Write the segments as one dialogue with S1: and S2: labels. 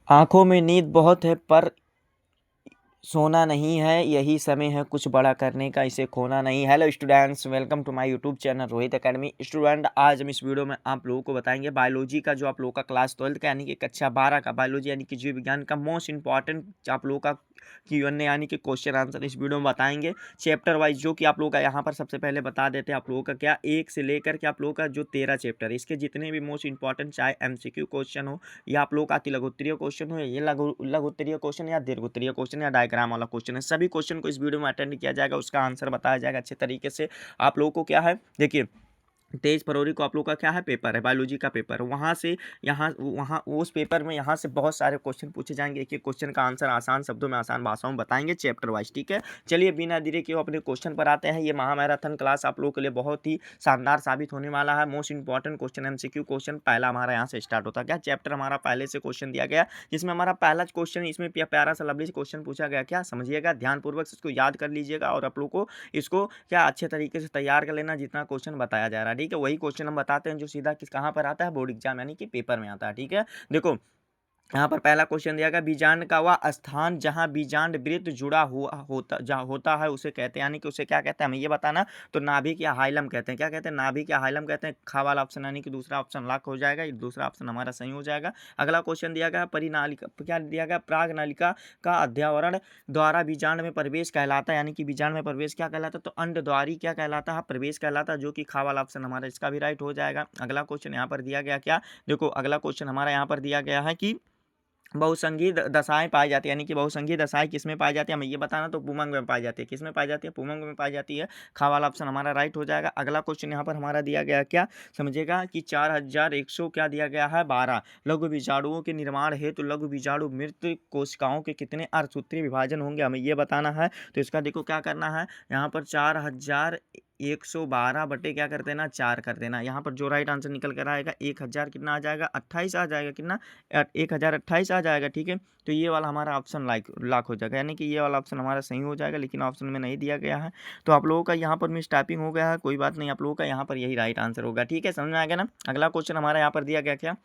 S1: आँखों में नींद बहुत है पर सोना नहीं है, यही समय है कुछ बड़ा करने का, इसे खोना नहीं। Hello students, welcome to my YouTube channel Rohit academy. Student, आज हम इस वीडियो में आप लोगों को बताएंगे बायोलॉजी का, जो आप लोगों का क्लास 12 का यानी कि कक्षा 12 का बायोलॉजी यानी कि जीव विज्ञान का मोस्ट इंपॉर्टेंट आप लोगों का Q&A यानी कि क्वेश्चन आंसर इस वीडियो में बताएंगे चैप्टर वाइज, जो कि आप लोगों का यहाँ पर सबसे पहले बता देते हैं आप लोगों का क्या 1 से लेकर के आप लोगों का जो 13 चैप्टर है, इसके जितने भी मोस्ट इंपॉर्टेंट, चाहे MCQ क्वेश्चन हो या आप लोगों का अति लघुत्तरीय क्वेश्चन हो, ये लघुत्तरीय क्वेश्चन या दीर्घोत्तरीय क्वेश्चन या डायग्राम वाला क्वेश्चन है, सभी क्वेश्चन को इस वीडियो में अटेंड किया जाएगा, उसका आंसर बताया जाएगा अच्छे तरीके से आप लोगों को। क्या है देखिए, 23 फरवरी को आप लोग का क्या है पेपर है, बायोलॉजी का पेपर। वहाँ से यहाँ वहाँ उस पेपर में यहाँ से बहुत सारे क्वेश्चन पूछे जाएंगे। एक एक क्वेश्चन का आंसर आसान शब्दों में, आसान भाषाओं में बताएंगे चैप्टर वाइज, ठीक है। चलिए बिना देरी के अपने क्वेश्चन पर आते हैं। ये महामैराथन क्लास आप लोगों के लिए बहुत ही शानदार साबित होने वाला है। Most important question MCQ question पहला हमारा यहाँ से स्टार्ट होता है। क्या चैप्टर हमारा पहले से क्वेश्चन दिया गया, जिसमें हमारा पहला क्वेश्चन, इसमें प्यारा सा लवली क्वेश्चन पूछा गया। क्या समझिएगा, ध्यानपूर्वक इसको याद कर लीजिएगा और आप लोग को इसको क्या अच्छे तरीके से तैयार कर लेना, जितना क्वेश्चन बताया जा रहा है, ठीक है। वही क्वेश्चन हम बताते हैं जो सीधा किस कहाँ पर आता है, बोर्ड एग्जाम यानी कि पेपर में आता है, ठीक है। देखो, यहाँ पर पहला क्वेश्चन दिया गया, बीजांड का वह स्थान जहाँ बीजांड वृत्त जुड़ा हुआ होता जहाँ होता है उसे कहते हैं, यानी कि उसे क्या कहते हैं हमें ये बताना। तो नाभिक या हाइलम कहते हैं। क्या कहते हैं? नाभिक या हाइलम कहते हैं। खा वाला ऑप्शन यानी कि दूसरा ऑप्शन लॉक हो जाएगा, ये दूसरा ऑप्शन हमारा सही हो जाएगा। अगला क्वेश्चन दिया गया, परिनालिका, क्या दिया गया, प्राग नालिका का अध्यावरण द्वारा बीजांड में प्रवेश कहलाता है, यानी कि बीजांड में प्रवेश क्या कहलाता है, तो अंडद्वारी क्या कहलाता है, प्रवेश कहलाता है, जो कि खा वाला ऑप्शन हमारा इसका भी राइट हो जाएगा। अगला क्वेश्चन यहाँ पर दिया गया, क्या देखो, अगला क्वेश्चन हमारा यहाँ पर दिया गया है कि बहुसंघीय दशाएं पाई जाती है, यानी कि बहुसंघीय दशाएं किसमें पाई जाती है हमें ये बताना। तो पुमंग में पाई जाती है। किसमें पाई जाती है? पुमंग में पाई जाती है। खा वाला ऑप्शन हमारा राइट हो जाएगा। अगला क्वेश्चन यहाँ पर हमारा दिया गया, क्या समझिएगा, कि 4100 क्या दिया गया है, 12 लघु बीजाणुओं के निर्माण हेतु लघु बीजाणु मृत कोशिकाओं के कितने अर्धसूत्रीय विभाजन होंगे, हमें ये बताना है। तो इसका देखो क्या करना है, यहाँ पर 4112 बटे क्या कर देना, 4 कर देना। यहाँ पर जो राइट आंसर निकल कर आएगा 1000 कितना आ जाएगा, 28 आ जाएगा। कितना? 1028 आ जाएगा, ठीक है। तो ये वाला हमारा ऑप्शन लॉक हो जाएगा, यानी कि ये वाला ऑप्शन हमारा सही हो जाएगा, लेकिन ऑप्शन में नहीं दिया गया है। तो आप लोगों का यहाँ पर मिस टाइपिंग हो गया है, कोई बात नहीं, आप लोगों का यहाँ पर यही राइट आंसर होगा, ठीक है। समझ में आ गया ना। अगला क्वेश्चन हमारा यहाँ पर दिया गया, क्या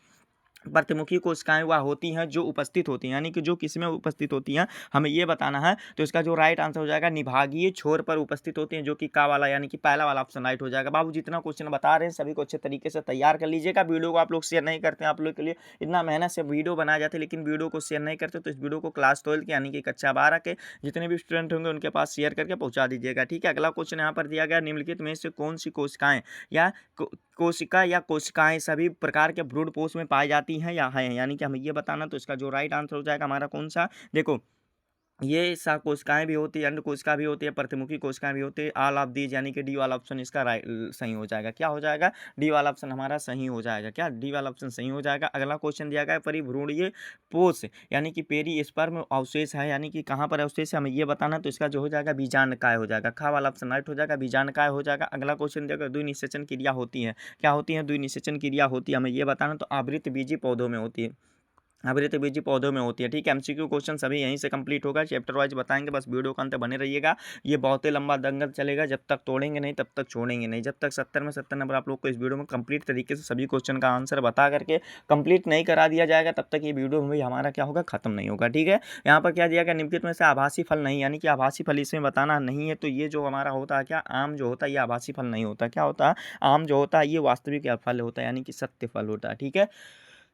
S1: प्रतिमुखी कोशिकाएं वह होती हैं जो उपस्थित होती हैं, यानी कि जो किस में उपस्थित होती हैं, हमें ये बताना है। तो इसका जो राइट आंसर हो जाएगा, निभागीय छोर पर उपस्थित होती हैं, जो कि का वाला यानी कि पहला वाला ऑप्शन राइट हो जाएगा। बाबू, जितना क्वेश्चन बता रहे हैं सभी को अच्छे तरीके से तैयार कर लीजिएगा। वीडियो को आप लोग शेयर नहीं करते हैं, आप लोग के लिए इतना मेहनत से वीडियो बनाए जाते हैं, लेकिन वीडियो को शेयर नहीं करते। तो इस वीडियो को क्लास 12 के यानी कि कक्षा 12 के जितने भी स्टूडेंट होंगे उनके पास शेयर करके पहुंचा दीजिएगा, ठीक है। अगला क्वेश्चन यहाँ पर दिया गया, निम्नलिखित में से कौन सी कोशिकाएं या कोशिका या कोशिकाएं सभी प्रकार के भ्रूण पोष में पाई जाती हैं या है, यानी कि हमें ये बताना। तो इसका जो राइट आंसर हो जाएगा हमारा कौन सा, देखो, ये सा कोशिकाएं भी होती है, अंड कोशिका भी होती है, प्रतिमुखी कोशिकाएं भी होती है। ऑल ऑफ दीज, यानी कि डी वाला ऑप्शन इसका राइट सही हो जाएगा। क्या हो जाएगा? डी वाला ऑप्शन हमारा सही हो जाएगा। क्या डी वाला ऑप्शन सही हो जाएगा। अगला क्वेश्चन दिया गया है, परिभ्रूणीय पोष यानी कि पेरी स्पर्म अवशेष है, यानी कि कहाँ पर अवशेष है हमें ये बताना। तो इसका जो हो जाएगा बीजांडकाय हो जाएगा। खा वाला ऑप्शन राइट हो जाएगा, बीजांडकाय हो जाएगा। अगला क्वेश्चन दिया गया, द्विनिषेचन क्रिया होती है, क्या होती है? द्विनिषेचन क्रिया होती है, हमें ये बताना। तो आवृत बीजी पौधों में होती है, आवृत बीजी पौधों में होती है, ठीक है। MCQ क्वेश्चन सभी यहीं से कंप्लीट होगा, चैप्टर वाइज बताएंगे, बस वीडियो का अंत बने रहिएगा। ये बहुत ही लंबा दंगल चलेगा, जब तक तोड़ेंगे नहीं तब तक छोड़ेंगे नहीं। जब तक 70 में 70 नंबर आप लोग को इस वीडियो में कंप्लीट तरीके से सभी क्वेश्चन का आंसर बता करके कंप्लीट नहीं करा दिया जाएगा, तब तक ये वीडियो में हमारा क्या होगा, खत्म नहीं होगा, ठीक है। यहाँ पर क्या दिया गया, निम्नलिखित में से आभासी फल नहीं, यानी कि आभासी फल इसमें बताना नहीं है। तो ये जो हमारा होता है, क्या आम जो होता है ये आभासी फल नहीं होता। क्या होता है? आम जो होता है ये वास्तविक फल होता है, यानी कि सत्य फल होता है, ठीक है।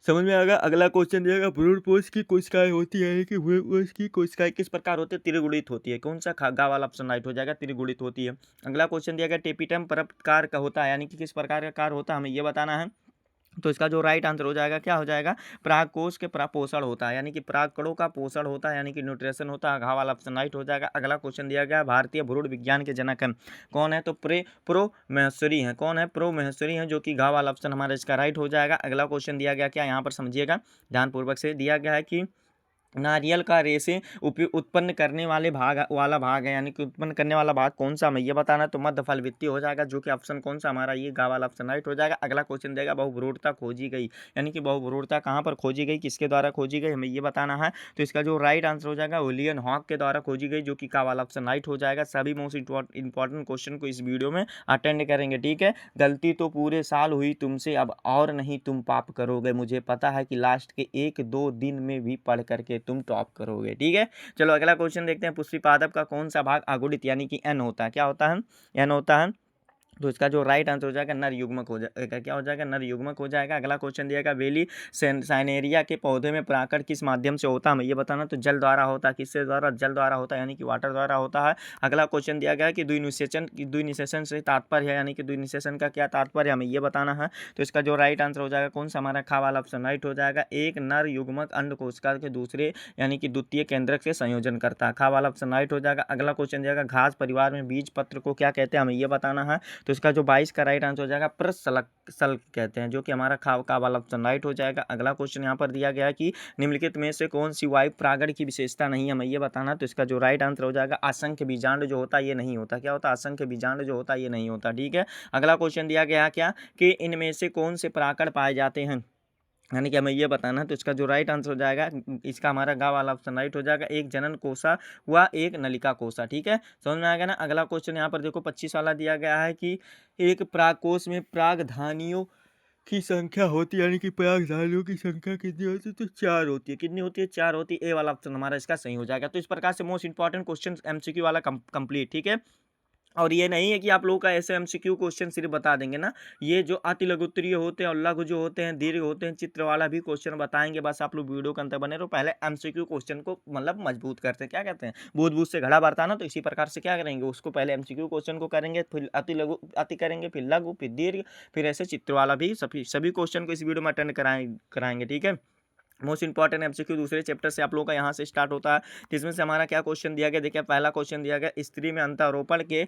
S1: समझ में आएगा। अगला क्वेश्चन दिएगा, भ्रूण पोष की कोशिकाएं होती है कि भ्रूण पोष की कोशिकाएं किस प्रकार होती है? त्रिगुणित होती है। कौन सा? गा वाला ऑप्शन राइट हो जाएगा, त्रिगुणित होती है। अगला क्वेश्चन दिया गया, टेपिटम परोपकार का होता है, यानी कि किस प्रकार का कार्य होता है हमें ये बताना है। तो इसका जो राइट आंसर हो जाएगा, क्या हो जाएगा, परागकोश के पोषण होता है, यानी कि परागकणों का पोषण होता है, यानी कि न्यूट्रिशन होता है। घा वाला ऑप्शन राइट हो जाएगा। अगला क्वेश्चन दिया गया, भारतीय भ्रूण विज्ञान के जनक कौन है? तो प्रो महेश्वरी हैं। कौन है? प्रो महेश्वरी हैं, जो कि घा वाला ऑप्शन हमारा इसका राइट हो जाएगा। अगला क्वेश्चन दिया गया, क्या यहाँ पर समझिएगा ध्यानपूर्वक से, दिया गया है कि नारियल का रेशे उत्पन्न करने वाला भाग है, यानी कि उत्पन्न करने वाला भाग कौन सा, हमें ये बताना। तो मध्य फल वृत्ति हो जाएगा, जो कि ऑप्शन कौन सा हमारा, ये गा वाला ऑप्शन राइट हो जाएगा। अगला क्वेश्चन देगा बहुभ्रूणता खोजी गई, यानी कि बहुभ्रूणता कहाँ पर खोजी गई, किसके द्वारा खोजी गई, हमें ये बताना है। तो इसका जो राइट आंसर हो जाएगा विलियम हॉक के द्वारा खोजी गई, जो कि का वाला ऑप्शन राइट हो जाएगा। सभी मोस्ट इंपॉर्टेंट क्वेश्चन को इस वीडियो में अटेंड करेंगे, ठीक है। गलती तो पूरे साल हुई तुमसे, अब और नहीं तुम पाप करोगे, मुझे पता है कि लास्ट के 1-2 दिन में भी पढ़ करके तुम टॉप करोगे, ठीक है। चलो अगला क्वेश्चन देखते हैं। पुष्पी पादप का कौन सा भाग अगुणित यानी कि एन होता है, क्या होता है, एन होता है। तो इसका जो राइट आंसर हो जाएगा नर युग्मक हो जाएगा, क्या हो जाएगा, नर युग्मक हो जाएगा। अगला क्वेश्चन दिया गया बेली साइनेरिया के पौधे में परागण किस माध्यम से होता है, हमें ये बताना। तो जल द्वारा होता है, किससे द्वारा, जल द्वारा होता है, यानी कि वाटर द्वारा होता है। अगला क्वेश्चन दिया गया कि द्विनिषेचन से तात्पर्य है, यानी कि द्विनिषेचन का क्या तात्पर्य है, हमें ये बताना है। तो इसका जो राइट आंसर हो जाएगा कौन सा हमारा, खा वाला ऑप्शन राइट हो जाएगा। एक नर युग्मक अंड कोशिका के दूसरे यानी कि द्वितीय केंद्रक से संयोजन करता है, खा वाला ऑप्शन राइट हो जाएगा। अगला क्वेश्चन दिया गया घास परिवार में बीज पत्र को क्या कहते हैं, हमें ये बताना है। तो इसका जो 22 का राइट आंसर हो जाएगा प्रसल्क कहते हैं, जो कि हमारा खा का वाला ऑप्शन राइट हो जाएगा। अगला क्वेश्चन यहाँ पर दिया गया है कि निम्नलिखित में से कौन सी वायु परागण की विशेषता नहीं है, हमें ये बताना। तो इसका जो राइट आंसर हो जाएगा असंख्य बीजांड जो होता है ये नहीं होता, क्या होता है, असंख्य बीजांड जो होता है ये नहीं होता, ठीक है। अगला क्वेश्चन दिया गया क्या कि इनमें से कौन से परागण पाए जाते हैं, यानी कि हमें ये बताना है। तो इसका जो राइट आंसर हो जाएगा, इसका हमारा गा वाला ऑप्शन राइट हो जाएगा। एक जनन कोसा हुआ, एक नलिका कोसा, ठीक है, समझ में आ गया ना। अगला क्वेश्चन यहाँ पर देखो 25 वाला दिया गया है कि एक परागकोश में परागधानियों की संख्या होती है, यानी कि परागधानियों की संख्या कितनी होती है, तो 4 होती है, कितनी होती है, 4 होती है। ए वाला ऑप्शन हमारा इसका सही हो जाएगा। तो इस प्रकार से मोस्ट इंपॉर्टेंट क्वेश्चन एमसीक्यू वाला कंप्लीट, ठीक है। और ये नहीं है कि आप लोगों का ऐसे एमसीक्यू क्वेश्चन सिर्फ बता देंगे ना, ये जो अति लघु उत्तरीय होते हैं और लघु जो होते हैं, दीर्घ होते हैं, चित्र वाला भी क्वेश्चन बताएंगे। बस आप लोग वीडियो के अंदर बने रहो। पहले एमसीक्यू क्वेश्चन को मतलब मजबूत करते हैं, क्या कहते हैं, बूझ बूझ से घड़ा भरता ना, तो इसी प्रकार से क्या करेंगे, उसको पहले एमसीक्यू क्वेश्चन को करेंगे, फिर अति लघु अति करेंगे, फिर लघु, फिर दीर्घ, फिर ऐसे चित्र वाला भी सभी क्वेश्चन को इस वीडियो में अटेंड कराएंगे, ठीक है। मोस्ट इंपॉर्टेंट एमसीक्यू दूसरे चैप्टर से आप लोगों का यहाँ से स्टार्ट होता है, जिसमें से हमारा क्या क्वेश्चन दिया गया, देखिए पहला क्वेश्चन दिया गया स्त्री में अंतरोपण के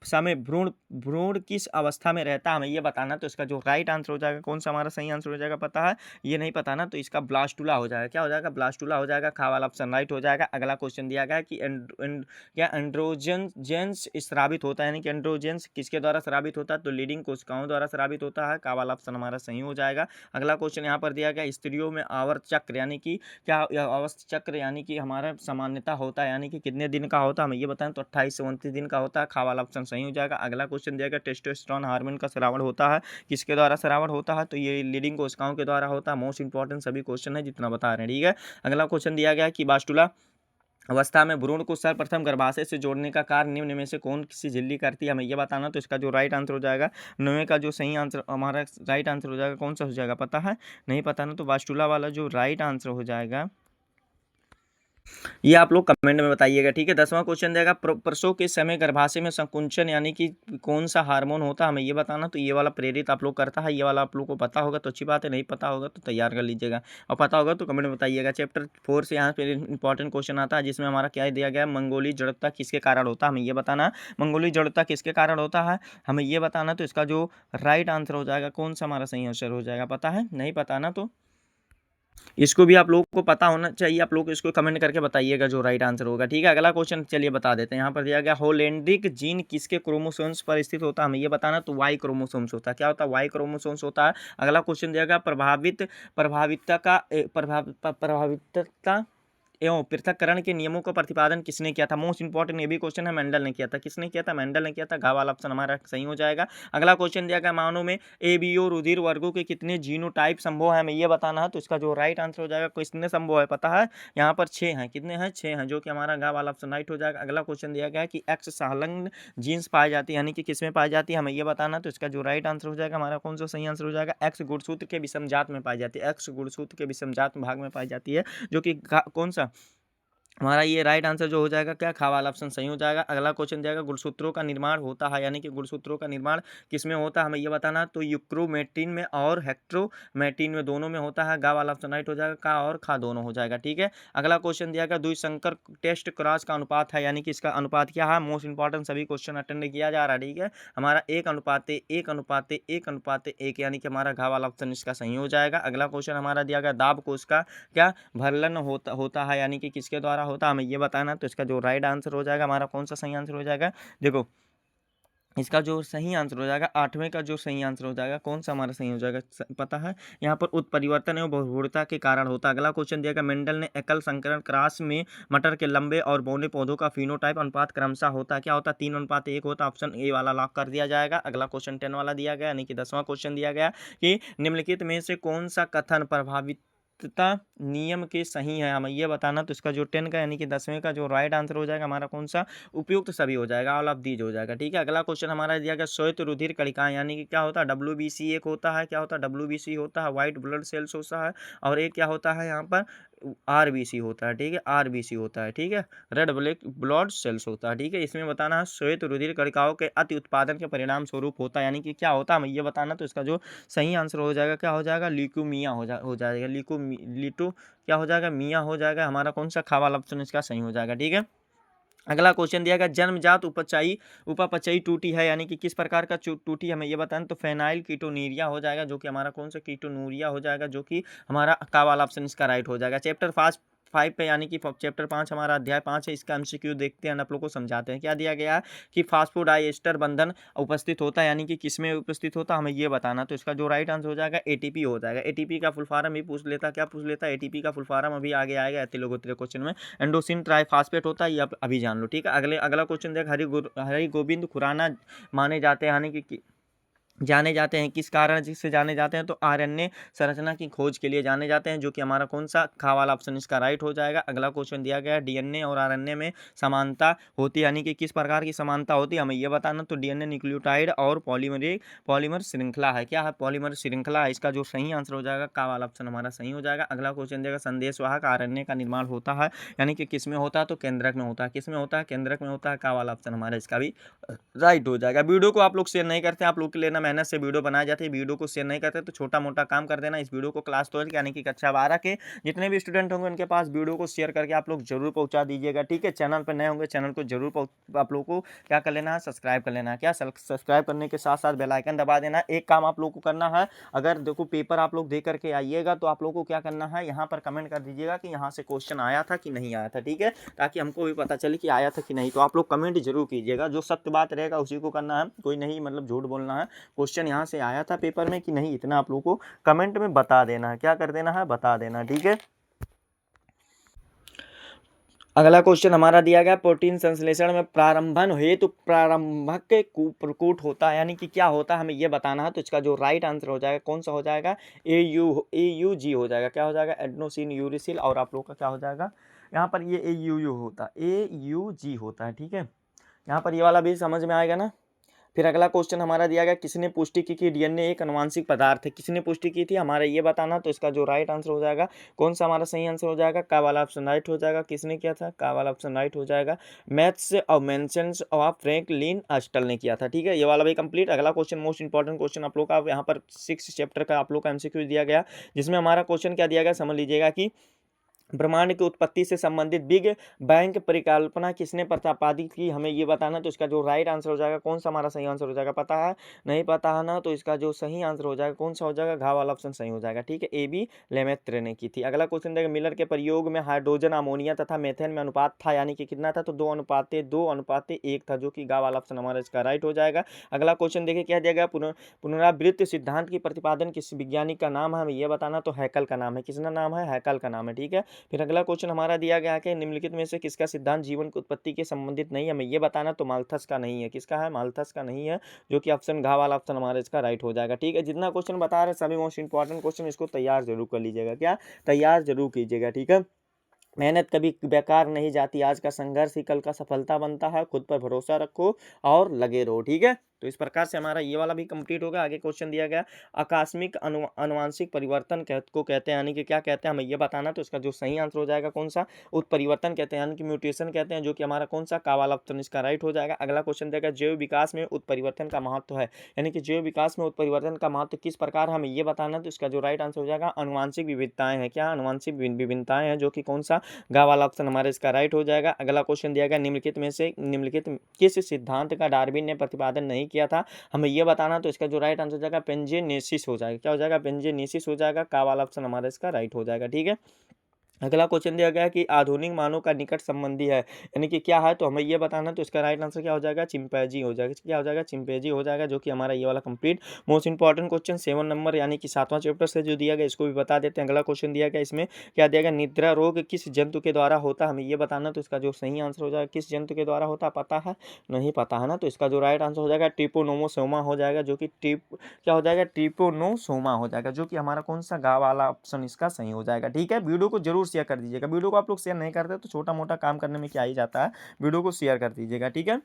S1: समय भ्रूण भ्रूण किस अवस्था में रहता है, हमें ये बताना। तो इसका जो राइट आंसर हो जाएगा कौन सा हमारा सही आंसर हो जाएगा, पता है, ये नहीं पता ना, तो इसका ब्लास्टुला हो जाएगा, क्या हो जाएगा, ब्लास्टुला हो जाएगा, खा वाला ऑप्शन राइट हो जाएगा। अगला क्वेश्चन दिया गया कि क्या एंड्रोजन जेंस स्रावित होता है, यानी कि एंड्रोजेंस किसके द्वारा स्रावित होता है, तो लीडिंग कोशिकाओं द्वारा स्रावित होता है, का वाला ऑप्शन हमारा सही हो जाएगा। अगला क्वेश्चन यहाँ पर दिया गया स्त्रियों में आवर्त चक्र यानी कि क्या, अवस्थ चक्र यानी कि हमारा सामान्यता होता है, यानी कि कितने दिन का होता है, हमें ये बताएं। तो 28 से 29 दिन का होता है, खा वाला ऑप्शन सही हो जाएगा। अगला क्वेश्चन दिया गया टेस्टोस्टेरोन हार्मोन का स्रावण होता है, किसके द्वारा स्रावण होता है, तो ये लीडिंग कोशिकाओं के द्वारा होता है। मोस्ट इंपॉर्टेंट सभी क्वेश्चन है जितना बता रहे हैं, ठीक है। अगला क्वेश्चन दिया गया कि बास्टुला अवस्था में भ्रूण को सर्वप्रथम गर्भाशय से जोड़ने का कार्य निम्न में से कौन सी झिल्ली करती है, हमें ये बताना। तो इसका जो राइट आंसर हो जाएगा 9 का जो सही आंसर हमारा राइट आंसर हो जाएगा कौन सा हो जाएगा, पता है, नहीं पता ना, तो वास्टुला वाला जो राइट आंसर हो जाएगा ये आप लोग कमेंट में बताइएगा, ठीक है। 10वां क्वेश्चन देगा प्रसव के समय गर्भाशय में संकुंचन यानी कि कौन सा हार्मोन होता है, हमें ये बताना। तो ये वाला प्रेरित आप लोग करता है, ये वाला आप लोग को पता होगा तो अच्छी बात है, नहीं पता होगा तो तैयार कर लीजिएगा, और पता होगा तो कमेंट में बताइएगा। चैप्टर 4 से यहाँ पे इंपॉर्टेंट क्वेश्चन आता है, जिसमें हमारा क्या दिया गया, मंगोली जड़ता किसके कारण होता है, हमें ये बताना। मंगोली जड़ता किसके कारण होता है, हमें ये बताना। तो इसका जो राइट आंसर हो जाएगा कौन सा हमारा सही आंसर हो जाएगा, पता है, नहीं पता ना, तो इसको भी आप लोगों को पता होना चाहिए। आप लोग इसको कमेंट करके बताइएगा जो राइट आंसर होगा, ठीक है। अगला क्वेश्चन चलिए बता देते हैं। यहाँ पर दिया गया होलैंडिक जीन किसके क्रोमोसोम्स पर स्थित होता है, हमें ये बताना। तो वाई क्रोमोसोम्स होता है, क्या होता है, वाई क्रोमोसोम्स होता है। अगला क्वेश्चन दिया गया प्रभावितता एवं पृथक्करण के नियमों का प्रतिपादन किसने किया था। मोस्ट इंपॉर्टेंट ये भी क्वेश्चन है, मेंडल ने किया था, किसने किया था, मेंडल ने किया था, घा वाला ऑप्शन हमारा सही हो जाएगा। अगला क्वेश्चन दिया गया मानव में ए बी ओ रुधिर वर्गों के कितने जीनोटाइप संभव है, हमें ये बताना है। तो इसका जो राइट आंसर हो जाएगा कितने संभव है, पता है, यहाँ पर 6 हैं, कितने हैं, 6 हैं, जो कि हमारा घा वाला ऑप्शन राइट हो जाएगा। अगला क्वेश्चन दिया गया कि एक्स संलग्न जीन्स पाई जाती है, यानी कि किसमें पाई जाती है, हमें ये बताना। तो इसका जो राइट आंसर हो जाएगा हमारा कौन सा सही आंसर हो जाएगा, एक्स गुणसूत्र के विषम जात में पाई जाती है, एक्स गुणसूत्र के विषम जात भाग में पाई जाती है, जो कि कौन सा हमारा ये राइट आंसर जो हो जाएगा क्या, खा वाला ऑप्शन सही हो जाएगा। अगला क्वेश्चन जाएगा गुणसूत्रों का निर्माण होता है, यानी कि गुणसूत्रों का निर्माण किसमें होता है हमें ये बताना है। तो यूक्रोमेटिन में और हेक्ट्रोमेटिन में, दोनों में होता है। गा वाला ऑप्शन राइट हो जाएगा, का और खा दोनों हो जाएगा, ठीक है। अगला क्वेश्चन दिया गया द्विसंकर टेस्ट क्रॉस का अनुपात है, यानी कि इसका अनुपात क्या है। मोस्ट इंपॉर्टेंट सभी क्वेश्चन अटेंड किया जा रहा है, ठीक है। हमारा 1:1:1:1, यानी कि हमारा घा वाला ऑप्शन इसका सही हो जाएगा। अगला क्वेश्चन हमारा दिया गया दाब कोश का क्या भरलन होता है, यानी कि किसके द्वारा होता है हमें ये बताना। तो इसका जो राइट आंसर हो जाएगा हमारा, कौन सा सही आंसर हो जाएगा, देखो इसका जो सही आंसर हो जाएगा 8वें का जो सही आंसर हो जाएगा, कौन सा हमारा सही हो जाएगा पता है। यहाँ पर उत्परिवर्तन एवं बहुरूढ़ता के कारण होता है। अगला क्वेश्चन दिया गया मेंडल ने एकल संकरण क्रॉस में मटर के लंबे और बौने पौधों का फिनोटाइप अनुपात क्रमशः होता है, क्या होता है, 3:1 होता है। ऑप्शन ए वाला लॉक कर दिया जाएगा। अगला क्वेश्चन 10 वाला दिया गया, यानी कि 10वां क्वेश्चन दिया गया कि निम्नलिखित में से कौन सा कथन प्रभावित नियम के सही है हमें ये बताना। तो इसका जो 10 का यानी कि 10वें का जो राइट आंसर हो जाएगा हमारा, कौन सा, उपयुक्त सभी हो जाएगा, ऑल ऑफ दीज हो जाएगा, ठीक है। अगला क्वेश्चन हमारा दिया गया श्वेत रुधिर कणिकाएं, यानी कि क्या होता है, WBC एक होता है, क्या होता है, WBC होता है, व्हाइट ब्लड सेल्स होता है। और एक क्या होता है यहाँ पर, RBC होता है, ठीक है, RBC होता है, ठीक है, रेड ब्लड सेल्स होता है, ठीक है। इसमें बताना है श्वेत रुधिर कणिकाओं के अति उत्पादन के परिणाम स्वरूप होता है, यानी कि क्या होता है हमें ये बताना। तो इसका जो सही आंसर हो जाएगा क्या हो जाएगा, ल्यूकोमिया हो जाएगा, लिटो क्या हो जाएगा, मिया हो जाएगा। हमारा कौन सा खा वाला ऑप्शन इसका सही हो जाएगा, ठीक है। अगला क्वेश्चन दिया गया जन्मजात उपापचयी टूटी है, यानी कि किस प्रकार का टूटी हमें ये बताना। तो फेनाइल कीटोनूरिया हो जाएगा, जो कि हमारा कौन सा कीटोनूरिया हो जाएगा, जो कि हमारा का वाला ऑप्शन इसका राइट हो जाएगा। चैप्टर 5 पे, यानी कि चैप्टर 5 हमारा अध्याय 5 है, इसका MCQ देखते हैं, आप लोग को समझाते हैं। क्या दिया गया है कि फास्फोडाइएस्टर बंधन उपस्थित होता है, यानी कि किसमें उपस्थित होता है हमें ये बताना। तो इसका जो राइट आंसर हो जाएगा ATP हो जाएगा। ATP का फुल फॉर्म भी पूछ लेता, क्या पूछ लेता है, ATP का फुल फॉर्म अभी आगे आएगा एथिलोगोत्रीय क्वेश्चन में। एंडोसिन ट्राइफॉस्फेट होता है, ये आप अभी जान लो, ठीक है। अगला क्वेश्चन देख हरि गोविंद खुराना माने जाते हैं, यानी कि जाने जाते हैं किस कारण जिससे जाने जाते हैं। तो RNA संरचना की खोज के लिए जाने जाते हैं, जो कि हमारा कौन सा खा वाला ऑप्शन इसका राइट हो जाएगा। अगला क्वेश्चन दिया गया है DNA और RNA में समानता होती है, यानी कि किस प्रकार की समानता होती है हमें यह बताना। तो DNA न्यूक्लियोटाइड और पॉलीमर श्रृंखला है, क्या है, पॉलीमर श्रृंखला है। इसका जो सही आंसर हो जाएगा का वाला ऑप्शन हमारा सही हो जाएगा। अगला क्वेश्चन देगा संदेशवाहक RNA का निर्माण होता है, यानी कि किस में होता है, तो केंद्रक में होता है, किस में होता है, केंद्रक में होता है। का वाला ऑप्शन हमारा इसका भी राइट हो जाएगा। वीडियो को आप लोग शेयर नहीं करते, आप लोग के लिए ना मेहनत से वीडियो बनाई जाती है, वीडियो को शेयर नहीं करते, तो छोटा मोटा काम कर देना, इस वीडियो को क्लास 12 यानी कि कक्षा 12 के जितने भी स्टूडेंट होंगे उनके पास वीडियो को शेयर करके आप लोग जरूर पहुंचा दीजिएगा, ठीक है। चैनल पर नए होंगे, चैनल को जरूर आप लोग को क्या कर लेना है, सब्सक्राइब कर लेना है। क्या सब्सक्राइब करने के साथ साथ बेल आइकन दबा देना। एक काम आप लोग को करना है, अगर देखो पेपर आप लोग दे करके आइएगा तो आप लोग को क्या करना है, यहाँ पर कमेंट कर दीजिएगा कि यहाँ से क्वेश्चन आया था कि नहीं आया था, ठीक है, ताकि हमको भी पता चले कि आया था कि नहीं। तो आप लोग कमेंट जरूर कीजिएगा, जो सत्य बात रहेगा उसी को करना है, कोई नहीं मतलब झूठ बोलना है। क्वेश्चन यहाँ से आया था पेपर में कि नहीं, इतना आप लोग को कमेंट में बता देना है, क्या कर देना है, बता देना, ठीक है। अगला क्वेश्चन हमारा दिया गया प्रोटीन संश्लेषण में प्रारंभन हेतु प्रारंभक प्रकूट होता है, यानी कि क्या होता है हमें ये बताना है। तो इसका जो राइट आंसर हो जाएगा कौन सा हो जाएगा, AUG हो जाएगा, क्या हो जाएगा, एडेनोसिन यूरिसिल। और आप लोग का क्या हो जाएगा, यहाँ पर ये AUU होता है, AUG होता है, ठीक है। यहाँ पर ये वाला भी समझ में आएगा ना। फिर अगला क्वेश्चन हमारा दिया गया किसने पुष्टि की कि DNA एक अनुवांशिक पदार्थ है, किसने पुष्टि की थी हमारा ये बताना। तो इसका जो राइट आंसर हो जाएगा, कौन सा हमारा सही आंसर हो जाएगा, का वाला ऑप्शन राइट हो जाएगा। किसने किया था, का वाला ऑप्शन राइट हो जाएगा। मैथ्स और मेंशंस ऑफ फ्रैंकलिन अस्टल ने किया था, ठीक है। ये वाला भी कंप्लीट। अगला क्वेश्चन मोस्ट इंपॉर्टेंट क्वेश्चन आप लोग का यहाँ पर 6 चैप्टर का आप लोग का MCQ दिया गया, जिसमें हमारा क्वेश्चन क्या दिया गया समझ लीजिएगा कि ब्रह्मांड की उत्पत्ति से संबंधित बिग बैंग परिकल्पना किसने प्रतिपादित की हमें ये बताना। तो इसका जो राइट आंसर हो जाएगा, कौन सा हमारा सही आंसर हो जाएगा पता है, नहीं पता है ना। तो इसका जो सही आंसर हो जाएगा कौन सा हो जाएगा, घा वाला ऑप्शन सही हो जाएगा, ठीक है, AB लेमेत्र ने की थी। अगला क्वेश्चन देगा मिलर के प्रयोग में हाइड्रोजन अमोनिया तथा मेथेन में अनुपात था, यानी कि कितना था, तो 2:2:1 था, जो कि गा वाला ऑप्शन हमारा इसका राइट हो जाएगा। अगला क्वेश्चन देखिए क्या दिया गया, पुनरावृत्त सिद्धांत की प्रतिपादन किस वैज्ञानिक का नाम है हमें ये बताना। तो हैकल का नाम है, किसका नाम है, हैकल का नाम है, ठीक है। फिर अगला क्वेश्चन हमारा दिया गया कि निम्नलिखित में से किसका सिद्धांत जीवन की उत्पत्ति के संबंधित नहीं है हमें ये बताना। तो माल्थस का नहीं है, किसका है, माल्थस का नहीं है, जो कि ऑप्शन घा वाला ऑप्शन हमारा इसका राइट हो जाएगा, ठीक है। जितना क्वेश्चन बता रहे हैं सभी मोस्ट इंपॉर्टेंट क्वेश्चन, इसको तैयार जरूर कर लीजिएगा, क्या तैयार जरूर कीजिएगा, ठीक है। मेहनत कभी बेकार नहीं जाती, आज का संघर्ष ही कल का सफलता बनता है। खुद पर भरोसा रखो और लगे रहो, ठीक है। तो इस प्रकार से हमारा ये वाला भी कंप्लीट हो गया। आगे क्वेश्चन दिया गया आकस्मिक अनुवांशिक परिवर्तन को कहते हैं, यानी कि क्या कहते हैं हमें ये बताना। तो इसका जो सही आंसर हो जाएगा कौन सा, उत्परिवर्तन कहते हैं, यानी कि म्यूटेशन कहते हैं, जो कि हमारा कौन सा का वाला ऑप्शन इसका राइट हो जाएगा। अगला क्वेश्चन देगा जैव विकास में उत्परिवर्तन का महत्व है, यानी कि जैव विकास में उत्परिवर्तन का महत्व किस प्रकार हमें ये बताना। तो इसका जो राइट आंसर हो जाएगा अनुवांशिक विविधताएं हैं, क्या अनुवांशिक विभिन्नताएं हैं, जो कि कौन सा गा वाला ऑप्शन हमारे इसका राइट हो जाएगा। अगला क्वेश्चन दिया गया निम्नलिखित में से निम्नलिखित किस सिद्धांत का डार्विन ने प्रतिपादन नहीं किया था, हमें ये बताना। तो इसका जो राइट आंसर हो जाएगा पेंजेनेसिस हो जाएगा, क्या हो जाएगा पेंजेनेसिस हो जाएगा, का वाला ऑप्शन हमारा इसका राइट हो जाएगा। ठीक है, अगला क्वेश्चन दिया गया है कि आधुनिक मानव का निकट संबंधी है, यानी कि क्या है, तो हमें ये बताना। तो इसका राइट आंसर क्या हो जाएगा चिंपैंजी हो जाएगा, क्या हो जाएगा चिंपैंजी हो जाएगा, जो कि हमारा ये वाला complete most important question 7 number यानी कि 7वां चैप्टर से जो दिया गया इसको भी बता देते हैं। अगला क्वेश्चन दिया गया इसमें क्या दिया गया निद्रा रोग किस जंतु के द्वारा होता है, हमें ये बताना। तो इसका जो सही आंसर हो जाएगा किस जंतु के द्वारा होता है पता है, नहीं पता है ना। तो इसका जो राइट आंसर हो जाएगा ट्रिपोनोमोसोमा हो जाएगा, जो कि क्या हो जाएगा ट्रिपोनोसोमा हो जाएगा, जो कि हमारा कौन सा गा वाला ऑप्शन इसका सही हो जाएगा। ठीक है, वीडियो को जरूर शेयर कर दीजिएगा, वीडियो को आप लोग शेयर नहीं करते तो छोटा मोटा काम करने में क्या ही जाता है, वीडियो को शेयर कर दीजिएगा। ठीक है,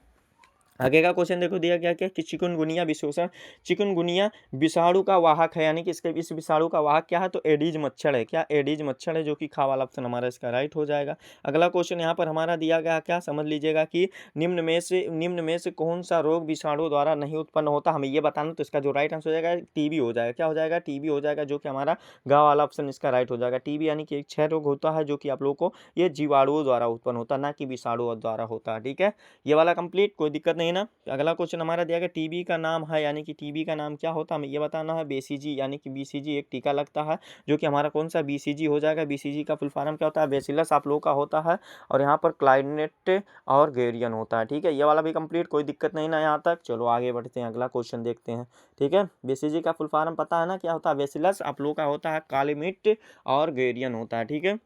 S1: आगे का क्वेश्चन देखो दिया गया क्या कि चिकुनगुनिया विशोषण, चिकुनगुनिया विषाणु का वाहक है, यानी कि इसके इस विषाणु का वाहक क्या है, तो एडीज मच्छर है, क्या एडीज मच्छर है, जो कि खा वाला ऑप्शन हमारा इसका राइट हो जाएगा। अगला क्वेश्चन यहाँ पर हमारा दिया गया क्या समझ लीजिएगा कि निम्न में से कौन सा रोग विषाणु द्वारा नहीं उत्पन्न होता, हमें ये बताना। तो इसका जो राइट आंसर हो जाएगा टीबी हो जाएगा, क्या हो जाएगा टीबी हो जाएगा, जो कि हमारा गा वाला ऑप्शन इसका राइट हो जाएगा। टीबी यानी कि एक क्षय रोग होता है, जो कि आप लोगों को ये जीवाणुओं द्वारा उत्पन्न होता है, ना कि विषाणुओं द्वारा होता है। ठीक है, ये वाला कंप्लीट, कोई दिक्कत नहीं ना। अगला क्वेश्चन हमारा दिया गया टीबी का नाम है, यानी कि टीबी का नाम क्या होता है, हमें ये बताना है बीसीजी, यानी कि बीसीजी एक टीका लगता है, जो कि हमारा कौन सा बीसीजी हो जाएगा। बीसीजी का फुल फॉर्म क्या होता है, बेसिलस आप लोगों का होता है, और यहाँ पर क्लाइनेट और गेरियन होता है। ठीक है, ये वाला भी कंप्लीट, कोई दिक्कत नहीं ना यहाँ तक। चलो आगे बढ़ते हैं, अगला क्वेश्चन देखते हैं। ठीक है, बीसीजी का फुल फॉर्म पता है ना क्या होता है, बेसिलस आप लोगों का होता है, क्लाइमेट और गेरियन होता है। ठीक है,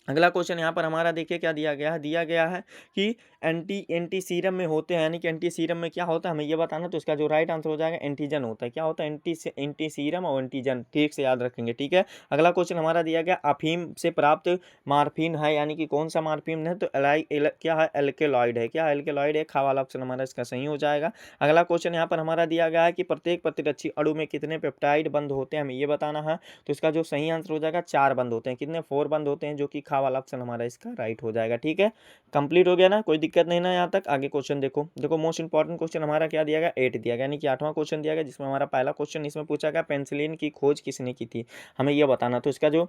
S1: अगला क्वेश्चन यहाँ पर हमारा देखिए क्या दिया गया है कि एंटी सीरम में होते हैं, यानी कि एंटी सीरम में क्या होता है हमें ये बताना। तो इसका जो राइट आंसर हो जाएगा एंटीजन होता है, क्या होता है एंटी सीरम और एंटीजन, ठीक से याद रखेंगे। ठीक है, अगला क्वेश्चन हमारा दिया गया अफीम से प्राप्त मार्फिन है, यानी कि कौन सा मार्फिन है, तो क्या है एल्केलॉइड है, क्या एल्केलॉइड है, खा वाला ऑप्शन हमारा इसका सही हो जाएगा। अगला क्वेश्चन यहाँ पर हमारा दिया गया है कि प्रत्येक प्रतिरक्षी अणु में कितने पेप्टाइड बंद होते हैं, हमें ये बताना है। तो इसका जो सही आंसर हो जाएगा 4 बंद होते हैं, कितने 4 बंद होते हैं, जो कि खा वाला ऑप्शन हमारा इसका राइट हो जाएगा। ठीक है, कंप्लीट हो गया ना, कोई दिक्कत नहीं ना यहाँ तक। आगे क्वेश्चन देखो मोस्ट इंपॉर्टेंट क्वेश्चन हमारा क्या दिया गया 8 दिया गया, यानी कि 8वां क्वेश्चन दिया गया, जिसमें हमारा पहला क्वेश्चन इसमें पूछा गया पेनिसिलिन की खोज किसने की थी, हमें यह बताना। तो इसका जो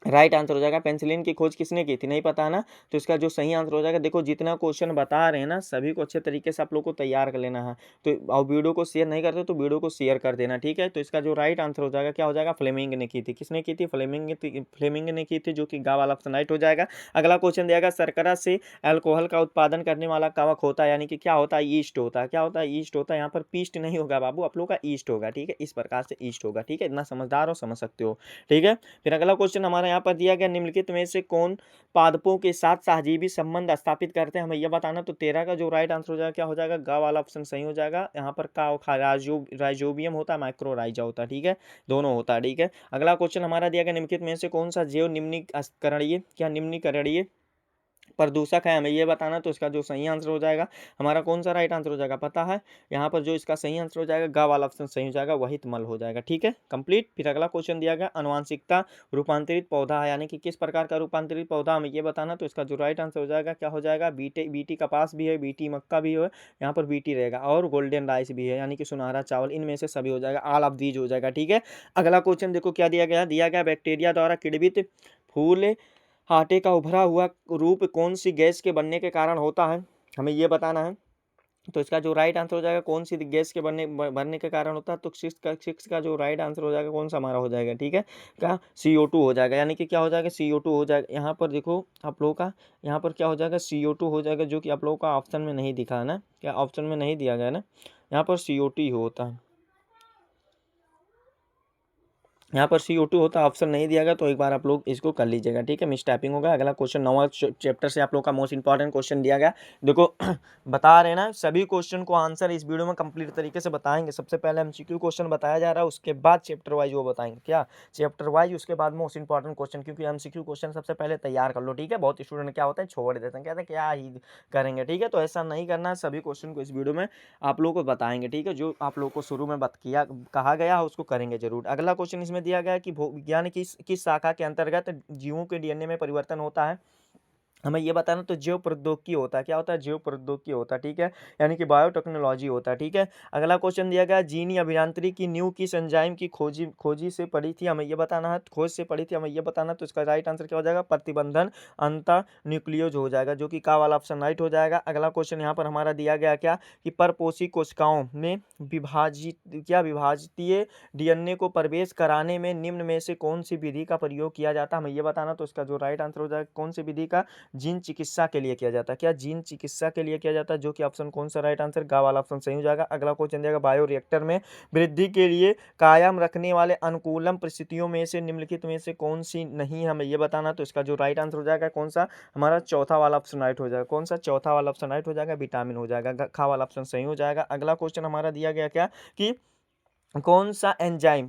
S1: राइट आंसर हो जाएगा पेनिसिलिन की खोज किसने की थी, नहीं पता है ना। तो इसका जो सही आंसर हो जाएगा, देखो जितना क्वेश्चन बता रहे हैं ना सभी को अच्छे तरीके से आप लोग को तैयार कर लेना है। तो और वीडियो को शेयर नहीं करते तो वीडियो को शेयर कर देना। ठीक है, तो इसका जो राइट आंसर हो जाएगा क्या हो जाएगा फ्लेमिंग ने की थी, किसने की थी फ्लेमिंग ने की थी, जो कि गा वाला ऑप्शन राइट हो जाएगा। अगला क्वेश्चन दिया गया शर्करा से अल्कोहल का उत्पादन करने वाला कवक होता है, यानी कि क्या होता है ईस्ट होता है, क्या होता है ईस्ट होता है। यहाँ पर पीस्ट नहीं होगा बाबू, आप लोग का ईस्ट होगा। ठीक है, इस प्रकार से ईस्ट होगा। ठीक है, इतना समझदार हो समझ सकते हो। ठीक है, फिर अगला क्वेश्चन हमारा यहाँ पर दिया गया निम्नलिखित में से कौन पादपों के साथ सहजीवी संबंध स्थापित करते हैं, हमें यह बताना। तो 13 का जो राइट आंसर हो जाएगा क्या हो जाएगा गा वाला ऑप्शन सही हो जाएगा। यहाँ पर का राइजोबियम होता है, माइक्रोराइजा होता है। ठीक है, दोनों होता है। ठीक है, अगला क्वेश्चन हमारा दिया गया निम्नलिखित में से कौन सा जैव निम्नीकरणीय प्रदूषक है, हमें ये बताना। तो इसका जो सही आंसर हो जाएगा हमारा कौन सा राइट आंसर हो जाएगा पता है, यहाँ पर जो इसका सही आंसर हो जाएगा गा वाला ऑप्शन सही हो जाएगा, वही मल हो जाएगा। ठीक है, कंप्लीट। फिर अगला क्वेश्चन दिया गया अनुवांशिकता रूपांतरित पौधा है, यानी कि किस प्रकार का रूपांतरित पौधा हमें ये बताना। तो इसका जो राइट आंसर हो जाएगा क्या हो जाएगा बीटी कपास भी है, बीटी मक्का भी है, यहाँ पर बीटी रहेगा, और गोल्डन राइस भी है, यानी कि सुनहरा चावल, इनमें से सभी हो जाएगा, ऑल ऑफ दीज हो जाएगा। ठीक है, अगला क्वेश्चन देखो क्या दिया गया बैक्टीरिया द्वारा किण्वित फूल आटे का उभरा हुआ रूप कौन सी गैस के बनने के कारण होता है, हमें ये बताना है। तो इसका जो राइट आंसर हो जाएगा कौन सी गैस के बनने के कारण होता है। तो सिक्स का जो राइट आंसर हो जाएगा कौन सा हमारा हो जाएगा। ठीक है, क्या CO2 हो जाएगा, यानी कि क्या हो जाएगा CO2 हो जाएगा। यहाँ पर देखो आप लोगों का यहाँ पर क्या हो जाएगा CO2 हो जाएगा, जो कि आप लोगों का ऑप्शन में नहीं दिखा है ना, क्या ऑप्शन में नहीं दिया गया ना, यहाँ पर CO2 होता है। यहाँ पर CO2 होता है, ऑप्शन नहीं दिया गया, तो एक बार आप लोग इसको कर लीजिएगा, ठीक है, मिस टाइपिंग होगा। अगला क्वेश्चन 9वां चैप्टर से आप लोग का मोस्ट इंपॉर्टेंट क्वेश्चन दिया गया। देखो बता रहे ना, सभी क्वेश्चन को आंसर इस वीडियो में कंप्लीट तरीके से बताएंगे। सबसे पहले MCQ क्वेश्चन बताया जा रहा है, उसके बाद चैप्टर वाइज वो बताएंगे, क्या चैप्टर वाइज, उसके बाद मोस्ट इंपॉर्टेंट क्वेश्चन, क्योंकि MCQ क्वेश्चन सबसे पहले तैयार कर लो, ठीक है। बहुत स्टूडेंट क्या होता है, छोड़ देते हैं, कहते हैं क्या ही करेंगे, ठीक है। तो ऐसा नहीं करना है, सभी क्वेश्चन को इस वीडियो में आप लोगों को बताएंगे, ठीक है। जो आप लोग को शुरू में कहा गया है उसको करेंगे जरूर। अगला क्वेश्चन इसमें दिया गया है कि भू विज्ञान किस शाखा के अंतर्गत जीवों के DNA में परिवर्तन होता है। हमें ये बताना, तो जैव प्रौद्योगिकी होता है, क्या होता है, जैव प्रौद्योगिकी होता है, ठीक है, यानी कि बायोटेक्नोलॉजी होता है, ठीक है। अगला क्वेश्चन दिया गया, जीनी अभियांत्रिकी की नींव किस एंजाइम की खोजी से पड़ी थी, हमें ये बताना है, खोज से पड़ी थी, हमें ये बताना। तो इसका राइट आंसर क्या हो जाएगा, प्रतिबंधन अंतः न्यूक्लियोज हो जाएगा, जो कि का वाला ऑप्शन राइट हो जाएगा। अगला क्वेश्चन यहाँ पर हमारा दिया गया क्या, कि परपोषी कोशिकाओं में विभाजितीय DNA को प्रवेश कराने में निम्न में से कौन सी विधि का प्रयोग किया जाता है, हमें ये बताना। तो इसका जो राइट आंसर हो जाएगा, कौन सी विधि का, जीन चिकित्सा के लिए किया जाता है, क्या जीन चिकित्सा के लिए किया जाता है, जो कि ऑप्शन कौन सा राइट आंसर, गा वाला ऑप्शन सही हो जाएगा। अगला क्वेश्चन देगा, बायो रिएक्टर में वृद्धि के लिए कायम रखने वाले अनुकूलम परिस्थितियों में से निम्नलिखित में से कौन सी नहीं है, हमें ये बताना। तो इसका जो राइट आंसर हो जाएगा, कौन सा, हमारा चौथा वाला ऑप्शन राइट हो जाएगा, कौन सा, चौथा वाला ऑप्शन राइट हो जाएगा, विटामिन हो जाएगा, खा वाला ऑप्शन सही हो जाएगा। अगला क्वेश्चन हमारा दिया गया क्या, कि कौन सा एंजाइम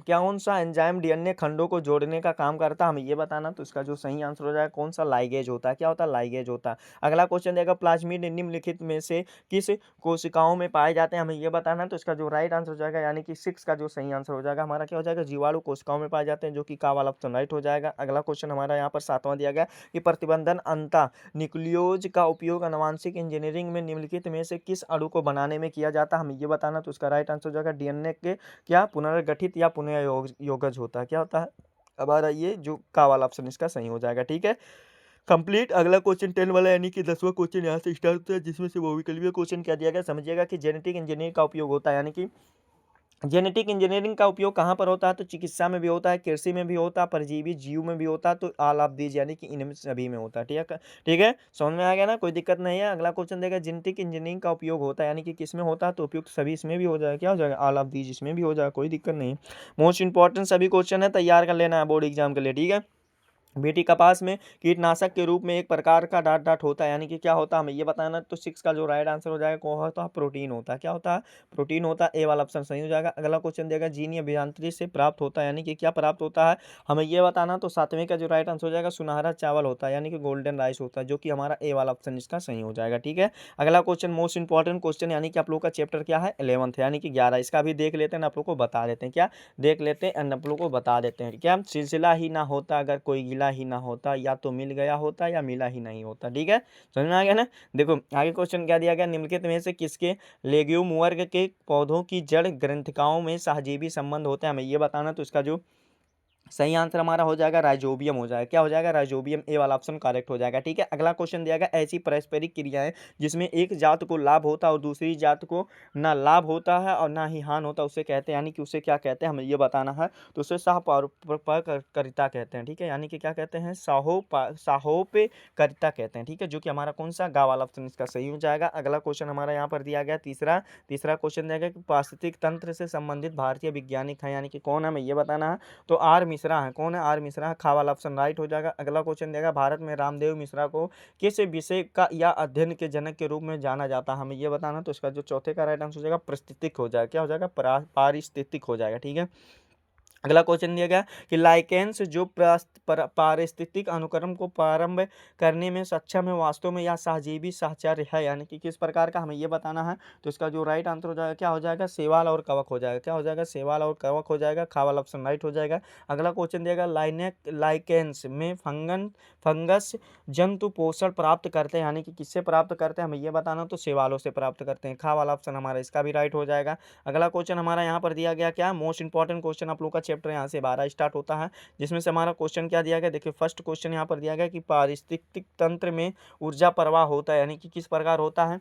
S1: DNA खंडों को जोड़ने का काम करता है, हमें ये बताना। तो इसका जो सही आंसर हो जाएगा, कौन सा, लाइगेज होता है, क्या होता है, लाइगेज होता है। अगला क्वेश्चन देगा, प्लाज्मिड निम्नलिखित में से किस कोशिकाओं में पाए जाते हैं, हमें ये बताना। तो इसका जो राइट आंसर हो जाएगा, यानी कि 6 का जो सही आंसर हो जाएगा हमारा, क्या हो जाएगा, जीवाणु कोशिकाओं में पाए जाते हैं, जो कि का वाला ऑप्शन राइट हो जाएगा। अगला क्वेश्चन हमारा यहाँ पर 7वां दिया गया, कि प्रतिबंधन अंतः न्यूक्लियोज का उपयोग आनुवांशिक इंजीनियरिंग में निम्नलिखित में से किस अणु को बनाने में किया जाता है, हमें ये बताना। तो इसका राइट आंसर हो जाएगा, DNA के क्या पुनर्गठित या पुनर्योगज होता है, क्या होता है हमारा, ये जो का वाला ऑप्शन इसका सही हो जाएगा, ठीक है, कंप्लीट। अगला क्वेश्चन 10 वाला, यानी कि 10वां क्वेश्चन यहाँ से स्टार्ट होता है, जिसमें से वो विकल्पीय क्वेश्चन क्या दिया गया, समझिएगा कि जेनेटिक इंजीनियरिंग का उपयोग होता है, यानी कि जेनेटिक इंजीनियरिंग का उपयोग कहाँ पर होता है, तो चिकित्सा में भी होता है, कृषि में भी होता है, परजीवी जीव में भी होता है, तो ऑल ऑफ दीज, यानी कि इनमें सभी में होता है, ठीक है, ठीक है, समझ में आ गया ना, कोई दिक्कत नहीं है। अगला क्वेश्चन देगा, जेनेटिक इंजीनियरिंग का उपयोग होता है, यानी कि किस में होता है, तो उपयोग सभी इसमें भी हो जाएगा, क्या हो जाएगा, ऑल ऑफ दीज इसमें भी हो जाएगा, कोई दिक्कत नहीं। मोस्ट इंपॉर्टेंट सभी क्वेश्चन है, तैयार कर लेना है बोर्ड एग्जाम के लिए, ठीक है। बेटी कपास में कीटनाशक के रूप में एक प्रकार का डाट डाट होता है, यानी कि क्या होता है, हमें ये बताना। तो 6 का जो राइट आंसर हो जाएगा, कौन होता है, प्रोटीन होता है, क्या होता है, प्रोटीन होता है, ए वाला ऑप्शन सही हो जाएगा। अगला क्वेश्चन देगा, जीनी अभियांत्रिकी से प्राप्त होता है, यानी कि क्या प्राप्त होता है, हमें ये बताना। तो 7वें का जो राइट आंसर हो जाएगा, सुनहरा चावल होता है, यानी कि गोल्डन राइस होता है, जो कि हमारा ए वाला ऑप्शन इसका सही हो जाएगा, ठीक है। अगला क्वेश्चन मोस्ट इंपॉर्टेंट क्वेश्चन, यानी कि आप लोग का चैप्टर क्या है, 11th, यानी कि 11, इसका भी देख लेते हैं, आप लोग को बता देते हैं, क्या देख लेते हैं, आप लोग को बता देते हैं, क्या सिलसिला ही ना होता अगर कोई गिला ही ना होता, या तो मिल गया होता या मिला ही नहीं होता, ठीक है, समझ में आ गया ना। देखो आगे क्वेश्चन क्या दिया गया, निम्नलिखित में से किसके लेग्यूम वर्ग के पौधों की जड़ ग्रंथिकाओं में सहजीवी संबंध होते हैं, हमें ये बताना। तो इसका जो सही आंसर हमारा हो जाएगा, राइजोबियम हो जाएगा, क्या हो जाएगा, राइजोबियम, ए वाला ऑप्शन करेक्ट हो जाएगा, ठीक है। अगला क्वेश्चन दिया गया, ऐसी पारस्परिक क्रियाएं जिसमें एक जात को लाभ होता है और दूसरी जात को ना लाभ होता है और ना ही हानि होता है, उसे कहते हैं, यानी कि उसे क्या कहते हैं, हमें ये बताना है। तो उसे साहोपकारिता कहते हैं, ठीक है, यानी कि क्या कहते हैं, साहोपकारिता कहते हैं, ठीक है, जो कि हमारा कौन सा, गा वाला ऑप्शन इसका सही हो जाएगा। अगला क्वेश्चन हमारा यहाँ पर दिया गया, तीसरा क्वेश्चन दिया गया कि पारिस्थितिक तंत्र से संबंधित भारतीय वैज्ञानिक है, यानी कि कौन है, हमें ये बताना है। तो आर मिश्रा है, कौन है, आर मिश्रा है, खा वाला ऑप्शन राइट हो जाएगा। अगला क्वेश्चन देगा, भारत में रामदेव मिश्रा को किस विषय का या अध्ययन के जनक के रूप में जाना जाता है, हमें ये बताना। तो इसका जो चौथे का राइट आंसर हो जाएगा, पारिस्थितिक हो जाएगा, क्या हो जाएगा, पारिस्थितिक हो जाएगा, ठीक है। अगला क्वेश्चन दिया गया कि लाइकेंस जो पारिस्थितिक अनुक्रम को प्रारंभ करने में सक्षम है, वास्तव में यह सहजीवी साहचर्य है, यानी कि किस प्रकार का, हमें ये बताना है। तो इसका जो राइट आंसर हो जाएगा, क्या हो जाएगा, शैवाल और कवक हो जाएगा, क्या हो जाएगा, शैवाल और कवक हो जाएगा, खा वाला ऑप्शन राइट हो जाएगा। अगला क्वेश्चन दिएगा, लाइकेंस में फंगस जंतु पोषण प्राप्त करते हैं, यानी कि किससे प्राप्त करते हैं, हमें ये बताना। तो शैवालों से प्राप्त करते हैं, खा वाला ऑप्शन हमारा इसका भी राइट हो जाएगा। अगला क्वेश्चन हमारा यहाँ पर दिया गया, क्या मोस्ट इंपॉर्टेंट क्वेश्चन आप लोग का चैप्टर यहाँ से 12 स्टार्ट होता है, जिसमें से हमारा क्वेश्चन क्या दिया गया, देखिए फर्स्ट क्वेश्चन यहाँ पर दिया गया कि पारिस्थितिक तंत्र में ऊर्जा प्रवाह होता है, यानी कि किस प्रकार होता है,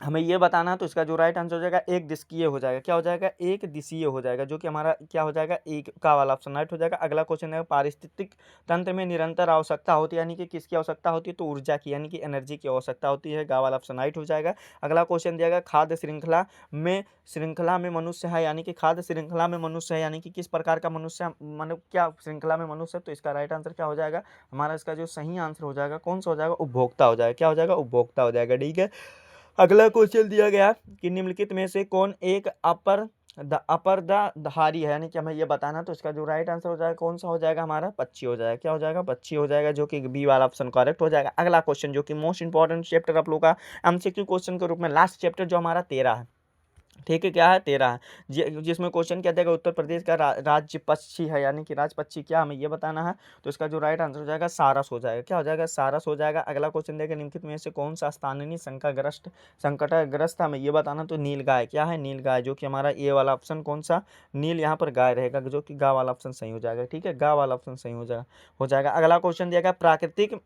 S1: हमें ये बताना है, तो इसका जो राइट आंसर हो जाएगा एक दिशकीय हो जाएगा। क्या हो जाएगा? एक दिशीय हो जाएगा, जो कि हमारा क्या हो जाएगा? एक का वाला ऑप्शन राइट हो जाएगा। अगला क्वेश्चन है, पारिस्थितिक तंत्र में निरंतर आवश्यकता होती है, यानी कि किसकी आवश्यकता होती है? तो ऊर्जा की, यानी कि एनर्जी की आवश्यकता होती है। गा वाला ऑप्शन राइट हो जाएगा। अगला क्वेश्चन दिया गया, खाद्य श्रृंखला में मनुष्य है, यानी कि खाद्य श्रृंखला में मनुष्य है, यानी कि किस प्रकार का मनुष्य, मतलब क्या श्रृंखला में मनुष्य है? तो इसका राइट आंसर क्या हो जाएगा? हमारा इसका जो सही आंसर हो जाएगा कौन सा हो जाएगा? उपभोक्ता हो जाएगा। क्या हो जाएगा? उपभोक्ता हो जाएगा। ठीक है। अगला क्वेश्चन दिया गया कि निम्नलिखित में से कौन एक अपरदाधारी है, यानी कि हमें ये बताना, तो इसका जो राइट आंसर हो जाएगा कौन सा हो जाएगा? हमारा पक्षी हो जाएगा। क्या हो जाएगा? पक्षी हो जाएगा, जो कि बी वाला ऑप्शन करेक्ट हो जाएगा। अगला क्वेश्चन जो कि मोस्ट इंपॉर्टेंट चैप्टर आप लोग का एमसीक्यू क्वेश्चन के रूप में लास्ट चैप्टर जो हमारा 13 है। ठीक है, क्या है? 13 है। जिसमें क्वेश्चन क्या देगा? उत्तर प्रदेश का राज्य पक्षी है, यानी कि राज पक्षी क्या, हमें ये बताना है। तो इसका जो राइट आंसर हो जाएगा सारस हो जाएगा। क्या हो जाएगा? सारस हो जाएगा। अगला क्वेश्चन देगा, निम्नलिखित में से कौन सा स्थानीय संकटग्रस्त हमें ये बताना, तो नीलगाय। क्या है? नीलगाय, जो कि हमारा ए वाला ऑप्शन कौन सा? नील यहाँ पर गाय रहेगा, जो कि गा वाला ऑप्शन सही हो जाएगा। ठीक है, गा वाला ऑप्शन सही हो जाएगा। अगला क्वेश्चन दिया गया, प्राकृतिक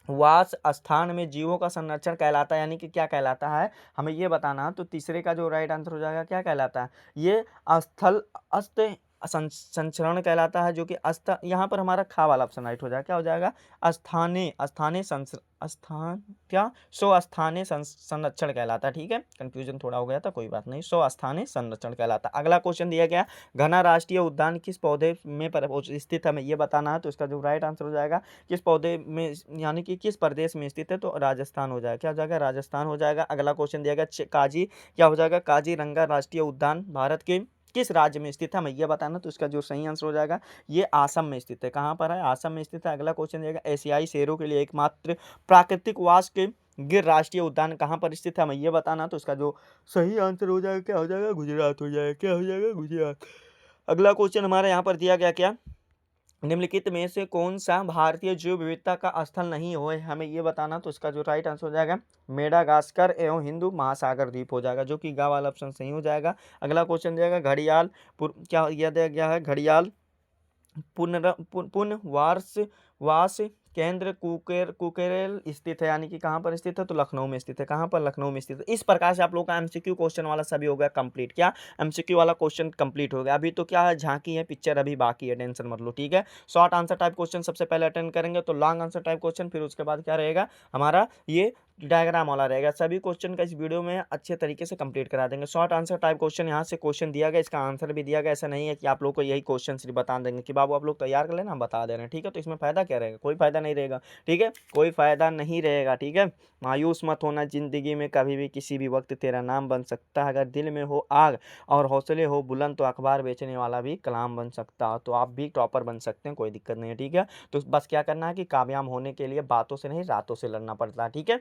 S1: वास स्थान में जीवों का संरक्षण कहलाता है, यानी कि क्या कहलाता है, हमें ये बताना। तो तीसरे का जो राइट आंसर हो जाएगा क्या कहलाता है? ये स्थल अस्त संचरण कहलाता है, जो कि यहाँ पर हमारा खा वाला ऑप्शन राइट हो जाएगा। क्या हो जाएगा? स्थानीय स्थानीय स्थान क्या स्थानीय संरक्षण कहलाता है। ठीक है, कंफ्यूजन थोड़ा हो गया था, कोई बात नहीं। स्थानीय संरक्षण कहलाता है। अगला क्वेश्चन दिया गया, घना राष्ट्रीय उद्यान किस पौधे में स्थित है, हमें ये बताना है। तो इसका जो राइट आंसर हो जाएगा किस पौधे में, यानी कि किस प्रदेश में स्थित है, तो राजस्थान हो जाएगा। क्या हो जाएगा? राजस्थान हो जाएगा। अगला क्वेश्चन दिया गया, काजी क्या हो जाएगा? काजीरंगा राष्ट्रीय उद्यान भारत के किस राज्य में स्थित है, हमें यह बताना। तो इसका जो सही आंसर हो जाएगा, ये आसम में स्थित है। कहाँ पर है? आसम में स्थित है। अगला क्वेश्चन दिया गया, एशियाई शेरों के लिए एकमात्र प्राकृतिक वास के गिर राष्ट्रीय उद्यान कहाँ पर स्थित है, हमें यह बताना। तो इसका जो सही आंसर हो जाएगा क्या हो जाएगा? गुजरात हो जाएगा। क्या हो जाएगा? गुजरात। अगला क्वेश्चन हमारे यहाँ पर दिया गया, क्या निम्नलिखित में से कौन सा भारतीय जैव विविधता का स्थल नहीं हो, हमें ये बताना। तो इसका जो राइट आंसर हो जाएगा मेडागास्कर एवं हिंदू महासागर द्वीप हो जाएगा, जो कि गा वाला ऑप्शन सही हो जाएगा। अगला क्वेश्चन दिया गया, घड़ियाल क्या यह दिया गया है? घड़ियाल पुनर्वास वास केंद्र कुकेरेल स्थित है, यानी कि कहाँ पर स्थित है? तो लखनऊ में स्थित है। कहाँ पर? लखनऊ में स्थित है। इस प्रकार से आप लोग का एमसीक्यू क्वेश्चन वाला सभी हो गया कंप्लीट। क्या? एमसीक्यू वाला क्वेश्चन कंप्लीट हो गया। अभी तो क्या है, झांकी है, पिक्चर अभी बाकी है, टेंशन मत लो। ठीक है, शॉर्ट आंसर टाइप क्वेश्चन सबसे पहले अटेंड करेंगे, तो लॉन्ग आंसर टाइप क्वेश्चन, फिर उसके बाद क्या रहेगा हमारा, ये डायग्राम वाला रहेगा। सभी क्वेश्चन का इस वीडियो में अच्छे तरीके से कंप्लीट करा देंगे। शॉर्ट आंसर टाइप क्वेश्चन यहाँ से क्वेश्चन दिया गया, इसका आंसर भी दिया गया। ऐसा नहीं है कि आप लोग को यही क्वेश्चन सिर्फ बता देंगे कि बाबू आप लोग तैयार कर लेना, हम बता दे रहे हैं। ठीक है, तो इसमें फायदा क्या रहेगा? कोई फायदा नहीं रहेगा। ठीक है, कोई फायदा नहीं रहेगा। ठीक है, मायूस मत होना, जिंदगी में कभी भी किसी भी वक्त तेरा नाम बन सकता है। अगर दिल में हो आग और हौसले हो बुलंद, तो अखबार बेचने वाला भी कलाम बन सकता है। तो आप भी टॉपर बन सकते हैं, कोई दिक्कत नहीं है। ठीक है, तो बस क्या करना है कि कामयाब होने के लिए बातों से नहीं रातों से लड़ना पड़ता है। ठीक है,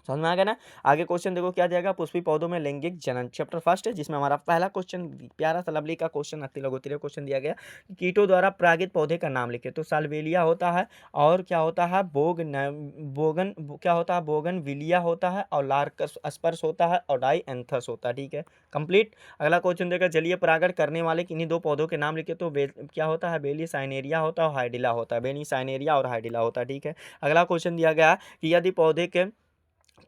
S1: समझ में आ गया ना। आगे क्वेश्चन देखो क्या जाएगा, पुष्पी पौधों में लैंगिक जनन चैप्टर फर्स्ट है, जिसमें हमारा पहला क्वेश्चन प्यारा सा लवली का क्वेश्चन अति लघुत्तरीय क्वेश्चन दिया गया कि कीटों द्वारा परागित पौधे का नाम लिखे। तो साल्वेलिया होता है, और क्या होता है, क्या होता है, बोगन विलिया होता है, और लार्कस स्पर्श होता है, और डाइएंथस होता है। ठीक है, कंप्लीट। अगला क्वेश्चन देगा, जलीय परागण करने वाले किन्हीं दो पौधों के नाम लिखे। तो क्या होता है, बेली साइनेरिया होता है और हाइडिला होता है। बेली साइनेरिया और हाइडिला होता है। ठीक है, अगला क्वेश्चन दिया गया कि यदि पौधे के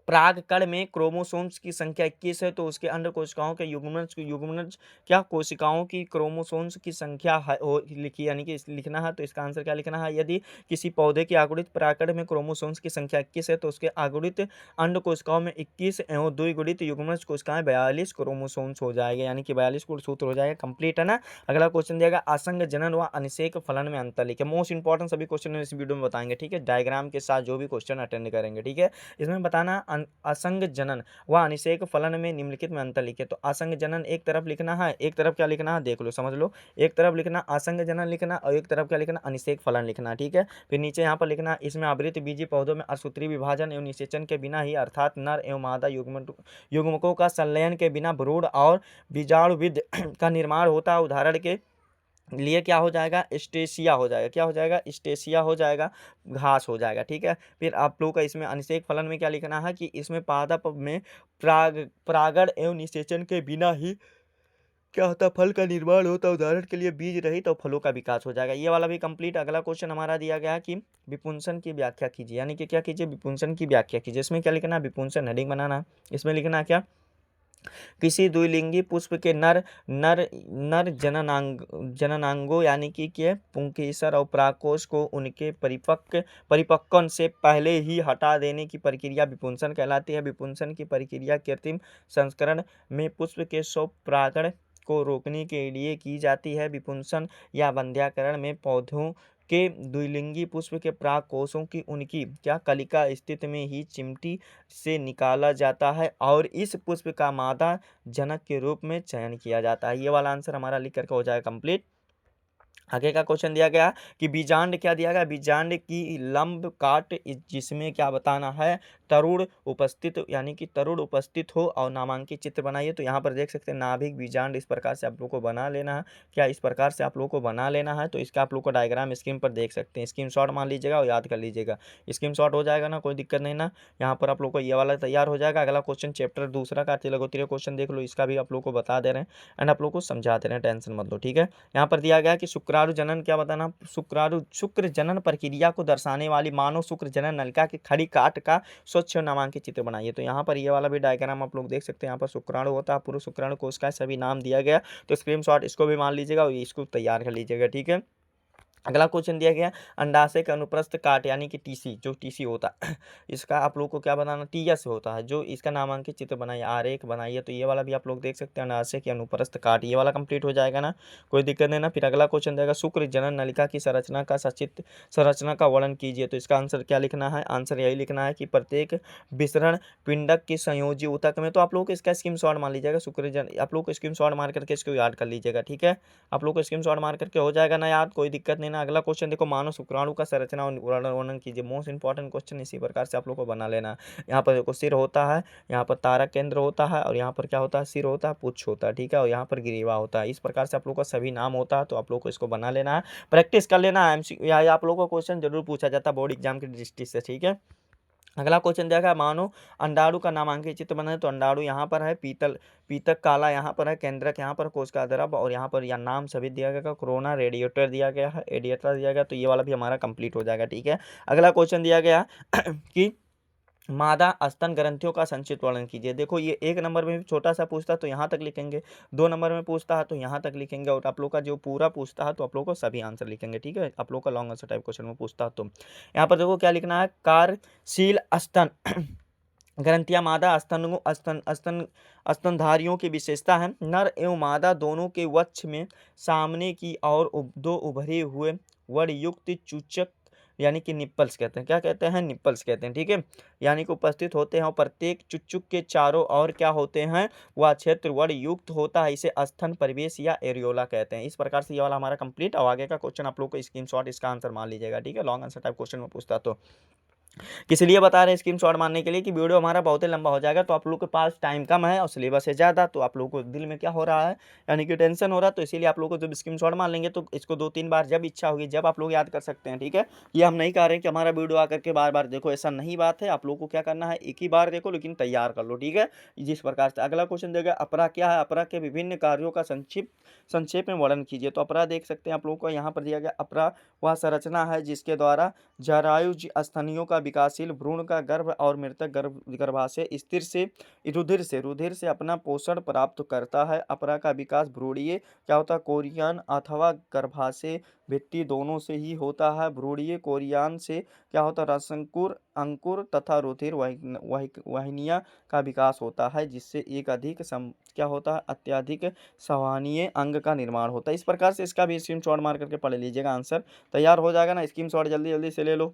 S1: परागकण में क्रोमोसोम्स की संख्या 21 है, तो उसके अंड कोशिकाओं के युग्मनज क्या कोशिकाओं की क्रोमोसोम्स की संख्या लिखी, यानी कि लिखना है। तो इसका आंसर क्या लिखना है, यदि किसी पौधे के आगुड़ित परागकण में क्रोमोसोम्स की संख्या 21 है, तो उसके आगुड़ित अंड कोशिकाओं में 21 एवं द्विगुणित युग्मनज कोशिकाएं 42 क्रोमोसोम्स हो जाएगा, यानी कि 42 गुणसूत्र हो जाएगा। कंप्लीट है ना। अगला क्वेश्चन दिएगा, असंग जनन व अनिषेक फलन में अंतर लिखे। मोस्ट इंपॉर्टेंट सभी क्वेश्चन इस वीडियो में बताएंगे। ठीक है, डायग्राम के साथ जो भी क्वेश्चन अटेंड करेंगे। ठीक है, इसमें बताना असंग जनन व अनिषेक फलन में निम्नलिखित में अंतर लिखे। तो असंग जनन एक तरफ लिखना है, एक तरफ क्या लिखना है, देख लो समझ लो। एक तरफ लिखना असंग जनन लिखना, और एक तरफ क्या लिखना, अनिषेक फलन लिखना। ठीक है, फिर नीचे यहाँ पर लिखना, इसमें आवृत बीजी पौधों में असूत्री विभाजन एवं निषेचन के बिना ही, अर्थात नर एवं मादा युग्मकों का संलयन के बिना भ्रूण और बीजाणुविद का निर्माण होता है। उदाहरण के लिए क्या हो जाएगा, स्टेसिया हो जाएगा। क्या हो जाएगा, स्टेसिया हो जाएगा, घास हो जाएगा। ठीक है, फिर आप लोग का इसमें अनिषेक फलन में क्या लिखना है कि इसमें पादप में परागण एवं निषेचन के बिना ही क्या होता है, फल का निर्माण होता है। उदाहरण के लिए बीज रही तो फलों का विकास हो जाएगा। ये वाला भी कंप्लीट। अगला क्वेश्चन हमारा दिया गया है कि विपुंसन की व्याख्या कीजिए, यानी कि क्या कीजिए, विपुंसन की व्याख्या कीजिए। इसमें क्या लिखना है, विपुंसन हेडिंग बनाना है। इसमें लिखना है क्या, किसी द्विलिंगी पुष्प के नर नर नर जननांगों यानी कि के पुंकेसर और परागकोश को उनके परिपक्वन से पहले ही हटा देने की प्रक्रिया विपुंसन कहलाती है। विपुंसन की प्रक्रिया कृत्रिम संस्करण में पुष्प के स्वपरागण को रोकने के लिए की जाती है। विपुंसन या वंध्याकरण में पौधों के द्विलिंगी पुष्प के पराग कोशों की उनकी क्या कलिका स्थिति में ही चिमटी से निकाला जाता है और इस पुष्प का मादा जनक के रूप में चयन किया जाता है। ये वाला आंसर हमारा लिख करके हो जाएगा कंप्लीट। आगे का क्वेश्चन दिया गया कि बीजांड क्या दिया गया, बीजांड की लंब काट जिसमें क्या बताना है, तरुण उपस्थित, यानी कि तरुण उपस्थित हो और नामांकित चित्र बनाइए। तो यहाँ पर देख सकते हैं नाभिक बीजांड इस प्रकार से आप लोग को बना लेना है। क्या इस प्रकार से आप लोग को बना लेना है। तो इसका आप लोग को डायग्राम स्क्रीन पर देख सकते हैं। स्क्रीनशॉट मान लीजिएगा और याद कर लीजिएगा। स्क्रीनशॉट हो जाएगा ना, कोई दिक्कत नहीं ना। यहाँ पर आप लोग को ये वाला तैयार हो जाएगा। अगला क्वेश्चन चैप्टर दूसरा का तिलगोत्रीय क्वेश्चन देख लो, इसका भी आप लोग को बता दे रहे हैं एंड आप लोग को समझा दे रहे हैं, टेंशन मत लो, ठीक है। यहाँ पर दिया गया कि शुक्राणु जनन क्या बताना, शुक्र जनन प्रक्रिया को दर्शाने वाली मानव शुक्र जनन नलिका की खड़ी काट का स्वच्छ नामांकित चित्र बनाइए। तो यहाँ पर ये वाला भी डायग्राम आप लोग देख सकते हैं। यहाँ पर शुक्राणु होता है, पूर्व शुक्राणु कोश का सभी नाम दिया गया। तो स्क्रीनशॉट इसको भी मान लीजिएगा और इसको तैयार कर लीजिएगा, ठीक है। अगला क्वेश्चन दिया गया अंडाशय का अनुप्रस्थ काट यानी कि टीसी, जो टीसी होता है इसका आप लोग को क्या बनाना, टीएस होता है, जो इसका नामांकित चित्र बनाइए, आरेख बनाइए। तो ये वाला भी आप लोग देख सकते हैं, अंडाशय की अनुप्रस्थ काट, ये वाला कंप्लीट हो जाएगा ना, कोई दिक्कत नहीं ना। फिर अगला क्वेश्चन देगा शुक्र जनन नलिका की संरचना का वर्णन कीजिए। तो इसका आंसर क्या लिखना है, आंसर यही लिखना है कि प्रत्येक विसरण पिंडक के संयोजी ऊतक में। तो आप लोग को इसका स्क्रीनशॉट मान लीजिएगा, शुक्र जन आप लोग को स्क्रीनशॉट मार करके इसको याद कर लीजिएगा, ठीक है। आप लोग को स्क्रीनशॉट मार करके हो जाएगा ना याद, कोई दिक्कत नहीं ना। अगला क्वेश्चन देखो, मानव शुक्राणु का संरचना वर्णन कीजिए। मोस्ट इंपॉर्टेंट क्वेश्चन, इसी प्रकार से आप लोग को बना लेना है। यहाँ पर देखो सिर होता है, यहाँ पर तारक केंद्र होता है और यहाँ पर क्या होता है, सिर होता है, पुच्छ होता है, ठीक है, और यहाँ पर ग्रीवा होता है। इस प्रकार से आप लोग का सभी नाम होता है। तो आप लोग को इसको बना लेना है, प्रैक्टिस कर लेना है। एमसीक्यू या आप लोग को क्वेश्चन जरूर पूछा जाता है बोर्ड एग्जाम की दृष्टि से, ठीक है। अगला क्वेश्चन देखा, मानो अंडाणु का नामांकित चित्र बनाए। तो अंडाणु यहाँ पर है, पीतक काला यहाँ पर है, केंद्रक यहाँ पर, कोश का द्रव और यहाँ पर या नाम सभी दिया गया, कोरोना रेडिएटर दिया गया है, एडिएटर दिया गया। तो ये वाला भी हमारा कंप्लीट हो जाएगा, ठीक है। अगला क्वेश्चन दिया गया कि मादा स्तन ग्रंथियों का संक्षिप्त वर्णन कीजिए। देखो ये एक नंबर में भी छोटा सा पूछता है तो यहाँ तक लिखेंगे, 2 नंबर में पूछता है तो यहाँ तक लिखेंगे, और आप लोग का जो पूरा पूछता है तो आप लोग को सभी आंसर लिखेंगे, ठीक है। आप लोग का लॉन्ग आंसर टाइप क्वेश्चन में पूछता है तो यहाँ पर देखो क्या लिखना है, कार्यशील स्तन ग्रंथियां मादा स्तनधारियों की विशेषता है। नर एवं मादा दोनों के वक्ष में सामने की और दो उभरे हुए वड़युक्त चूचक यानी कि निप्पल्स कहते हैं, क्या कहते हैं, निप्पल्स कहते हैं, ठीक है, यानी कि उपस्थित होते हैं और प्रत्येक चुच्चुक के चारों ओर क्या होते हैं, वह क्षेत्र वड़ युक्त होता है। इसे स्तन परिवेश या एरियोला कहते हैं। इस प्रकार से ये वाला हमारा कंप्लीट। और आगे का क्वेश्चन आप लोग को स्क्रीनशॉट इसका आंसर मान लीजिएगा, ठीक है। लॉन्ग आंसर टाइप क्वेश्चन में पूछता तो किस लिए बता रहे हैं स्क्रीनशॉट मारने के लिए कि वीडियो हमारा बहुत ही लंबा हो जाएगा, तो आप लोग के पास टाइम कम है और सिलेबस है ज़्यादा, तो आप लोगों को दिल में क्या हो रहा है, यानी कि टेंशन हो रहा है। तो इसीलिए आप लोग को जब स्क्रीनशॉट मार लेंगे तो इसको 2-3 बार जब इच्छा होगी जब आप लोग याद कर सकते हैं, ठीक है। ये हम नहीं कह रहे हैं कि हमारा वीडियो आकर के बार बार देखो, ऐसा नहीं बात है। आप लोग को क्या करना है, एक ही बार देखो लेकिन तैयार कर लो, ठीक है। जिस प्रकार से अगला क्वेश्चन देगा, अपरा क्या है, अपरा के विभिन्न कार्यों का संक्षेप में वर्णन कीजिए। तो अपरा देख सकते हैं आप लोग को यहाँ पर दिया गया, अपरा वह संरचना है जिसके द्वारा जरायुज स्तनियों का विकासशील भ्रूण का गर्भ और मृतक गर्भाशय स्थिर से रुधिर से अपना पोषण प्राप्त करता है। अपरा का विकास भ्रूणीय क्या होता है, कोरियन अथवा गर्भाशय भित्ति दोनों से ही होता है। भ्रूणीय कोरियन से क्या होता है, रसंकुर अंकुर तथा रुधिर वाहिनियां का विकास होता है, जिससे एक क्या होता है, अत्यधिक संवहनीय अंग का निर्माण होता है। इस प्रकार से इसका भी स्क्रीनशॉट मार करके पढ़ लीजिएगा, आंसर तैयार हो जाएगा ना। स्क्रीनशॉट जल्दी जल्दी से ले लो।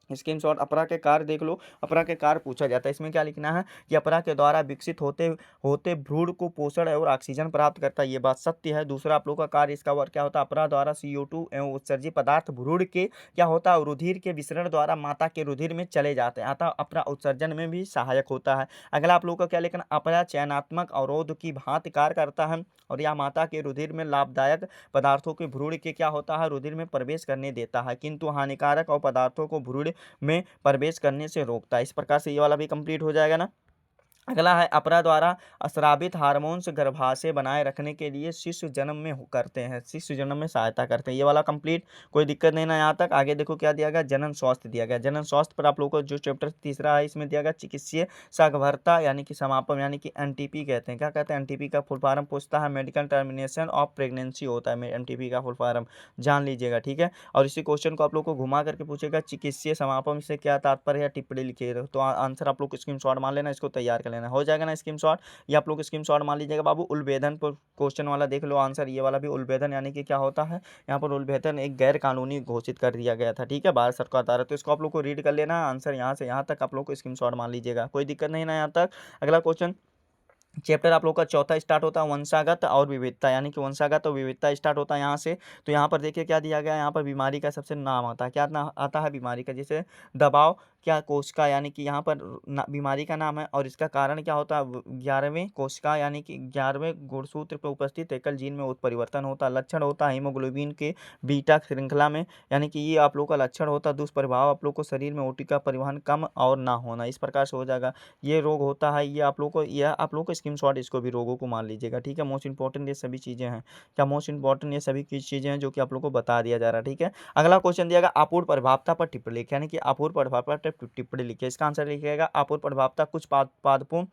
S1: स्क्रीनशॉट अपरा के कार्य देख लो, अपरा के कार्य पूछा जाता है। इसमें क्या लिखना है कि अपरा के द्वारा विकसित होते होते भ्रूण को पोषण और ऑक्सीजन प्राप्त करता है, ये बात सत्य है। दूसरा आप लोग का कार्य इसका वर्क क्या होता है, अपरा द्वारा CO2 एवं उत्सर्जित पदार्थ भ्रूण के क्या होता है, रुधिर के विसरण द्वारा माता के रुधिर में चले जाते हैं, अतः अपरा उत्सर्जन में भी सहायक होता है। अगला आप लोग का क्या लिखना, अपरा चयनात्मक अवरोध की भांति कार्य करता है और यह माता के रुधिर में लाभदायक पदार्थों के भ्रूण के क्या होता है, रुधिर में प्रवेश करने देता है, किंतु हानिकारक और पदार्थों को भ्रूण में प्रवेश करने से रोकता है। इस प्रकार से ये वाला भी कंप्लीट हो जाएगा ना। अगला है अपरा द्वारा स्रावित हार्मोन्स गर्भाशय बनाए रखने के लिए शिशु जन्म में करते हैं, शिशु जन्म में सहायता करते हैं। ये वाला कंप्लीट, कोई दिक्कत नहीं ना यहाँ तक। आगे देखो क्या दिया गया, जनन स्वास्थ्य दिया गया। जनन स्वास्थ्य पर आप लोगों को जो चैप्टर तीसरा है इसमें दिया गया चिकित्सीय साक्षरता यानी कि समापन यानी कि एनटीपी कहते हैं। क्या कहते हैं, एनटीपी का फुल फॉर्म पूछता है, मेडिकल टर्मिनेशन ऑफ प्रेगनेंसी होता है एनटीपी का फुल फॉर्म, जान लीजिएगा, ठीक है। और इसी क्वेश्चन को आप लोग को घुमा करके पूछेगा चिकित्सीय समापन से क्या तात्पर्य है, टिप्पणी लिखिएगा। तो आंसर आप लोग को स्क्रीन शॉट मान लेना, इसको तैयार कर लेना, हो जाएगा ना स्क्रीन शॉट। ये आप लोग स्क्रीन शॉट मान लीजिएगा बाबू। उलभेदन पर क्वेश्चन वाला देख लो आंसर, ये वाला भी उलभेदन यानी कि क्या होता है, यहाँ पर उलभेदन एक गैर कानूनी घोषित कर दिया गया था, ठीक है, भारत सरकार द्वारा। तो इसको आप लोग को रीड कर लेना, आंसर यहाँ से यहाँ तक आप लोग को स्क्रीन शॉट मान लीजिएगा, कोई दिक्कत नहीं ना यहाँ तक। अगला क्वेश्चन, चैप्टर आप लोग का चौथा स्टार्ट होता है वंशागत और विविधता, यानी कि वंशागत और विविधता स्टार्ट होता है यहाँ से। तो यहाँ पर देखिए क्या दिया गया है, यहाँ पर बीमारी का सबसे नाम आता है, क्या आता है बीमारी का, जैसे दबाव क्या कोशिका, यानी कि यहाँ पर बीमारी का नाम है। और इसका कारण क्या होता है, 11वें कोशिका यानी कि 11वें गुणसूत्र पर उपस्थित एकल जीन में उत्परिवर्तन होता है। लक्षण होता है हीमोग्लोबिन के बीटा श्रृंखला में, यानी कि ये आप लोग का लक्षण होता है। दुष्प्रभाव आप लोग को शरीर में ओटी का परिवहन कम और ना होना, इस प्रकार से हो जाएगा। ये रोग होता है, ये आप लोग को, यह आप लोग को स्क्रीनशॉट इसको भी रोगों को मान लीजिएगा, ठीक है। मोस्ट इंपॉर्टेंट ये सभी चीज़ें हैं, क्या मोस्ट इंपॉर्टेंट ये सभी की चीज़ें हैं जो कि आप लोग को बता दिया जा रहा है, ठीक है। अगला क्वेश्चन दिया गया आपूर्ति प्रभावता पर टिप्पणी लिखिए, यानी कि आपूर्ति प्रभावता पर टिप्पणी लिखिए। इसका आंसर लिखिएगा आपूर्ति प्रभावता कुछ पादपों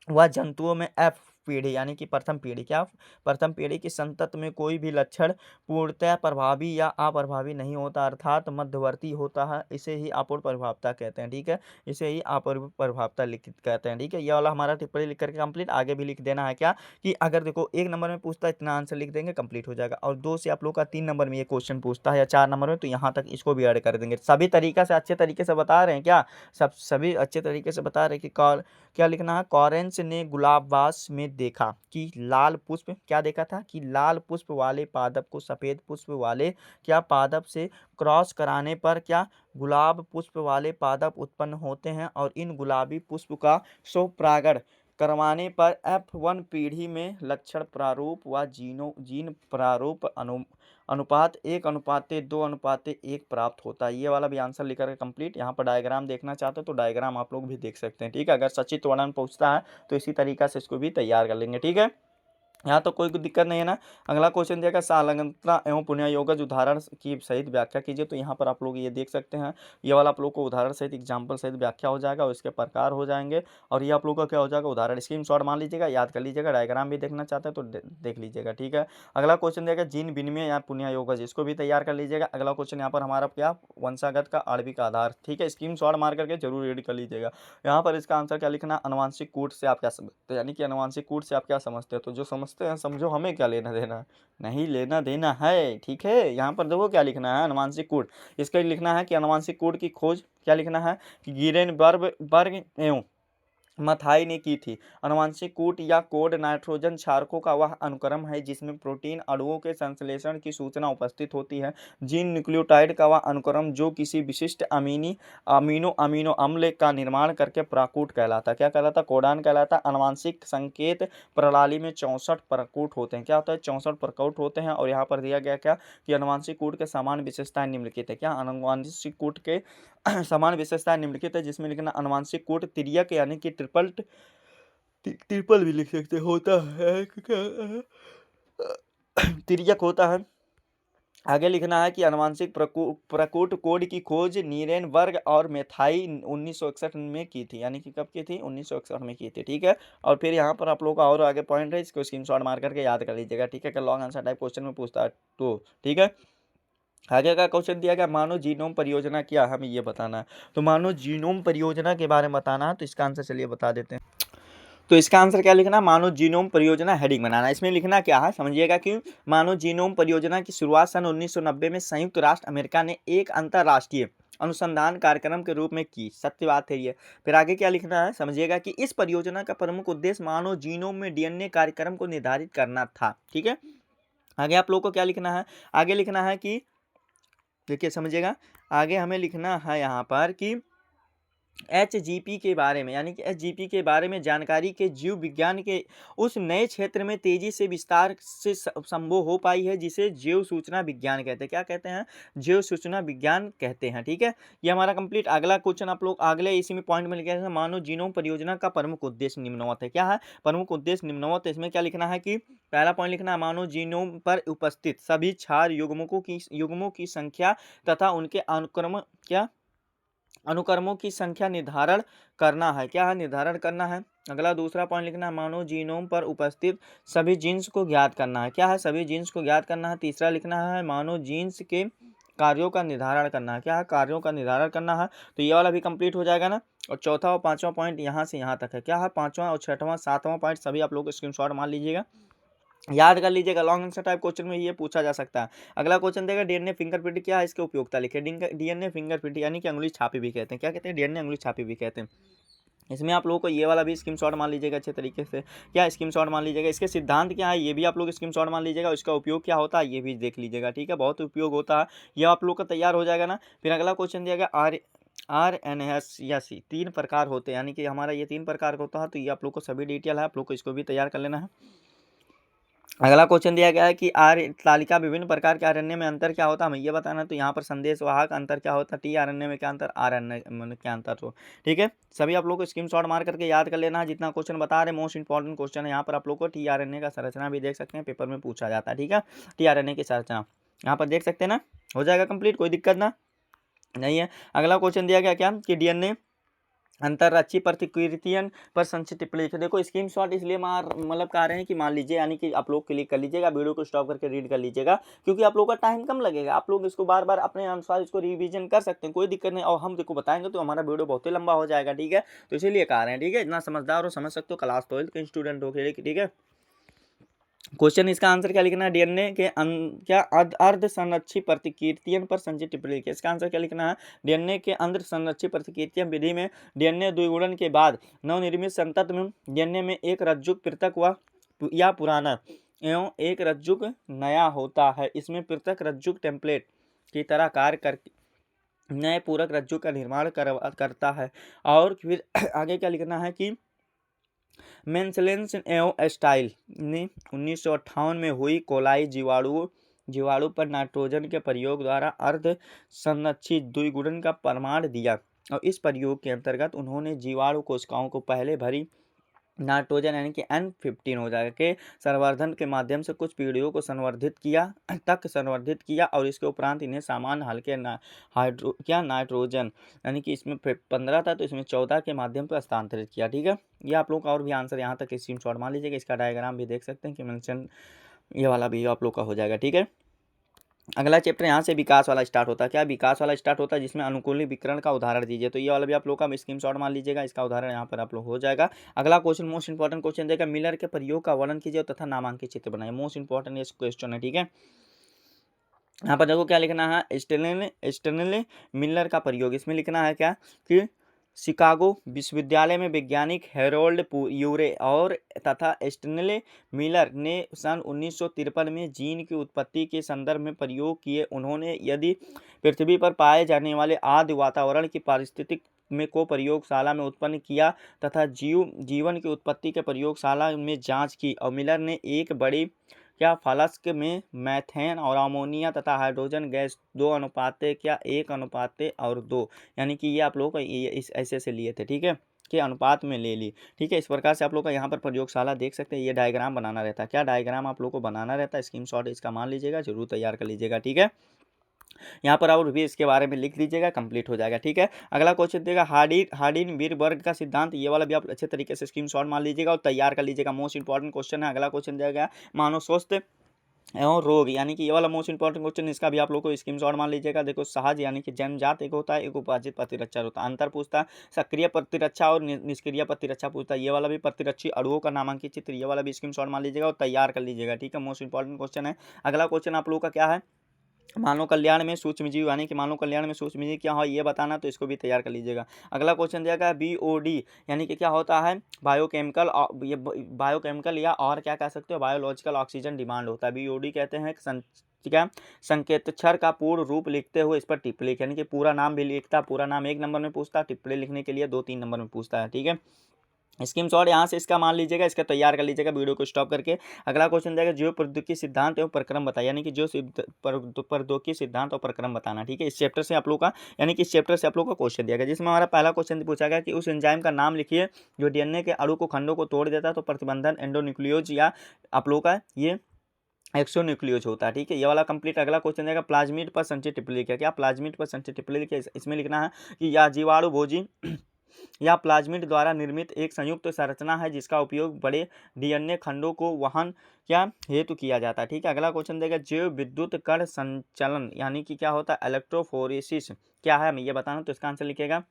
S1: व जंतुओं में एफ पीढ़ी यानी कि प्रथम पीढ़ी, क्या प्रथम पीढ़ी की संतति में कोई भी लक्षण पूर्णतः प्रभावी या अप्रभावी नहीं होता, अर्थात मध्यवर्ती होता है, इसे ही अपूर्ण प्रभावता कहते हैं, ठीक है। इसे ही अपूर्ण प्रभावता लिखित कहते हैं, ठीक है। यह वाला हमारा टिप्पणी लिख करके कंप्लीट, आगे भी लिख देना है क्या, कि अगर देखो 1 नंबर में पूछता है इतना आंसर लिख देंगे कंप्लीट हो जाएगा, और 2 से आप लोग का 3 नंबर में ये क्वेश्चन पूछता है या 4 नंबर में, तो यहाँ तक इसको भी ऐड कर देंगे। सभी तरीका से अच्छे तरीके से बता रहे हैं क्या, सभी अच्छे तरीके से बता रहे हैं कि क्या लिखना है, कॉरेंस ने गुलाबबास में देखा कि लाल पुष्प, क्या देखा था कि लाल पुष्प वाले पादप को सफेद पुष्प वाले क्या पादप से क्रॉस कराने पर क्या गुलाब पुष्प वाले पादप उत्पन्न होते हैं, और इन गुलाबी पुष्प का स्वपरागण करवाने पर F1 पीढ़ी में लक्षण प्रारूप व जीन प्रारूप अनुपात 1:2:1 प्राप्त होता है। ये वाला भी आंसर लिख करके कंप्लीट। यहाँ पर डायग्राम देखना चाहते हो तो डायग्राम आप लोग भी देख सकते हैं, ठीक है। अगर सचित्र वर्णन पूछता है तो इसी तरीका से इसको भी तैयार कर लेंगे, ठीक है। यहाँ तो कोई दिक्कत नहीं है ना। अगला क्वेश्चन दिया गया संलग्नता एवं पुनर्योगज उदाहरण की सहित व्याख्या कीजिए। तो यहाँ पर आप लोग ये देख सकते हैं, ये वाला आप लोग को उदाहरण सहित एग्जाम्पल सहित व्याख्या हो जाएगा और इसके प्रकार हो जाएंगे, और ये आप लोग का क्या हो जाएगा उदाहरण। स्क्रीनशॉट मान लीजिएगा, याद कर लीजिएगा, डायग्राम भी देखना चाहते हैं तो देख लीजिएगा, ठीक है। अगला क्वेश्चन दिया गया जीन विनिमय या पुनर्योगज, इसको भी तैयार कर लीजिएगा। अगला क्वेश्चन यहाँ पर हमारा क्या, वंशागत का आणविक आधार, ठीक है। स्क्रीनशॉट मार करके जरूर रीड कर लीजिएगा। यहाँ पर इसका आंसर क्या लिखना, अनुवांशिक कूट से आप क्या समझते हैं, यानी कि अनुवांशिक कूट से आप क्या समझते हो, तो जो समझते हैं समझो, हमें क्या लेना देना, नहीं लेना देना है, ठीक है। यहाँ पर देखो क्या लिखना है, अनुवांशिक कूट, इसका लिखना है कि अनुवांशिक कूट की खोज क्या लिखना है कि गिरेनबर्ग एवं मथाई ने की थी। अनुवांशिक कूट या कोड नाइट्रोजन क्षारकों का वह अनुक्रम है जिसमें प्रोटीन अणुओं के संश्लेषण की सूचना उपस्थित होती है। जीन न्यूक्लियोटाइड का वह अनुक्रम जो किसी विशिष्ट अमीनो अम्ल का निर्माण करके प्राकूट कहलाता, क्या कहलाता, कोडान कहलाता। अनुवांशिक संकेत प्रणाली में 64 प्रकूट होते हैं, क्या होता है, 64 प्रकूट होते हैं। और यहाँ पर दिया गया क्या कि अनुवांशिक कूट के समान विशेषताएं निम्नलिखित है, क्या अनुवांशिक कूट के समान विशेषताएं निम्नलिखित है, जिसमें लिखना अनुवांशिक कूट तिर्यक यानी कि ट्रिपल भी लिख सकते होता है, तिर्यक होता है। आगे लिखना है कि अनुवांशिक प्रकूट कोड की खोज नीरेनबर्ग और मेथाई 1961 में की थी, यानी कि कब की थी, 1961 में की थी, ठीक है। और फिर यहाँ पर आप लोग का और आगे पॉइंट है, इसको स्क्रीनशॉट मार करके याद कर लीजिएगा, ठीक है। कि लॉन्ग आंसर टाइप क्वेश्चन में पूछता है तो, ठीक है। आगे का क्वेश्चन दिया गया मानव जीनोम परियोजना क्या, हमें ये बताना है। तो मानव जीनोम परियोजना के बारे में बताना है, तो इसका आंसर चलिए बता देते हैं। तो इसका आंसर क्या लिखना, मानव जीनोम परियोजना हेडिंग बनाना। इसमें लिखना क्या है समझिएगा कि मानव जीनोम परियोजना की शुरुआत सन 1990 में संयुक्त राष्ट्र अमेरिका ने एक अंतर्राष्ट्रीय अनुसंधान कार्यक्रम के रूप में की, सत्य बात है ये। फिर आगे क्या लिखना है समझिएगा कि इस परियोजना का प्रमुख उद्देश्य मानव जीनोम में डीएनए कार्यक्रम को निर्धारित करना था, ठीक है। आगे आप लोग को क्या लिखना है, आगे लिखना है कि देखिए समझिएगा, आगे हमें लिखना है यहाँ पर कि एचजीपी के बारे में, यानी कि एचजीपी के बारे में जानकारी के जीव विज्ञान के उस नए क्षेत्र में तेजी से विस्तार से संभव हो पाई है जिसे जीव सूचना विज्ञान कहते हैं। क्या कहते हैं? जीव सूचना विज्ञान कहते हैं। ठीक है, ये हमारा कंप्लीट। अगला क्वेश्चन आप लोग अगले इसी में पॉइंट में लिखा है, मानव जीनोम परियोजना का प्रमुख उद्देश्य निम्नवत है। क्या है प्रमुख उद्देश्य? निम्नवत है। इसमें क्या लिखना है कि पहला पॉइंट लिखना है, मानव जीनोम पर उपस्थित सभी क्षार युग्मों की संख्या तथा उनके अनुक्रमों की संख्या निर्धारण करना है। क्या है? निर्धारण करना है। अगला दूसरा पॉइंट लिखना है, मानव जीनोम पर उपस्थित सभी जीन्स को ज्ञात करना है। क्या है? सभी जीन्स को ज्ञात करना है। तीसरा लिखना है, मानव जीन्स के कार्यों का निर्धारण करना है। क्या है? कार्यों का निर्धारण करना है। तो ये वाला भी कंप्लीट हो जाएगा ना। और चौथा और पांचवा पॉइंट यहाँ से यहाँ तक है। क्या है? पांचवा और छठवां सातवां पॉइंट सभी आप लोग स्क्रीनशॉट मान लीजिएगा, याद कर लीजिएगा। लॉन्ग आंसर टाइप क्वेश्चन में ये पूछा जा सकता है। अगला क्वेश्चन देगा, डीएनए फिंगरप्रिंट क्या है, इसके उपयोगिता लिखे। डीएनए फिंगरप्रिंट यानी कि अंगुली छापी भी कहते हैं। क्या कहते हैं? डीएनए अंगुली छापी भी कहते हैं। इसमें आप लोगों को ये वाला भी स्क्रीनशॉट मान लीजिएगा अच्छे तरीके से। क्या स्क्रीनशॉट मान लीजिएगा। इसके सिद्धांत क्या है ये भी आप लोग स्क्रीनशॉट मान लीजिएगा। इसका उपयोग क्या होता है ये भी देख लीजिएगा। ठीक है, बहुत उपयोग होता है। ये आप लोग का तैयार हो जाएगा ना। फिर अगला क्वेश्चन दिया गया, RNS या सी 3 प्रकार होते हैं, यानी कि हमारा ये 3 प्रकार का होता है। तो ये आप लोग को सभी डिटेल है, आप लोग को इसको भी तैयार कर लेना है। अगला क्वेश्चन दिया गया है कि तालिका विभिन्न प्रकार के आरएनए में अंतर क्या होता है, हमें ये बताना। तो यहाँ पर संदेश वाहक अंतर क्या होता है, टीआरएनए में क्या अंतर, आरएनए में क्या अंतर हो। ठीक है, सभी आप लोग को स्क्रीनशॉट मार करके याद कर लेना है। जितना क्वेश्चन बता रहे मोस्ट इंपॉर्टेंट क्वेश्चन है। यहाँ पर आप लोग को टीआरएनए का संरचना भी देख सकते हैं, पेपर में पूछा जाता है। ठीक है, टीआरएनए की संरचना यहाँ पर देख सकते हैं ना। हो जाएगा कंप्लीट, कोई दिक्कत ना नहीं है। अगला क्वेश्चन दिया गया क्या कि डीएनए अंतरराष्ट्रीय प्रतिकृतियन पर संक्षिप्त टिप्पणी लिखे। देखो स्क्रीनशॉट इसलिए मतलब कह रहे हैं कि मान लीजिए, यानी कि आप लोग क्लिक कर लीजिएगा, वीडियो को स्टॉप करके रीड कर लीजिएगा, क्योंकि आप लोग का टाइम कम लगेगा। आप लोग इसको बार बार अपने अनुसार इसको रिवीजन कर सकते हैं, कोई दिक्कत नहीं। और हम देखो बताएंगे तो हमारा वीडियो बहुत ही लंबा हो जाएगा। ठीक है, तो इसीलिए कह रहे हैं। ठीक है, इतना समझदार और समझ सकते हो, क्लास 12 के स्टूडेंट हो के। ठीक है, क्वेश्चन इसका आंसर क्या लिखना है, डीएनए के क्या अर्ध संरक्षित प्रतिकृतियन पर संचित टिप्पणी लिखिए। इसका आंसर क्या लिखना है, डीएनए के अर्ध संरक्षित प्रतिकृतियन विधि में डीएनए द्विगुणन के बाद नवनिर्मित संतत में डीएनए में एक रज्जुक पृथक व या पुराना एवं एक रज्जुक नया होता है। इसमें पृथक रज्जुक टेम्पलेट की तरह कार्य कर नए पूरक रज्जु का निर्माण करता है। और फिर आगे क्या लिखना है कि मेंसलेंस एवं स्टाइल ने 1958 में हुई कोलाई जीवाणु पर नाइट्रोजन के प्रयोग द्वारा अर्ध संरक्षित द्विगुणन का प्रमाण दिया। और इस प्रयोग के अंतर्गत उन्होंने जीवाणु कोशिकाओं को पहले भरी नाइट्रोजन यानी कि N15 हो जाएगा के संवर्धन के माध्यम से कुछ पीढ़ियों को संवर्धित किया और इसके उपरांत इन्हें सामान्य हल्के नाइट्रोजन यानी कि इसमें 15 था तो इसमें 14 के माध्यम पर हस्तांतरित किया। ठीक है, ये आप लोग का और भी आंसर यहाँ तक स्क्रीनशॉट मान लीजिएगा। इसका डायग्राम भी देख सकते हैं कि मेंशन ये वाला भी आप लोग का हो जाएगा। ठीक है, अगला चैप्टर यहाँ से विकास वाला स्टार्ट होता है। क्या विकास वाला स्टार्ट होता है, जिसमें अनुकूलित विकर्ण का उदाहरण दीजिए। तो ये वाला भी आप लोग का स्क्रीनशॉट मान लीजिएगा, इसका उदाहरण यहाँ पर आप लोग हो जाएगा। अगला क्वेश्चन मोस्ट इंपॉर्टेंट क्वेश्चन देगा, मिलर के प्रयोग का वर्णन कीजिए तथा नामांकित चित्र बनाइए। मोस्ट इंपॉर्टेंट ये क्वेश्चन है। ठीक है, यहाँ पर देखो क्या लिखना है, स्टेनले मिलर का प्रयोग। इसमें लिखना है क्या कि शिकागो विश्वविद्यालय में वैज्ञानिक हेरोल्ड यूरे और तथा स्टेनले मिलर ने सन 1953 में जीन की उत्पत्ति के संदर्भ में प्रयोग किए। उन्होंने यदि पृथ्वी पर पाए जाने वाले आदि वातावरण की पारिस्थितिक में को प्रयोगशाला में उत्पन्न किया तथा जीवन की उत्पत्ति के प्रयोगशाला में जांच की। और मिलर ने एक बड़ी फ्लास्क में मैथेन और अमोनिया तथा हाइड्रोजन गैस 2:1:2 यानी कि ये आप लोग ये इस ऐसे से लिए थे। ठीक है, के अनुपात में ले ली। ठीक है, इस प्रकार से आप लोग का यहाँ पर प्रयोगशाला देख सकते हैं। ये डायग्राम बनाना रहता है। क्या डायग्राम आप लोग को बनाना रहता है, स्क्रीनशॉट इसका मान लीजिएगा, जरूर तैयार कर लीजिएगा। ठीक है, यहाँ पर और भी इसके बारे में लिख लीजिएगा, कंप्लीट हो जाएगा। ठीक है, अगला क्वेश्चन देगा हार्डिन-वीरबर्ग का सिद्धांत। ये वाला भी आप अच्छे तरीके से स्क्रीनशॉट मान लीजिएगा और तैयार कर लीजिएगा। मोस्ट इंपॉर्टेंट क्वेश्चन है। अगला क्वेश्चन देगा मानव स्वास्थ्य एवं रोग, यानी कि ये वाला मोस्ट इंपॉर्टेंट क्वेश्चन, इसका भी आप लोग को स्क्रीनशॉट मान लीजिएगा। देखो सहज यानी कि जन्मजात एक होता है, एक उपार्जित प्रतिरक्षा होता है। अंतर पूछता है सक्रिय प्रतिरक्षा और निष्क्रिय प्रतिरक्षा पूछता है। ये वाला भी प्रतिरक्षी अणुओं का नामांकित चित्र, ये वाला भी स्क्रीनशॉट मान लीजिएगा और तैयार कर लीजिएगा। ठीक है, मोस्ट इंपॉर्टेंट क्वेश्चन है। अगला क्वेश्चन आप लोग का क्या है, मानव कल्याण में सूक्ष्मजीव यानी कि मानव कल्याण में सूक्ष्मजीव क्या हो ये बताना, तो इसको भी तैयार कर लीजिएगा। अगला क्वेश्चन दिया गया बीओडी यानी कि क्या होता है, बायोकेमिकल, ये बायोकेमिकल या और क्या कह सकते हो, बायोलॉजिकल ऑक्सीजन डिमांड होता है। बीओडी कहते हैं क्या, संकेतक्षर का पूर्ण रूप लिखते हुए इस पर टिप्पणी लिख, यानी कि पूरा नाम भी लिखता, पूरा नाम 1 नंबर में पूछता, टिप्पणी लिखने के लिए 2-3 नंबर में पूछता है। ठीक है, स्क्रीन शॉट यहाँ से इसका मान लीजिएगा, इसका तैयार कर लीजिएगा वीडियो को स्टॉप करके। अगला क्वेश्चन जाएगा जीव प्रौद्योगिकी सिद्धांत एवं प्रक्रम बताइए, यानी कि जो प्रौद्योगिकी सिद्धांत और प्रक्रम बताना। ठीक है, इस चैप्टर से आप लोग का, यानी कि इस चैप्टर से आप लोग का क्वेश्चन दिया गया, जिसमें हमारा पहला क्वेश्चन पूछा गया कि उस एंजाइम का नाम लिखिए जो डीएनए के अणु को खंडों को तोड़ देता है, तो प्रतिबंधन एंडोन्यूक्लियोज या आप लोग का ये एक्सोन्यूक्लियोज होता है। ठीक है, ये वाला कंप्लीट। अगला क्वेश्चन जाएगा प्लाज्मिड पर संचित टिप्पणी लिखिए, क्या प्लाज्मिड पर संचित टिप्पणी लिखिए, इसमें लिखना है कि या जीवाणु भोजी या प्लाज्मिड द्वारा निर्मित एक संयुक्त संरचना है जिसका उपयोग बड़े डीएनए खंडों को वहन क्या हेतु किया जाता है। ठीक है, अगला क्वेश्चन देगा जैव विद्युत कण संचलन यानी कि क्या होता है, इलेक्ट्रोफोरेसिस क्या है, हमें ये बताना, तो इसका आंसर लिखेगा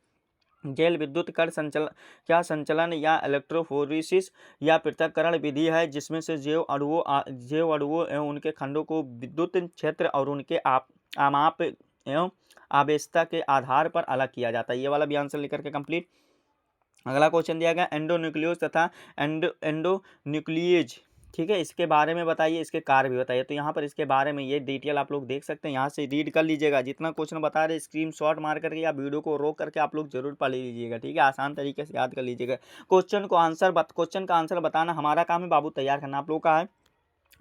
S1: जैव विद्युत कण संचलन या इलेक्ट्रोफोरेसिस या पृथक्करण विधि है जिसमें से जैव अणुओं एवं उनके खंडों को विद्युत क्षेत्र और उनके आमाप एवं आवेशता के आधार पर अलग किया जाता है। ये वाला भी आंसर लेकर के कंप्लीट। अगला क्वेश्चन दिया गया एंडोन्यूक्लियोज तथा एंडोन्यूक्लिएज। ठीक है, इसके बारे में बताइए, इसके कार्य भी बताइए। तो यहाँ पर इसके बारे में ये डिटेल आप लोग देख सकते हैं, यहाँ से रीड कर लीजिएगा। जितना क्वेश्चन बता रहे स्क्रीनशॉट मार करके या वीडियो को रोक करके आप लोग जरूर पढ़ लीजिएगा। ठीक है, आसान तरीके से याद कर लीजिएगा। क्वेश्चन का आंसर बताना हमारा काम है बाबू, तैयार करना आप लोग का है।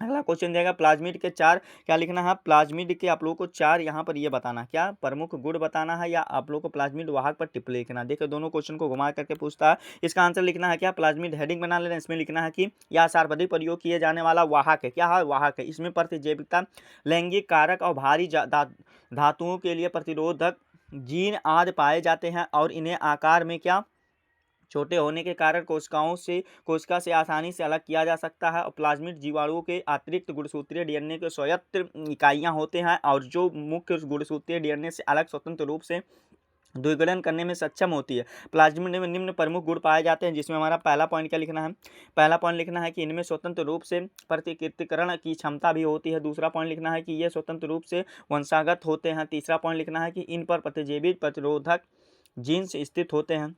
S1: अगला क्वेश्चन देगा प्लाज्मिड के 4 क्या लिखना है, प्लाज्मिड के आप लोगों को 4 यहाँ पर ये बताना, क्या प्रमुख गुण बताना है या आप लोगों को प्लाज्मिड वाहक पर टिप्पणी लिखना। देखो दोनों क्वेश्चन को घुमा करके पूछता है, इसका आंसर लिखना है क्या, प्लाज्मिड हेडिंग बना लेना, इसमें लिखना है कि यह सर्वाधिक प्रयोग किए जाने वाला वाहक है, क्या है वाहक है, इसमें प्रतिजैविकता, लैंगिक कारक और भारी धातुओं के लिए प्रतिरोधक जीन आदि पाए जाते हैं और इन्हें आकार में क्या छोटे होने के कारण कोशिका से आसानी से अलग किया जा सकता है। और प्लाज्मिड जीवाणुओं के अतिरिक्त गुणसूत्रीय डीएनए के स्वायत्त इकाइयां होते हैं और जो मुख्य गुणसूत्रीय डीएनए से अलग स्वतंत्र रूप से द्विगुणन करने में सक्षम होती है। प्लाज्मिड में निम्न प्रमुख गुण पाए जाते हैं, जिसमें हमारा पहला पॉइंट क्या लिखना है, पहला पॉइंट लिखना है कि इनमें स्वतंत्र रूप से प्रतिकृतिकरण की क्षमता भी होती है। दूसरा पॉइंट लिखना है कि ये स्वतंत्र रूप से वंशागत होते हैं। तीसरा पॉइंट लिखना है कि इन पर प्रतिजैवी प्रतिरोधक जीन्स स्थित होते हैं।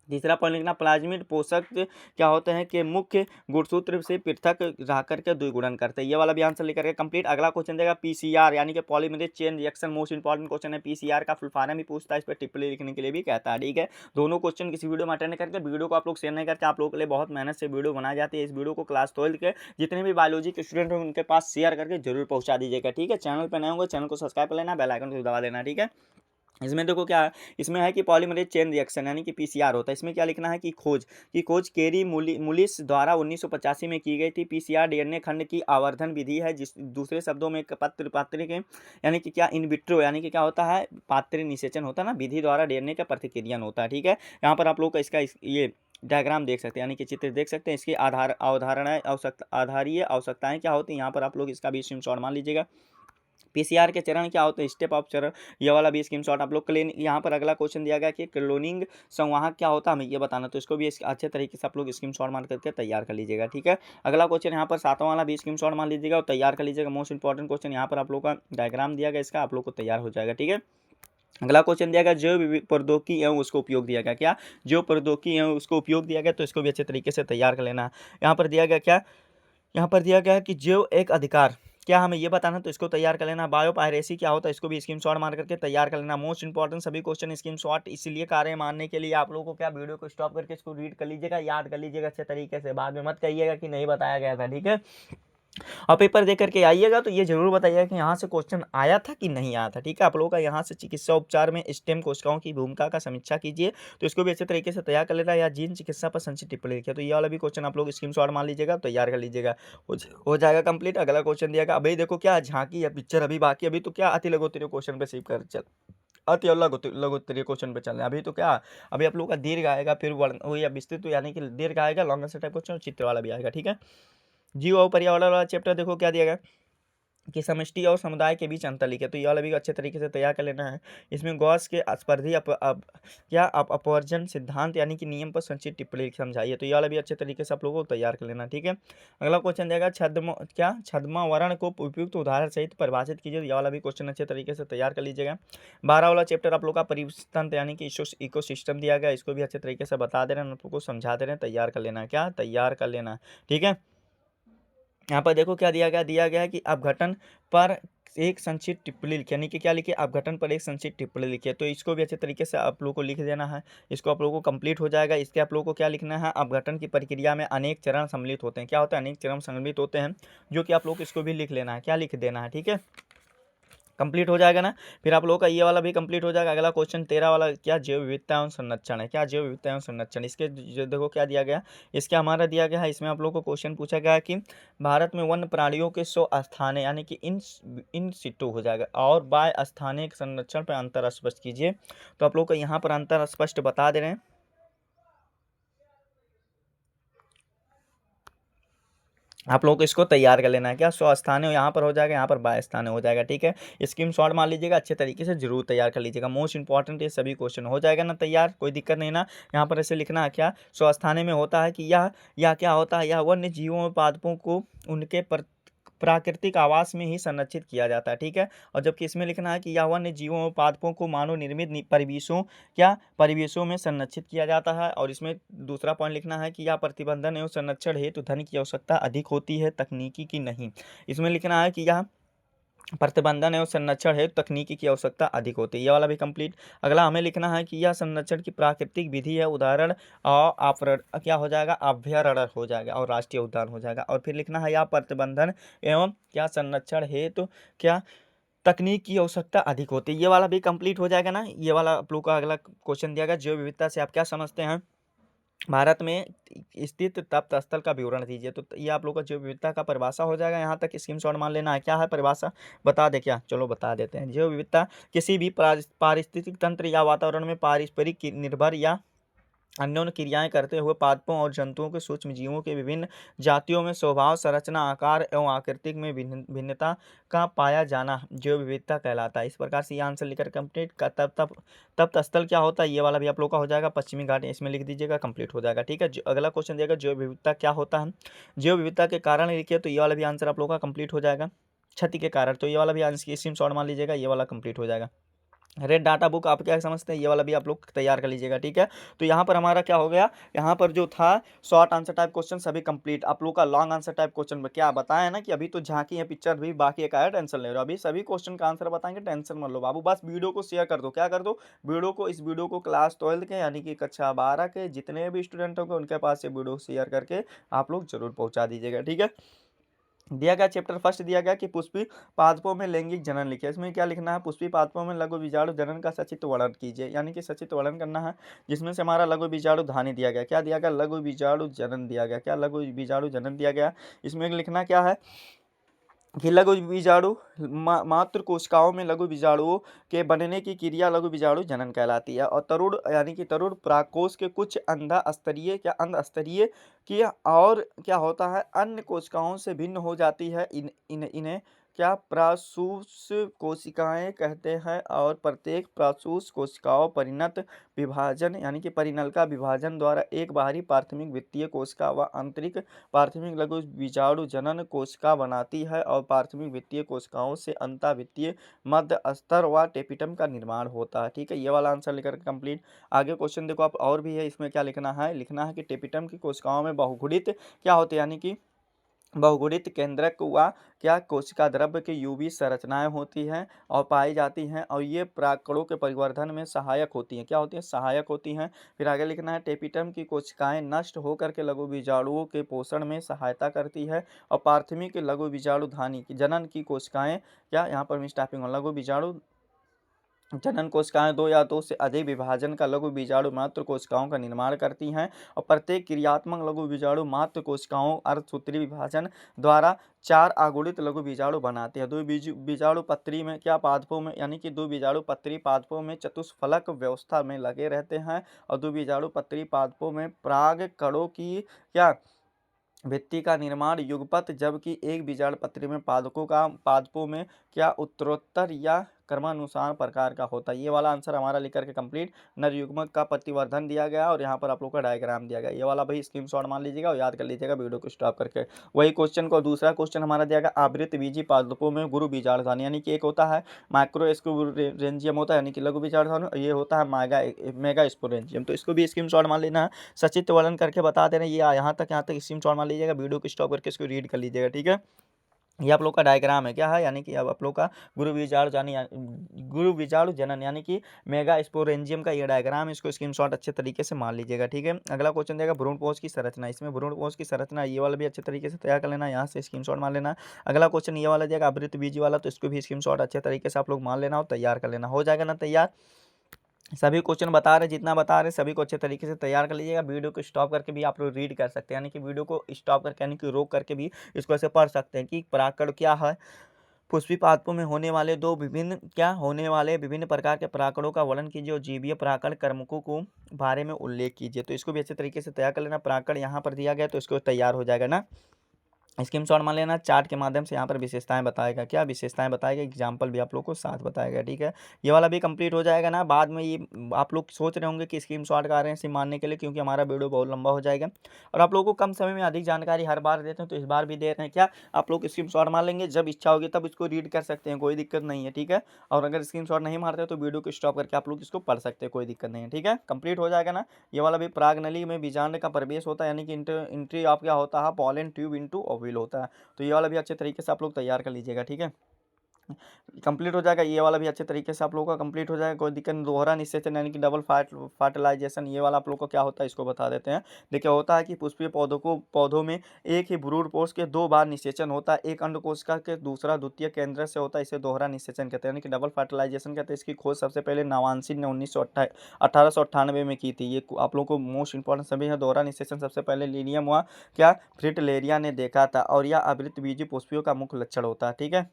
S1: तीसरा पॉइंट लिखना प्लाज्मिड पोषक क्या होते हैं कि मुख्य गुणसूत्र से पृथक रह करके द्विगुणन करते हैं। ये वाला भी आंसर लेकर के कंप्लीट। अगला क्वेश्चन देगा पीसीआर यानी कि polymerase chain reaction, most important question है। पीसीआर का फुल फॉर्म भी पूछता है, इस पर टिप्पणी लिखने के लिए भी कहता है। ठीक है, दोनों क्वेश्चन किसी वीडियो में अटेंड करके वीडियो को आप लोग शेयर नहीं करते, आप लोगों के लिए बहुत मेहनत से वीडियो बनाई जाती है। इस वीडियो को क्लास 12 के जितने भी बायोलॉजी के स्टूडेंट हैं उनके पास शेयर करके जरूर पहुंचा दीजिएगा। ठीक है, चैनल पर नए होंगे चैनल को सब्सक्राइब कर लेना, बेल आइकन को दबा देना। ठीक है, इसमें देखो क्या है, इसमें है कि पॉलीमरेज चेन रिएक्शन यानी कि पीसीआर होता है। इसमें क्या लिखना है कि खोज केरी मुलिस द्वारा 1985 में की गई थी। पीसीआर डीएनए खंड की आवर्धन विधि है, जिस दूसरे शब्दों में पात्र के यानी कि क्या इन विट्रो यानी कि क्या होता है पात्र निषेचन होता है ना, विधि द्वारा डीएनए का प्रतिक्रियन होता है। ठीक है, यहाँ पर आप लोग का इसका ये डायग्राम देख सकते हैं यानी कि चित्र देख सकते हैं। इसकी अवधारणाएं आधारीय आवश्यकताएं क्या होती हैं, यहाँ पर आप लोग इसका भी स्क्रीनशॉट मान लीजिएगा। पीसीआर के चरण क्या होते हैं, स्टेप ऑफ चरण, ये वाला भी स्क्रीनशॉट आप लोग क्लीन। यहाँ पर अगला क्वेश्चन दिया गया कि क्लोनिंग संवाहक क्या होता है, हमें ये बताना, तो इसको भी अच्छे तरीके से आप लोग स्क्रीनशॉट मान करके तैयार कर लीजिएगा। ठीक है, अगला क्वेश्चन यहाँ पर 7वां वाला भी स्क्रीनशॉट मान लीजिएगा और तैयार कर लीजिएगा। मोस्ट इंपॉर्टेंट क्वेश्चन यहाँ पर आप लोग का डायग्राम दिया गया, इसका आप लोग को तैयार हो जाएगा। ठीक है, अगला क्वेश्चन दिया गया जैव प्रौद्योगिकी एवं उसको उपयोग दिया गया, क्या जैव प्रौद्योगिकी एवं उसको उपयोग दिया गया, तो इसको भी अच्छे तरीके से तैयार कर लेना। यहाँ पर दिया गया क्या, यहाँ पर दिया गया है कि जैव एक अधिकार, क्या हमें ये बताना, तो इसको तैयार कर लेना। बायोपायरेसी क्या होता है, इसको भी स्क्रीनशॉट मार करके तैयार कर लेना। मोस्ट इंपॉर्टेंट सभी क्वेश्चन स्क्रीनशॉट इसलिए कर रहे हैं मारने के लिए, आप लोगों को क्या वीडियो को स्टॉप करके इसको रीड कर लीजिएगा, याद कर लीजिएगा अच्छे तरीके से, बाद में मत कहिएगा कि नहीं बताया गया था। ठीक है, और पेपर दे करके आइएगा तो ये जरूर बताइएगा कि यहाँ से क्वेश्चन आया था कि नहीं आया था। ठीक है, आप लोगों का यहाँ से चिकित्सा उपचार में स्टेम कोशिकाओं की भूमिका का समीक्षा कीजिए, तो इसको भी अच्छे तरीके से तैयार कर लेना। या जीन चिकित्सा पर संक्षिप्त टिप्पणी लिखिए, तो ये वाला भी क्वेश्चन आप लोग स्क्रीनशॉट मान लीजिएगा, तैयार कर लीजिएगा, हो जाएगा कंप्लीट। अगला क्वेश्चन दिया गया, अभी देखो क्या झांकी या पिक्चर अभी बाकी, अभी तो क्या अति लघुत्तरीय क्वेश्चन पे सीख कर चल अति और लघुत्तरीय क्वेश्चन पे चल रहे हैं। अभी तो क्या अभी आप लोग का दीर्घ आएगा, फिर वर्ण या विस्तृत यानी कि दीर्घ आएगा, लॉन्ग आंसर टाइप क्वेश्चन, चित्र वाला भी आएगा। ठीक है, जीव और पर्यावरण वाला चैप्टर देखो क्या दिया गया, कि समष्टि और समुदाय के बीच अंतर लिखे, तो ये वाला भी अच्छे तरीके से तैयार कर लेना है। इसमें गॉस के स्पर्धी अपवर्जन सिद्धांत यानी कि नियम पर संक्षिप्त टिप्पणी समझाइए, तो ये वाला भी अच्छे तरीके से आप लोगों को तैयार कर लेना, ठीक है। अगला क्वेश्चन देगा छद्मावरण को उपयुक्त उदाहरण सहित परिभाषित कीजिए, तो ये वाला भी क्वेश्चन अच्छे तरीके से तैयार कर लीजिएगा। 12 वाला चैप्टर आप लोग का परितंत्र यानी कि इकोसिस्टम दिया गया, इसको भी अच्छे तरीके से बता दे रहे हैं, आप लोग को समझा दे रहे हैं, तैयार कर लेना, क्या तैयार कर लेना, ठीक है। यहाँ पर देखो क्या दिया गया है कि अपघटन पर एक संक्षिप्त टिप्पणी लिखिए, यानी कि क्या लिखिए, अपघटन पर एक संक्षिप्त टिप्पणी लिखिए, तो इसको भी अच्छे तरीके से आप लोगों को लिख देना है। इसको आप लोगों को कंप्लीट हो जाएगा। इसके आप लोगों को क्या लिखना है, अपघटन की प्रक्रिया में अनेक चरण सम्मिलित होते हैं, क्या होता है, अनेक चरण सम्मिलित होते हैं, जो कि आप लोग को इसको भी लिख लेना है, क्या लिख देना है, ठीक है। कंप्लीट हो जाएगा ना। फिर आप लोगों का ये वाला भी कंप्लीट हो जाएगा। अगला क्वेश्चन 13 वाला क्या जैव विविधता एवं संरक्षण है, क्या जैव विविधता एवं संरक्षण, इसके देखो क्या दिया गया, इसके हमारा दिया गया है। इसमें आप लोगों को क्वेश्चन पूछा गया है कि भारत में वन्य प्राणियों के 100 स्थान यानी कि इन सिटू हो जाएगा, और बाय स्थानिक संरक्षण पर अंतर स्पष्ट कीजिए, तो आप लोग को यहाँ पर अंतर स्पष्ट बता दे रहे हैं। आप लोगों को इसको तैयार कर लेना है, क्या 100 स्थानीय यहाँ पर हो जाएगा, यहाँ पर 22 स्थानीय हो जाएगा, ठीक है। स्क्रीन शॉट मान लीजिएगा, अच्छे तरीके से जरूर तैयार कर लीजिएगा। मोस्ट इंपॉर्टेंट ये सभी क्वेश्चन हो जाएगा ना तैयार, कोई दिक्कत नहीं ना। यहाँ पर ऐसे लिखना है क्या 100 स्थानीय में होता है कि यह क्या होता है, यह वन्य जीवों और पादपों को उनके प्राकृतिक आवास में ही संरक्षित किया जाता है, ठीक है। और जबकि इसमें लिखना है कि यह वन्य जीवों और पादपों को मानव निर्मित परिवेशों में संरक्षित किया जाता है। और इसमें दूसरा पॉइंट लिखना है कि यह प्रतिबंधन एवं संरक्षण हेतु धन की आवश्यकता अधिक होती है, तकनीकी की नहीं। इसमें लिखना है कि यह प्रतिबंधन एवं संरक्षण हेतु तकनीकी की आवश्यकता अधिक होती है, ये वाला भी कंप्लीट। अगला हमें लिखना है कि यह संरक्षण की प्राकृतिक विधि है, उदाहरण और क्या हो जाएगा, अभ्यारण्य हो जाएगा और राष्ट्रीय उद्यान हो जाएगा। और फिर लिखना है यह प्रतिबंधन एवं क्या संरक्षण हेतु क्या तकनीक की आवश्यकता अधिक होती है, ये वाला भी कंप्लीट हो जाएगा ना। ये वाला आप लोग का अगला क्वेश्चन दिया गया, जैव विविधता से आप क्या समझते हैं, भारत में स्थित तप्त स्थल का विवरण दीजिए, तो ये आप लोग का जैव विविधता का परिभाषा हो जाएगा। यहाँ तक स्क्रीनशॉट मान लेना है, क्या है परिभाषा बता दे, क्या चलो बता देते हैं। जैव विविधता किसी भी पारिस्थितिक तंत्र या वातावरण में पारस्परिक निर्भर या अन्योन्य क्रियाएं करते हुए पादपों और जंतुओं के सूक्ष्म जीवों के विभिन्न जातियों में स्वभाव, संरचना, आकार एवं आकृतिक में भिन्नता का पाया जाना जैव विविधता कहलाता है। इस प्रकार से ये आंसर लिखकर कंप्लीट का तब स्थल क्या होता है, ये वाला भी आप लोग का हो जाएगा, पश्चिमी घाट, इसमें लिख दीजिएगा, कंप्लीट हो जाएगा, ठीक है। अगला क्वेश्चन देगा जैव विविधता क्या होता है, जैव विविधता के कारण लिखिए, तो ये वाला भी आंसर आप लोग का कंप्लीट हो जाएगा। क्षति के कारण, तो ये वाला भी आंसर स्क्रीन शॉट मान लीजिएगा, ये वाला कंप्लीट हो जाएगा। रेड डाटा बुक आप क्या समझते हैं, ये वाला भी आप लोग तैयार कर लीजिएगा, ठीक है। तो यहाँ पर हमारा क्या हो गया, यहाँ पर जो था शॉर्ट आंसर टाइप क्वेश्चन सभी कंप्लीट। आप लोग का लॉन्ग आंसर टाइप क्वेश्चन में क्या बताया ना कि अभी तो झांकी है पिक्चर भी बाकी एक आया, टेंशन ले रहे हो, अभी सभी क्वेश्चन का आंसर बताएंगे, टेंशन मत लो बाबू। बस वीडियो को शेयर कर दो, क्या कर दो, वीडियो को, इस वीडियो को क्लास 12 के यानी कि कक्षा 12 के जितने भी स्टूडेंट होंगे उनके पास ये वीडियो शेयर करके आप लोग जरूर पहुँचा दीजिएगा, ठीक है। दिया गया चैप्टर फर्स्ट दिया गया कि पुष्पी पादपों में लैंगिक जनन लिखिए, इसमें क्या लिखना है, पुष्पी पादपों में लघु बीजाणु जनन का सचित्र वर्णन कीजिए, यानी कि सचित्र वर्णन करना है, जिसमें से हमारा लघु बीजाणु धानी दिया गया, क्या दिया गया, लघु बीजाणु जनन दिया गया, क्या लघु बीजाणु जनन दिया गया। इसमें लिखना क्या है कि लघु बीजाणु मात्र कोशिकाओं में लघु बीजाणुओं के बनने की क्रिया लघु बीजाणु जनन कहलाती है। और तरुण यानी कि तरुण प्राकोष के कुछ अंध स्तरीय की और क्या होता है, अन्य कोशिकाओं से भिन्न हो जाती है, इन्हें क्या प्रासूस कोशिकाएं कहते हैं। और प्रत्येक प्रासूस कोशिकाओं परिणत विभाजन यानी कि परिनलिका विभाजन द्वारा एक बाहरी प्राथमिक वित्तीय कोशिका व आंतरिक प्राथमिक लघु बीजाणु जनन कोशिका बनाती है, और प्राथमिक वित्तीय कोशिकाओं से अंतःवित्तीय मध्य स्तर व टेपिटम का निर्माण होता है, ठीक है। ये वाला आंसर लेकर कंप्लीट। आगे क्वेश्चन देखो आप, और भी है, इसमें क्या लिखना है कि टेपिटम की कोशिकाओं में बहुगुणित क्या होते हैं, यानी कि बहुगुणित केंद्रक व क्या कोशिका द्रव्य की यूवी संरचनाएं होती हैं और पाई जाती हैं, और ये प्राकणों के परिवर्धन में सहायक होती हैं, क्या होती हैं, सहायक होती हैं। फिर आगे लिखना है टेपिटम की कोशिकाएं नष्ट होकर के लघु बीजाणुओं के पोषण में सहायता करती है, और प्राथमिक लघु बीजाणु धानी की जनन की कोशिकाएं क्या, यहाँ पर मिस टाइपिंग लघु बीजाणु जनन कोशिकाएं दो या दो से अधिक विभाजन का लघु बीजाणु मात्र कोशिकाओं का निर्माण करती हैं, और प्रत्येक क्रियात्मक लघु बीजाणु मात्र कोशिकाओं अर्धसूत्री विभाजन द्वारा 4 अगुणित लघु बीजाणु बनाते हैं। दो बीजाणु पत्री में क्या पादपों में यानी कि दो बीजाणु पत्री पादपों में चतुष्फलक व्यवस्था में लगे रहते हैं, और दो बीजाणु पत्री पादपों में पराग कणों की क्या भित्ति का निर्माण युगपत, जबकि एक बीजाणपत्री में पादपों में क्या उत्तरोत्तर या क्रमानुसार प्रकार का होता है। ये वाला आंसर हमारा लिख करके कंप्लीट। नर युग्मक का प्रतिवर्धन दिया गया और यहाँ पर आप लोग का डायग्राम दिया गया। ये वाला भाई स्क्रीनशॉट मान लीजिएगा और याद कर लीजिएगा वीडियो को स्टॉप करके। वही क्वेश्चन को दूसरा क्वेश्चन हमारा दिया गया, आवृत बीजी पादपों में गुरु बीजाणुधानी, यानी कि एक होता है माइक्रो स्पोरेंजियम होता है यानी कि लघु बीजाणुधानी, ये होता है मेगा स्पोरेंजियम। तो इसको भी स्क्रीनशॉट मान लेना है, सचित्र वर्णन करके बता दे रहे हैं। ये यहाँ तक स्क्रीनशॉट मान लीजिएगा, वीडियो को स्टॉप करके इसको रीड कर लीजिएगा, ठीक है। ये आप लोग का डायग्राम है, क्या है, यानी कि अब आप लोग का गुरु बीजाणु जनन यानी कि मेगा स्पोरेंजियम का ये डायग्राम, इसको स्क्रीनशॉट अच्छे तरीके से मान लीजिएगा, ठीक है। अगला क्वेश्चन देगा भ्रूणपोष की संरचना, इसमें भ्रूणपोष की संरचना ये वाला भी अच्छे तरीके से तैयार कर लेना, यहाँ से स्क्रीनशॉट मान लेना। अगला क्वेश्चन ये वाला देगा आवृत बीजी वाला, तो इसको भी स्क्रीनशॉट अच्छे तरीके से आप लोग मान लेना और तैयार कर लेना। हो जाएगा ना तैयार। सभी क्वेश्चन बता रहे, जितना बता रहे सभी को अच्छे तरीके से तैयार कर लीजिएगा। वीडियो को स्टॉप करके भी आप लोग रीड कर सकते हैं, यानी कि वीडियो को स्टॉप करके यानी कि रोक करके भी इसको ऐसे पढ़ सकते हैं कि परागकण क्या है। पुष्पी पादपों में होने वाले विभिन्न प्रकार के परागकणों का वर्णन कीजिए और जीवीय परागकण कर्मकों को बारे में उल्लेख कीजिए। तो इसको भी अच्छे तरीके से तैयार कर लेना। परागकण यहाँ पर दिया गया तो इसको तैयार हो जाएगा ना। स्क्रीनशॉट मान लेना, चार्ट के माध्यम से यहाँ पर विशेषताएं बताएगा, क्या विशेषताएं बताएगा, एग्जाम्पल भी आप लोग को साथ बताएगा, ठीक है। ये वाला भी कंप्लीट हो जाएगा ना। बाद में ये आप लोग सोच रहे होंगे कि स्क्रीनशॉट का आ रहे हैं सिर्फ मानने के लिए, क्योंकि हमारा वीडियो बहुत लंबा हो जाएगा और आप लोगों को कम समय में अधिक जानकारी हर बार देते हैं, तो इस बार भी दे रहे हैं। क्या आप लोग स्क्रीनशॉट मार लेंगे, जब इच्छा होगी तब इसको रीड कर सकते हैं, कोई दिक्कत नहीं है, ठीक है। और अगर स्क्रीनशॉट नहीं मारते तो वीडियो को स्टॉप करके आप लोग इसको पढ़ सकते हैं, कोई दिक्कत नहीं है, ठीक है। कंप्लीट हो जाएगा ना। ये वाला भी परागनली में बीजांड का प्रवेश होता है, यानी कि इंट्री आप क्या होता है, पॉलन ट्यूब इनटू ओव्यूल होता है। तो ये वाला भी अच्छे तरीके से आप लोग तैयार कर लीजिएगा, ठीक है। कंप्लीट हो जाएगा। ये वाला भी अच्छे तरीके से आप लोगों का कंप्लीट हो जाएगा, कोई दिक्कत नहीं। दोहरा निषेचन यानी कि डबल फर्टिलाइजेशन, ये वाला आप लोग को क्या होता है इसको बता देते हैं। देखिए होता है कि पुष्पीय पौधों में एक ही भ्रूणपोष के 2 बार निषेचन होता है, एक अंडकोशिका के दूसरा द्वितीय केंद्र से होता है, इसे दोहरा निषेचन कहते हैं, यानी कि डबल फर्टिलाइजेशन कहते हैं। इसकी खोज सबसे पहले नवांशी ने 1898 में की थी। ये आप लोग को मोस्ट इंपॉर्टेंट सभी है। दोहरा निषेचन सबसे पहले लिनियम हुआ क्या फ्रिटलेरिया ने देखा था, और यह आवृत बीजी पुष्पियों का मुख्य लक्षण होता है, ठीक है।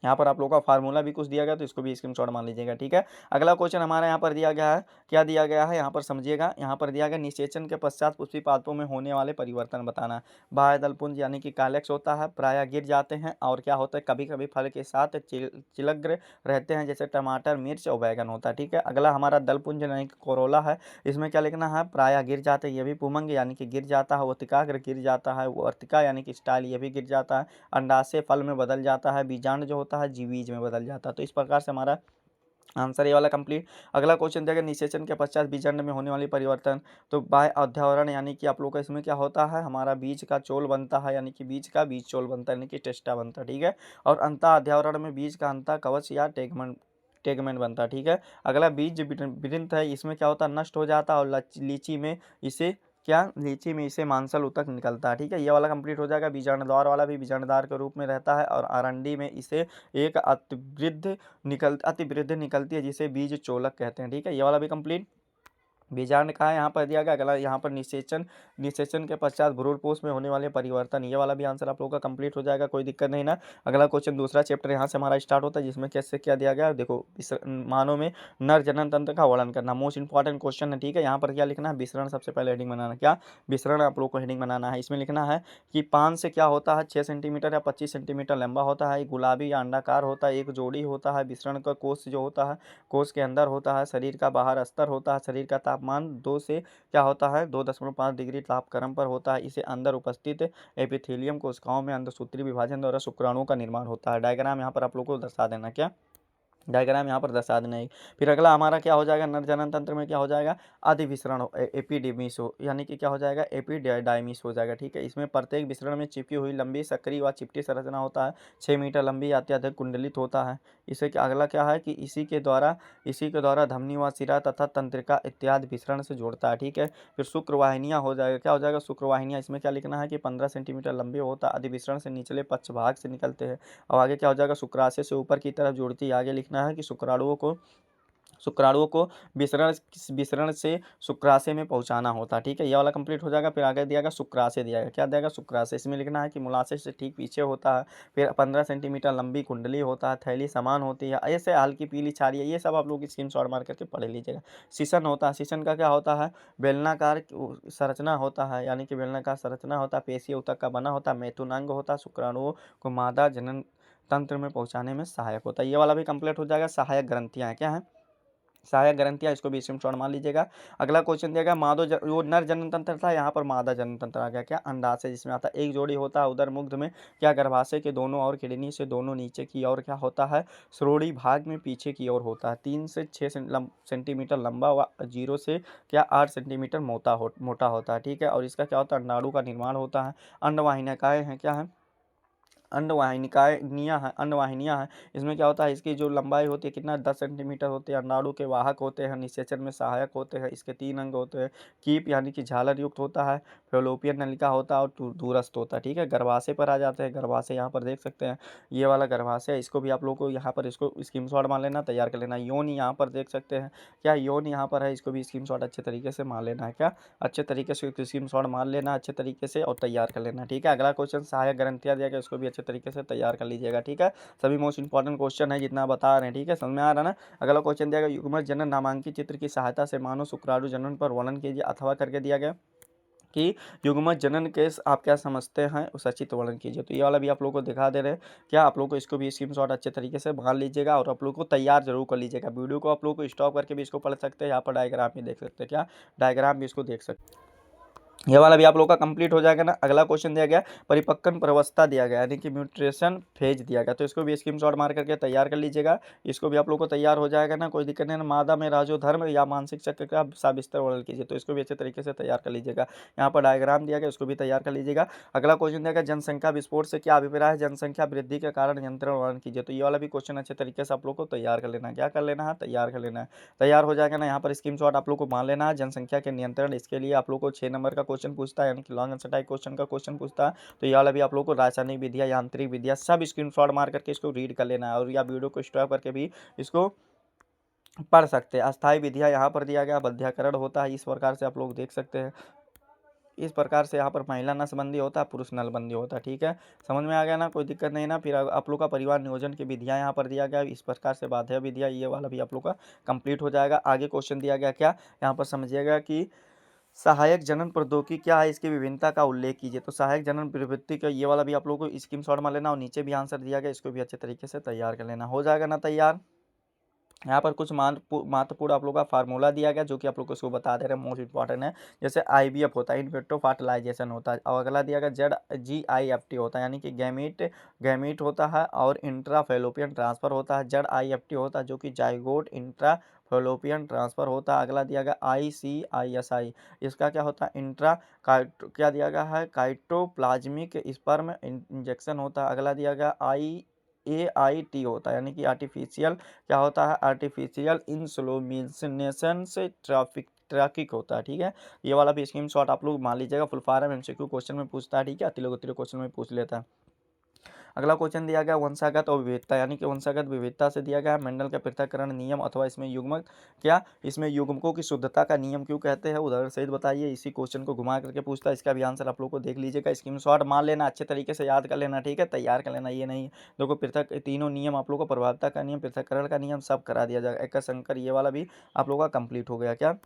S1: यहाँ पर आप लोगों का फार्मूला भी कुछ दिया गया, तो इसको भी स्क्रीनशॉट मान लीजिएगा, ठीक है। अगला क्वेश्चन हमारा यहाँ पर दिया गया है, क्या दिया गया है यहाँ पर समझिएगा। यहाँ पर दिया गया निषेचन के पश्चात पुष्पी पादपों में होने वाले परिवर्तन बताना। बाह्य दलपुंज यानी कि कालेक्स होता है, प्रायः गिर जाते हैं, और क्या होता है कभी कभी फल के साथ चिलग्र रहते हैं, जैसे टमाटर, मिर्च और बैगन होता है, ठीक है। अगला हमारा दलपुंज यानी कि कोरोला है, इसमें क्या लिखना है, प्रायः गिर जाते हैं, ये भी पुमंग यानी कि गिर जाता है, वर्तिकाग्र गिर जाता है, वर्तिका यानी कि स्टाइल ये भी गिर जाता है, अंडाशय फल में बदल जाता है, बीजांड जो होता है जीवीज में बदल जाता है। तो इस प्रकार से हमारा आंसर ये वाला कंप्लीट। अगला क्वेश्चन देगा निषेचन के पश्चात बीजांड में होने वाली परिवर्तन। तो बाह्य अध्यावरण यानी कि आप लोग का इसमें क्या होता है, हमारा बीज का चोल बनता है, यानी कि बीज का बीज चोल बनता है, यानी कि टेस्टा बनता है, ठीक है। और अंतः अध्यावरण में बीज का अंतः कवच या टेगमेंट बनता है, ठीक है। अगला बीज वृंत है, इसमें क्या होता है नष्ट हो जाता है, और लीची में इसे मांसल उतक निकलता है, ठीक है। ये वाला कंप्लीट हो जाएगा। बीजाणुदार वाला भी बीजाणुदार के रूप में रहता है, और अरंडी में इसे एक अतिवृद्ध निकलती है, जिसे बीज चोलक कहते हैं, ठीक है। ये वाला भी कंप्लीट। बीजांड कहाँ यहाँ पर दिया गया, अगला यहाँ पर निषेचन के पश्चात भ्रूणपोष में होने वाले परिवर्तन, ये वाला भी आंसर आप लोगों का कंप्लीट हो जाएगा, कोई दिक्कत नहीं ना। अगला क्वेश्चन दूसरा चैप्टर यहाँ से हमारा स्टार्ट होता है, जिसमें कैसे क्या दिया गया देखो, मानव में नर जनन तंत्र का वर्णन करना, मोस्ट इंपॉर्टेंट क्वेश्चन है, ठीक है। यहाँ पर क्या लिखना है, विसरण सबसे पहले हेडिंग बनाना, क्या विसरण आप लोग को हेडिंग बनाना है। इसमें लिखना है कि पान से क्या होता है 6 सेंटीमीटर या 25 सेंटीमीटर लंबा होता है, गुलाबी या अंडाकार होता है, एक जोड़ी होता है, विसरण का कोष जो होता है कोष के अंदर होता है, शरीर का बाहर अस्तर होता है, शरीर का तापमान 2 से क्या होता है 2.5 डिग्री तापक्रम पर होता है, इसे अंदर उपस्थित एपिथेलियम कोशिकाओं में अंतःसूत्री विभाजन द्वारा शुक्राणुओं का निर्माण होता है। डायग्राम यहाँ पर आप लोग को दर्शा देना, क्या डायग्राम यहाँ पर दर्शा देना है। फिर अगला हमारा क्या हो जाएगा, नर जनन तंत्र में क्या हो जाएगा, अधिविसरण एपिडेमिस हो, यानी कि क्या हो जाएगा एपिडाइमिस हो जाएगा, ठीक है। इसमें प्रत्येक विसरण में चिपकी हुई लंबी सक्रिय व चिपटी संरचना होता है, 6 मीटर लंबी अत्यधिक कुंडलित होता है। इसे क्या अगला क्या है कि इसी के द्वारा धमनी व सिरा तथा तंत्रिका इत्यादि विसरण से जोड़ता है, ठीक है। फिर शुक्रवाहिनियाँ हो जाएगा, क्या हो जाएगा शुक्रवाहिनियाँ, इसमें क्या लिखना है कि 15 सेंटीमीटर लंबे होता है, अधिविसरण से निचले पक्ष भाग से निकलते हैं। और आगे क्या हो जाएगा शुक्राशय से ऊपर की तरफ जुड़ती है। आगे लिखना है कि शुक्राणुओं को शुक्राणुओं को विसरण विसरण से शुक्राशय में पहुंचाना होता है। ठीक है, ये वाला कंप्लीट हो जाएगा। फिर आगे दिया गया शुक्राशय, दिया गया क्या दिया शुक्राशय। इसमें लिखना है कि मूलाशय से ठीक पीछे होता है। फिर 15 सेंटीमीटर लंबी कुंडली होता है, थैली समान होती है, ऐसे हल्की पीली छारी है। ये सब आप लोग स्क्रीन शॉट मार करके पढ़ लीजिएगा। शीशन होता है, शीशन का क्या होता है, बेलनाकार संरचना होता है, यानी कि बेलनाकार संरचना होता है, पेशीय ऊतक का बना होता है, मैथुनांग होता है, शुक्राणुओं को मादा जनन तंत्र में पहुंचाने में सहायक होता है। ये वाला भी कंप्लीट हो जाएगा। सहायक ग्रंथियां क्या है, सहायक ग्रंथियां, इसको भी स्क्रीनशॉट मान लीजिएगा। अगला क्वेश्चन दिया गया वो नर जनन तंत्र था, यहाँ पर मादा जनन तंत्र आ गया। क्या, अंडाशय जिसमें आता है एक जोड़ी होता है उदर मुग्ध में, क्या गर्भाशय के दोनों और किडनी से दोनों नीचे की ओर क्या होता है, श्रोणि भाग में पीछे की ओर होता है। 3 से 6 सेंटीमीटर लंबा व 0 से क्या 8 सेंटीमीटर मोटा होता है। ठीक है, और इसका क्या होता है, अंडाणु का निर्माण होता है। अंडवाहिनिकाएं हैं, क्या है, अंडवाहिनियाँ हैं। इसमें क्या होता है, इसकी जो लंबाई होती है कितना, 10 सेंटीमीटर होती है। अंडाणु के वाहक होते हैं, निषेचन में सहायक होते हैं। इसके 3 अंग होते हैं। कीप यानी कि झालर युक्त होता है, फैलोपियन नलिका होता है और दूरस्थ होता है। ठीक है, गर्भाशय पर आ जाते हैं। गर्भाशय यहाँ पर देख सकते हैं, ये वाला गर्भाशय, इसको भी आप लोग को यहाँ पर इसको स्क्रीनशॉट मान लेना, तैयार कर लेना। योनि यहाँ पर देख सकते हैं, क्या योनि यहाँ पर है, इसको भी स्क्रीनशॉट अच्छे तरीके से मान लेना है। क्या, अच्छे तरीके से स्क्रीनशॉट मान लेना अच्छे तरीके से और तैयार कर लेना। ठीक है, अगला क्वेश्चन सहायक ग्रंथियाँ दिया गया, उसको भी अच्छे तरीके से तैयार कर लीजिएगा। ठीक है, सभी मोस्ट इंपॉर्टेंट क्वेश्चन है जितना बता रहे हैं। ठीक है, समझ में आ रहा है ना। अगला क्वेश्चन दिया गया, युग्मज जनन नामांकित चित्र की सहायता से मानव शुक्राणु जनन पर वर्णन कीजिए, अथवा करके दिया गया कि युग्मज जनन के आप क्या समझते हैं, उस सचित्र वर्णन कीजिए। तो ये वाला भी आप लोग को दिखा दे रहे हैं। क्या, आप लोग को इसको भी स्क्रीनशॉट अच्छे तरीके से मान लीजिएगा और आप लोग को तैयार जरूर कर लीजिएगा। वीडियो को आप लोग को स्टॉप करके भी इसको पढ़ सकते हैं। यहाँ पर डायग्राम भी देख सकते हैं, क्या डायग्राम भी इसको देख सकते हैं। ये वाला भी आप लोग का कंप्लीट हो जाएगा ना। अगला क्वेश्चन दिया गया, परिपक्वन प्रवस्था दिया गया, यानी कि म्यूट्रेशन फेज दिया गया। तो इसको भी स्क्रीनशॉट मार करके तैयार कर लीजिएगा। इसको भी आप लोग को तैयार हो जाएगा ना, कोई दिक्कत नहीं ना। मादा में राजो धर्म या मानसिक चक्र का सविस्तर वर्णन कीजिए। तो इसको भी अच्छे तरीके से तैयार कर लीजिएगा। यहाँ पर डायग्राम दिया गया, उसको भी तैयार कर लीजिएगा। अगला क्वेश्चन दिया गया, जनसंख्या विस्फोट से क्या अभिप्राय है, जनसंख्या वृद्धि के कारण नियंत्रण वर्णन कीजिए। तो ये वाला भी क्वेश्चन अच्छे तरीके से आप लोग को तैयार कर लेना है। क्या कर लेना है, तैयार कर लेना है। तैयार हो जाएगा ना, यहाँ पर स्क्रीनशॉट आप लोग को मान लेना है। जनसंख्या के नियंत्रण, इसके लिए आप लोग को 6 नंबर का क्वेश्चन पूछता है, यानी कि लॉन्ग आंसर टाइप क्वेश्चन का क्वेश्चन पूछता है। तो ये वाला भी आप लोग को रासायनिक विधिया, यांत्रिक विधिया सब स्क्रीनशॉट मार करके इसको रीड कर लेना है, और या वीडियो को स्टॉप करके भी इसको पढ़ सकते हैं। अस्थायी विधिया यहाँ पर दिया गया, बध्याकरण होता है, इस प्रकार से आप लोग देख सकते हैं। इस प्रकार से यहाँ पर महिला नसबंदी होता है, पुरुष नलबंदी होता है। ठीक है, समझ में आ गया ना, कोई दिक्कत नहीं ना। फिर आप लोग का परिवार नियोजन की विधियाँ यहाँ पर दिया गया, इस प्रकार से बाध्य विधिया, ये वाला भी आप लोग का कंप्लीट हो जाएगा। आगे क्वेश्चन दिया गया, क्या यहाँ पर समझिएगा कि सहायक जनन प्रौद्योगिकी क्या है, इसकी विभिन्नता का उल्लेख कीजिए। तो सहायक जनन प्रवृत्ति का ये वाला भी आप लोगों को स्कीम शॉट में लेना, और नीचे भी आंसर दिया गया, इसको भी अच्छे तरीके से तैयार कर लेना। हो जाएगा ना तैयार। यहाँ पर कुछ महत्वपूर्ण आप लोग का फार्मूला दिया गया, जो कि आप लोग को इसको बता दे रहे हैं, मोस्ट इंपॉर्टेंट है। जैसे IVF होता है, इन विट्रो फर्टिलाइजेशन होता है, और अगला दिया गया ZGIFT होता है, यानी कि गैमीट होता है, और इंट्रा फैलोपियन ट्रांसफर होता है। ZIFT होता है जो कि जाइगोट इंट्रा फैलोपियन ट्रांसफर होता है। अगला दिया गया ICISI, इसका क्या होता है, क्या दिया गया है, काइटोप्लाज्मिक स्पर्म इंजेक्शन होता है। अगला दिया गया AIT होता है, यानी कि आर्टिफिशियल क्या होता है, आर्टिफिशियल इंसुलिनेशन से ट्रैफिक होता है। ठीक है, ये वाला भी स्क्रीन शॉट आप लोग मान लीजिएगा। फुल फॉर्म MCQ क्वेश्चन में पूछता है। ठीक है, तिलो क्वेश्चन में पूछ लेता है। अगला क्वेश्चन दिया गया, वंशागत और विविधता, यानी कि वंशागत विविधता से दिया गया मेंडल का पृथक्करण नियम, अथवा इसमें युग्मक क्या, इसमें युग्मकों की शुद्धता का नियम क्यों कहते हैं, उदाहरण सहित बताइए। इसी क्वेश्चन को घुमा करके पूछता है, इसका भी आंसर आप लोग को देख लीजिएगा। स्क्रीनशॉट मान लेना, अच्छे तरीके से याद कर लेना। ठीक है, तैयार कर लेना, ये नहीं देखो पृथक तीनों नियम आप लोग को, प्रभावता का नियम, पृथक्करण का नियम सब करा दिया जाएगा। एक संकर, ये वाला भी आप लोग का कंप्लीट हो गया। क्या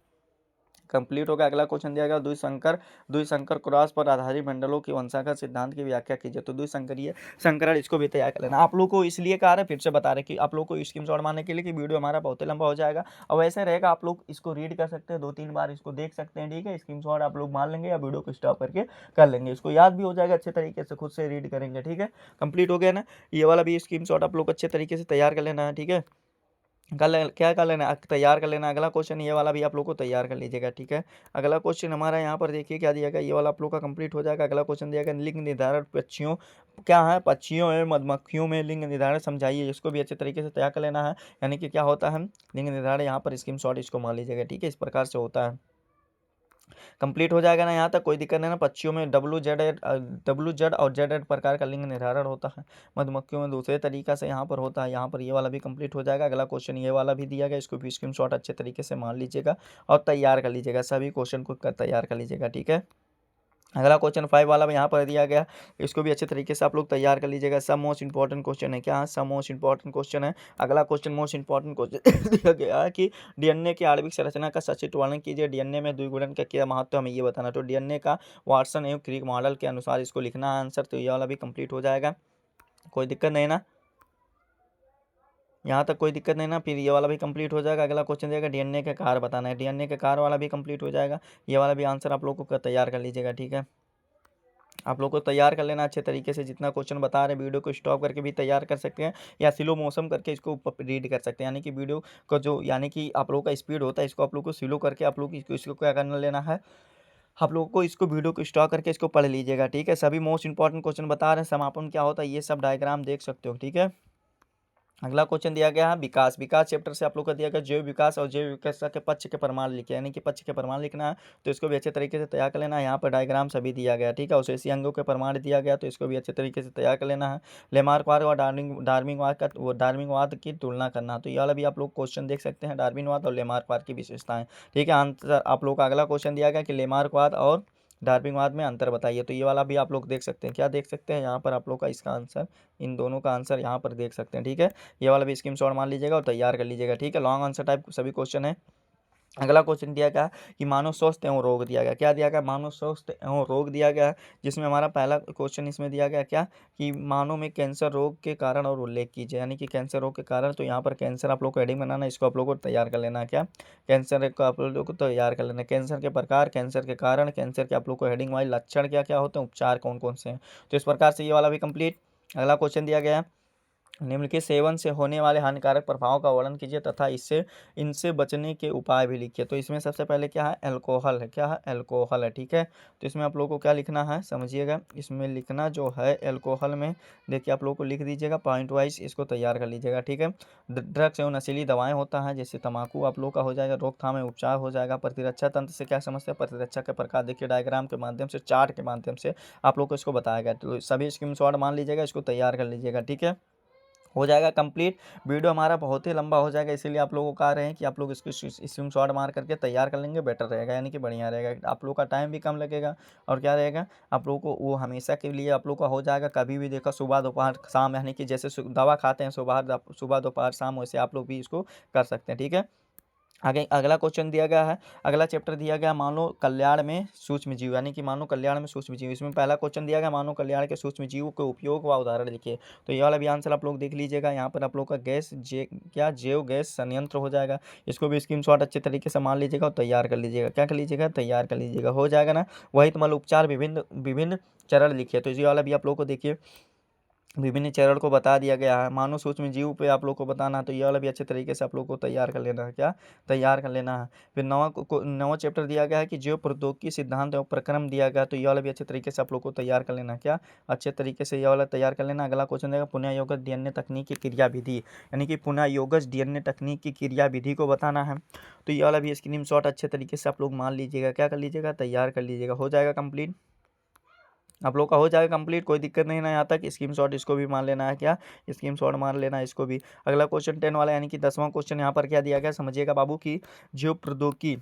S1: कंप्लीट हो गया। अगला क्वेश्चन दिया गया, द्विसंकर क्रॉस पर आधारित मंडलों की वंशागत सिद्धांत की व्याख्या कीजिए। तो द्विसंकरीय संकरण, इसको भी तैयार कर लेना। आप लोग को इसलिए कहा है, फिर से बता रहे कि आप लोग को स्क्रीन शॉट मारने के लिए कि वीडियो हमारा बहुत लंबा हो जाएगा, और वैसे रहेगा। आप लोग इसको रीड कर सकते हैं, 2-3 बार इसको देख सकते हैं। ठीक है, स्क्रीन शॉट आप लोग मार लेंगे या वीडियो को स्टॉप करके कर लेंगे, इसको याद भी हो जाएगा अच्छे तरीके से, खुद से रीड करेंगे। ठीक है, कंप्लीट हो गया ना। ये वाला भी स्क्रीन शॉट आप लोग अच्छे तरीके से तैयार कर लेना है। ठीक है, क्या कर लेना, तैयार कर लेना। अगला क्वेश्चन ये वाला भी आप लोग को तैयार कर लीजिएगा। ठीक है, अगला क्वेश्चन हमारा यहाँ पर देखिए क्या दिया गया, ये वाला आप लोग का कंप्लीट हो जाएगा। अगला क्वेश्चन दिया गया, लिंग निर्धारण पक्षियों क्या है, पक्षियों एवं मधुमक्खियों में लिंग निर्धारण समझाइए। इसको भी अच्छे तरीके से तैयार कर लेना है, यानी कि क्या होता है लिंग निर्धारण। यहाँ पर स्क्रीन शॉट इसको मान लीजिएगा। ठीक है, इस प्रकार से होता है। कंप्लीट हो जाएगा ना यहाँ तक, कोई दिक्कत नहीं ना। पक्षियों में WZ और ZZ प्रकार का लिंग निर्धारण होता है। मधुमक्खियों में दूसरे तरीका से यहाँ पर होता है। यहाँ पर ये वाला भी कंप्लीट हो जाएगा। अगला क्वेश्चन ये वाला भी दिया गया, इसको भी स्क्रीनशॉट अच्छे तरीके से मान लीजिएगा और तैयार कर लीजिएगा। सभी क्वेश्चन को तैयार कर लीजिएगा, ठीक है। अगला क्वेश्चन 5 वाला भी यहाँ पर दिया गया, इसको भी अच्छे तरीके से आप लोग तैयार कर लीजिएगा। सब मोस्ट इंपॉर्टेंट क्वेश्चन है, क्या सब मोस्ट इंपॉर्टेंट क्वेश्चन है। अगला क्वेश्चन मोस्ट इंपॉर्टेंट क्वेश्चन दिया गया है कि डीएनए की आणविक संरचना का सचित्र वर्णन कीजिए। डीएनए में द्विगुणन का क्या महत्व हमें ये बताना। तो डीएनए का वाटसन एवं क्रिक मॉडल के अनुसार इसको लिखना है आंसर। तो ये वाला भी कंप्लीट हो जाएगा, कोई दिक्कत नहीं ना, यहाँ तक कोई दिक्कत नहीं ना। फिर ये वाला भी कंप्लीट हो जाएगा। अगला क्वेश्चन देगा डीएनए के कार्य बताना है। डीएनए के कार्य वाला भी कंप्लीट हो जाएगा। ये वाला भी आंसर आप लोग को तैयार कर लीजिएगा, ठीक है। आप लोग को तैयार कर लेना अच्छे तरीके से। जितना क्वेश्चन बता रहे हैं वीडियो को स्टॉप करके भी तैयार कर सकते हैं या स्लो मोशन करके इसको रीड कर सकते हैं। यानी कि वीडियो का जो यानी कि आप लोगों का स्पीड होता है, इसको आप लोग को स्लो करके आप लोग इसको क्या करना लेना है, आप लोगों को इसको वीडियो को स्टॉप करके इसको पढ़ लीजिएगा, ठीक है। सभी मोस्ट इंपॉर्टेंट क्वेश्चन बता रहे हैं, समापन क्या होता है ये सब डायग्राम देख सकते हो, ठीक है। अगला क्वेश्चन दिया गया है विकास। विकास चैप्टर से आप लोग का दिया गया जैव विकास और जैव विकास के पक्ष के प्रमाण लिखे, यानी कि पक्ष के प्रमाण लिखना है। तो इसको भी अच्छे तरीके से तैयार कर लेना है। यहाँ पर डायग्राम सभी दिया गया, ठीक है। उसे अंगों के प्रमाण दिया गया, तो इसको भी अच्छे तरीके से तैयार कर लेना है। लेमार्कवाद और डार्विनवाद की तुलना करना। तो ये वाला भी आप लोग क्वेश्चन देख सकते हैं, डार्विनवाद और लेमार्कवाद की विशेषताएं, ठीक है। आंसर आप लोग का अगला क्वेश्चन दिया गया कि लेमार्कवाद और डार्विनवाद में अंतर बताइए। तो ये वाला भी आप लोग देख सकते हैं, क्या देख सकते हैं यहाँ पर आप लोग का इसका आंसर, इन दोनों का आंसर यहाँ पर देख सकते हैं, ठीक है। ये वाला भी स्क्रीनशॉट मान लीजिएगा और तैयार कर लीजिएगा, ठीक है। लॉन्ग आंसर टाइप सभी क्वेश्चन है। अगला क्वेश्चन दिया गया कि मानव स्वस्थ एवं रोग दिया गया, क्या दिया गया, मानव स्वस्थ एवं रोग दिया गया है। जिसमें हमारा पहला क्वेश्चन इसमें दिया गया क्या कि मानव में कैंसर रोग के कारण और उल्लेख कीजिए, यानी कि कैंसर रोग के कारण। तो यहाँ पर कैंसर आप लोग को हेडिंग बनाना है, इसको आप लोग को तैयार कर लेना है। क्या कैंसर को आप लोग को तैयार कर लेना है। कैंसर के प्रकार, कैंसर के कारण, कैंसर के आप लोग को हेडिंग वाइज लक्षण क्या क्या होते हैं, उपचार कौन कौन से हैं। तो इस प्रकार से ये वाला भी कंप्लीट। अगला क्वेश्चन दिया गया है निम्नलिखित सेवन से होने वाले हानिकारक प्रभावों का वर्णन कीजिए तथा इससे इनसे बचने के उपाय भी लिखिए। तो इसमें सबसे पहले क्या है, अल्कोहल है, क्या है, अल्कोहल है, ठीक है। तो इसमें आप लोगों को क्या लिखना है समझिएगा, इसमें लिखना जो है अल्कोहल में देखिए आप लोगों को लिख दीजिएगा पॉइंट वाइज, इसको तैयार कर लीजिएगा, ठीक है। ड्रग्स एवं नशीली दवाएं होता है, जैसे तंबाकू आप लोग का हो जाएगा। रोकथाम एवं उपचार हो जाएगा। प्रतिरक्षा तंत्र से क्या समझते हैं, प्रतिरक्षा के प्रकार देखिए डायग्राम के माध्यम से, चार्ट के माध्यम से आप लोग को इसको बताया गया। तो सभी स्क्रीनशॉट मान लीजिएगा, इसको तैयार कर लीजिएगा, ठीक है। हो जाएगा कंप्लीट। वीडियो हमारा बहुत ही लंबा हो जाएगा, इसीलिए आप लोगों को कह रहे हैं कि आप लोग इसको स्क्रीनशॉट मार करके तैयार कर लेंगे, बेटर रहेगा, यानी कि बढ़िया रहेगा। आप लोग का टाइम भी कम लगेगा और क्या रहेगा, आप लोगों को वो हमेशा के लिए आप लोग का हो जाएगा। कभी भी देखा सुबह दोपहर शाम, यानी कि जैसे दवा खाते हैं सुबह दोपहर शाम, वैसे आप लोग भी इसको कर सकते हैं, ठीक है। आगे अगला क्वेश्चन दिया गया है, अगला चैप्टर दिया गया मानव कल्याण में सूक्ष्म जीव, यानी कि मानव कल्याण में सूक्ष्म जीव। इसमें पहला क्वेश्चन दिया गया मानव कल्याण के सूक्ष्म जीव के उपयोग व उदाहरण लिखिए। तो ये वाला भी आंसर आप लोग देख लीजिएगा। यहाँ पर आप लोग का जैव गैस संयंत्र हो जाएगा। इसको भी स्क्रीनशॉट अच्छे तरीके से मान लीजिएगा और तैयार कर लीजिएगा। क्या कर लीजिएगा, तैयार कर लीजिएगा, हो जाएगा ना। वही तुम्हारा उपचार विभिन्न विभिन्न चरण लिखिए। तो ये वाला भी आप लोग को देखिए विभिन्न चरण को बता दिया गया है। मानव सूक्ष्म जीव पे आप लोग को बताना है, तो ये वाला भी अच्छे तरीके से आप लोग को तैयार कर लेना है, क्या तैयार कर लेना है। फिर नवा चैप्टर दिया गया है कि जैव प्रौद्योगिकी सिद्धांत एवं प्रक्रम दिया गया, तो ये वाला भी अच्छे तरीके से आप लोग को तैयार कर लेना है, क्या अच्छे तरीके से ये वाला तैयार कर लेना। अगला क्वेश्चन देगा पुनः योगज डीएनए तकनीक की क्रिया विधि, यानी कि पुनः योगज डीएनए तकनीक की क्रिया विधि को बताना है। तो ये वाला भी स्क्रीनशॉट अच्छे तरीके से आप लोग मान लीजिएगा, क्या कर लीजिएगा, तैयार कर लीजिएगा, हो जाएगा कंप्लीट। आप लोग का हो जाएगा कंप्लीट, कोई दिक्कत नहीं ना। यहाँ तक स्क्रीनशॉट इसको भी मान लेना है, क्या स्क्रीनशॉट मान लेना है इसको भी। अगला क्वेश्चन 10 वाला, यानी कि 10वां क्वेश्चन यहाँ पर क्या दिया गया समझिएगा बाबू की जो प्रौद्योगिकी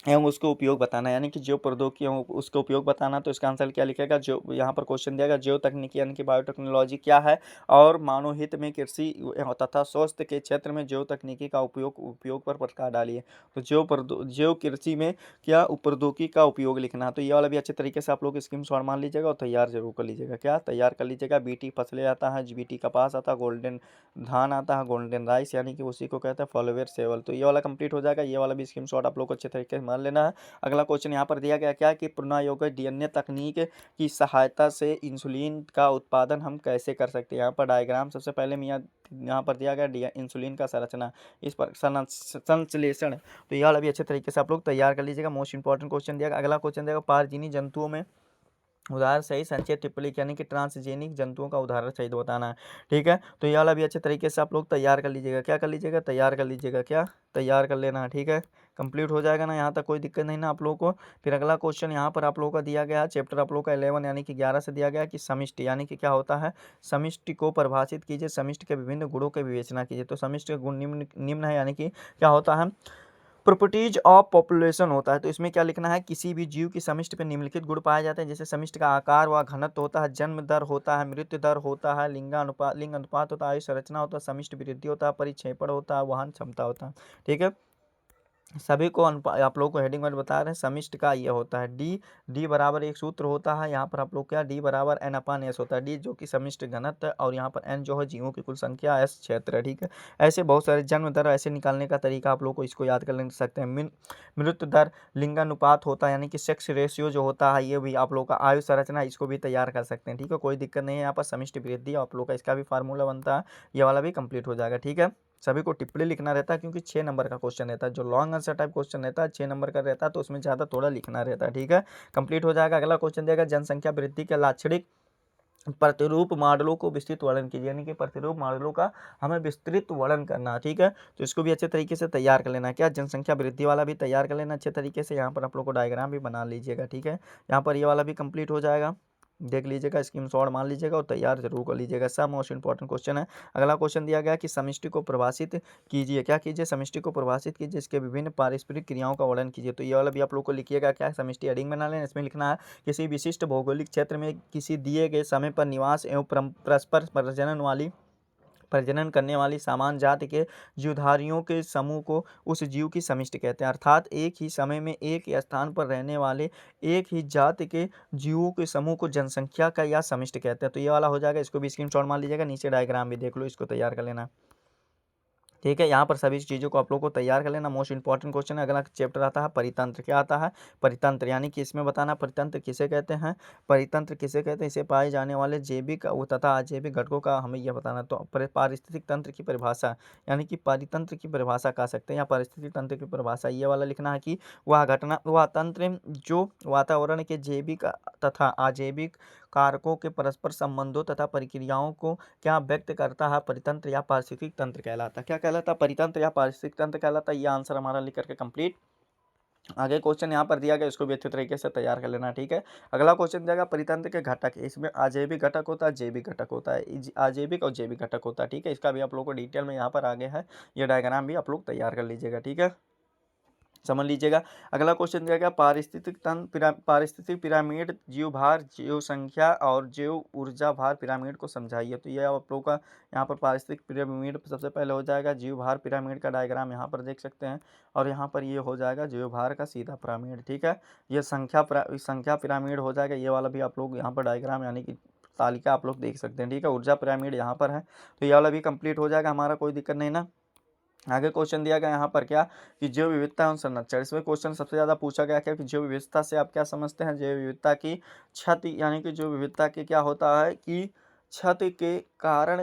S1: एवं उसको उपयोग बताना, यानी कि जो प्रौद्योगिकी एवं उसका उपयोग बताना। तो इसका आंसर क्या लिखेगा, जो यहाँ पर क्वेश्चन दिया गया जो तकनीकी यानी कि बायोटेक्नोलॉजी क्या है और मानव हित में कृषि तथा स्वास्थ्य के क्षेत्र में जो तकनीकी का उपयोग पर प्रकाश डालिए। तो जो कृषि में क्या प्रौद्योगिकी का उपयोग लिखना। तो ये वाला भी अच्छे तरीके से आप लोग स्क्रीनशॉट मान लीजिएगा और तैयार जरूर कर लीजिएगा, क्या तैयार कर लीजिएगा। बीटी फसलें आता है, बीटी कपास आता है, गोल्डन धान आता है, गोल्डन राइस, यानी कि उसी को कहते हैं फॉलोवेर सेवल। तो ये वाला कंप्लीट हो जाएगा। ये वाला भी स्क्रीनशॉट आप लोग को अच्छे तरीके से मान लेना है। अगला क्वेश्चन यहाँ पर दिया गया क्या कि पुनर्योगज डीएनए तकनीक की सहायता से इंसुलिन का उत्पादन हम कैसे कर सकते हैं। यहाँ पर डायग्राम सबसे पहले यहाँ पर दिया गया इंसुलिन का संरचना, इस पर संश्लेषण। तो ये वाला भी अच्छे तरीके से आप लोग तैयार कर लीजिएगा। मोस्ट इंपॉर्टेंट क्वेश्चन दिया गया। अगला क्वेश्चन दिया गया पारजीवी जंतुओं में उदाहरण सही संचय टिप्पणी यानी कि ट्रांसजेनिक जंतुओं का उदाहरण सहित बताना है। ठीक है, तो ये वाला भी अच्छे तरीके से आप लोग तैयार कर लीजिएगा। क्या कर लीजिएगा? तैयार कर लीजिएगा। क्या तैयार कर लेना है। ठीक है, कंप्लीट हो जाएगा ना, यहाँ तक कोई दिक्कत नहीं ना आप लोगों को। फिर अगला क्वेश्चन यहाँ पर आप लोगों का दिया गया है, चैप्टर आप लोग का 11 यानी कि 11 से दिया गया है कि समिष्टि यानी कि क्या होता है। समिष्टि को परिभाषित कीजिए, समिष्टि के विभिन्न गुणों की विवेचना कीजिए। तो समिष्टि के गुण निम्न निम्न है यानी कि क्या होता है, प्रॉपर्टीज ऑफ पॉपुलेशन होता है। तो इसमें क्या लिखना है, किसी भी जीव की समिष्टि पर निम्नलिखित गुण पाए जाते हैं, जैसे समिष्टि का आकार व घनत्व होता है, जन्म दर होता है, मृत्यु दर होता है, लिंग अनुपात होता है, आयु संरचना होता है, समिष्टि वृद्धि होता है, परिक्षेपण होता है, वहन क्षमता होता है। ठीक है, सभी को आप लोगों को हेडिंग में बता रहे हैं। समिष्ट का ये होता है डी बराबर एक सूत्र होता है यहाँ पर आप लोग क्या, डी बराबर एन अपान एस होता है। डी जो कि समिष्ट घनत्व है और यहाँ पर एन जो है जीवों की कुल संख्या, एस क्षेत्र है। ठीक है, ऐसे बहुत सारे जन्म दर ऐसे निकालने का तरीका आप लोग को इसको याद कर ले सकते हैं। मृत्यु दर लिंगानुपात होता है यानी कि सेक्स रेशियो जो होता है, ये भी आप लोग का आयु संरचना, इसको भी तैयार कर सकते हैं। ठीक है, कोई दिक्कत नहीं है। यहाँ पर समिष्ट वृद्धि आप लोग का इसका भी फार्मूला बनता है, ये वाला भी कंप्लीट हो जाएगा। ठीक है, सभी को टिप्पणी लिखना रहता है क्योंकि 6 नंबर का क्वेश्चन रहता है। जो लॉन्ग आंसर टाइप क्वेश्चन रहता है 6 नंबर का रहता है, तो उसमें ज़्यादा थोड़ा लिखना रहता है। ठीक है, कंप्लीट हो जाएगा। अगला क्वेश्चन देगा, जनसंख्या वृद्धि के लाक्षणिक प्रतिरूप मॉडलों को विस्तृत वर्णन कीजिए, यानी कि प्रतिरूप मॉडलों का हमें विस्तृत वर्णन करना है। ठीक है, तो इसको भी अच्छे तरीके से तैयार कर लेना है। क्या जनसंख्या वृद्धि वाला भी तैयार कर लेना अच्छे तरीके से। यहाँ पर आप लोग को डायग्राम भी बना लीजिएगा। ठीक है, यहाँ पर ये वाला भी कंप्लीट हो जाएगा, देख लीजिएगा, स्क्रीनशॉट मान लीजिएगा और तैयार जरूर कर लीजिएगा। सब मोस्ट इंपॉर्टेंट क्वेश्चन है। अगला क्वेश्चन दिया गया कि समष्टि को परिभाषित कीजिए। क्या कीजिए? समष्टि को परिभाषित कीजिए, इसके विभिन्न पारस्परिक क्रियाओं का वर्णन कीजिए। तो ये वाला भी आप लोग को लिखिएगा। क्या है? समष्टि हेडिंग बना लेना, इसमें लिखना है किसी विशिष्ट भौगोलिक क्षेत्र में किसी दिए गए समय पर निवास एवं परस्पर प्रजनन करने वाली समान जाति के जीवधारियों के समूह को उस जीव की समष्टि कहते हैं। अर्थात एक ही समय में एक ही स्थान पर रहने वाले एक ही जाति के जीवों के समूह को जनसंख्या का या समष्टि कहते हैं। तो ये वाला हो जाएगा, इसको भी स्क्रीनशॉट मार लीजिएगा, नीचे डायग्राम भी देख लो, इसको तैयार कर लेना। ठीक है, यहाँ पर सभी चीज़ों को आप लोग को तैयार कर लेना। मोस्ट इंपॉर्टेंट क्वेश्चन है। अगला चैप्टर आता है परितंत्र। क्या आता है? परितंत्र, यानी कि इसमें बताना परितंत्र किसे कहते हैं। परितंत्र किसे कहते हैं? इसे पाए जाने वाले जैविक तथा अजैविक घटकों का हमें यह बताना। तो पारिस्थितिक तंत्र की परिभाषा, यानी कि परितंत्र की परिभाषा कह सकते हैं, या पारिस्थितिक तंत्र की परिभाषा ये वाला लिखना है कि वह तंत्र जो वातावरण के जैविक तथा अजैविक कारकों के परस्पर संबंधों तथा प्रक्रियाओं को क्या व्यक्त करता है, परितंत्र या पारिस्थितिक तंत्र कहलाता है। क्या कहलाता है? परितंत्र या पारिस्थितिक तंत्र कहलाता है। ये आंसर हमारा लिख करके कंप्लीट। आगे क्वेश्चन यहाँ पर दिया गया, इसको भी अच्छे तरीके से तैयार कर लेना। ठीक है, अगला क्वेश्चन दिया गया परितंत्र के घटक। इसमें अजैविक घटक होता है, जैविक घटक होता है, अजैविक और जैविक घटक होता है। ठीक है, इसका भी आप लोग को डिटेल में यहाँ पर आगे है, ये डायग्राम भी आप लोग तैयार कर लीजिएगा। ठीक है, समझ लीजिएगा। अगला क्वेश्चन दिया गया पारिस्थितिक तंत्र पारिस्थितिक पिरामिड, जीव भार, जीव संख्या और जीव ऊर्जा भार पिरामिड को समझाइए। तो ये आप लोग का यहाँ पर पारिस्थितिक पिरामिड सबसे पहले हो जाएगा। जीव भार पिरामिड का डायग्राम यहाँ पर देख सकते हैं, और यहाँ पर ये हो जाएगा जीव भार का सीधा पिरामिड। ठीक है, ये संख्या पिरामिड हो जाएगा। ये वाला भी आप लोग यहाँ पर डायग्राम यानी कि तालिका आप लोग देख सकते हैं। ठीक है, ऊर्जा पिरामिड यहाँ पर है, तो ये वाला भी कंप्लीट हो जाएगा हमारा, कोई दिक्कत नहीं ना। आगे क्वेश्चन दिया गया यहाँ पर क्या कि जैव विविधता एवं संरक्षण। इसमें क्वेश्चन सबसे ज़्यादा पूछा गया क्या कि जैव विविधता से आप क्या समझते हैं। जैव विविधता की क्षति, यानी कि जैव विविधता के क्या होता है कि क्षति के कारण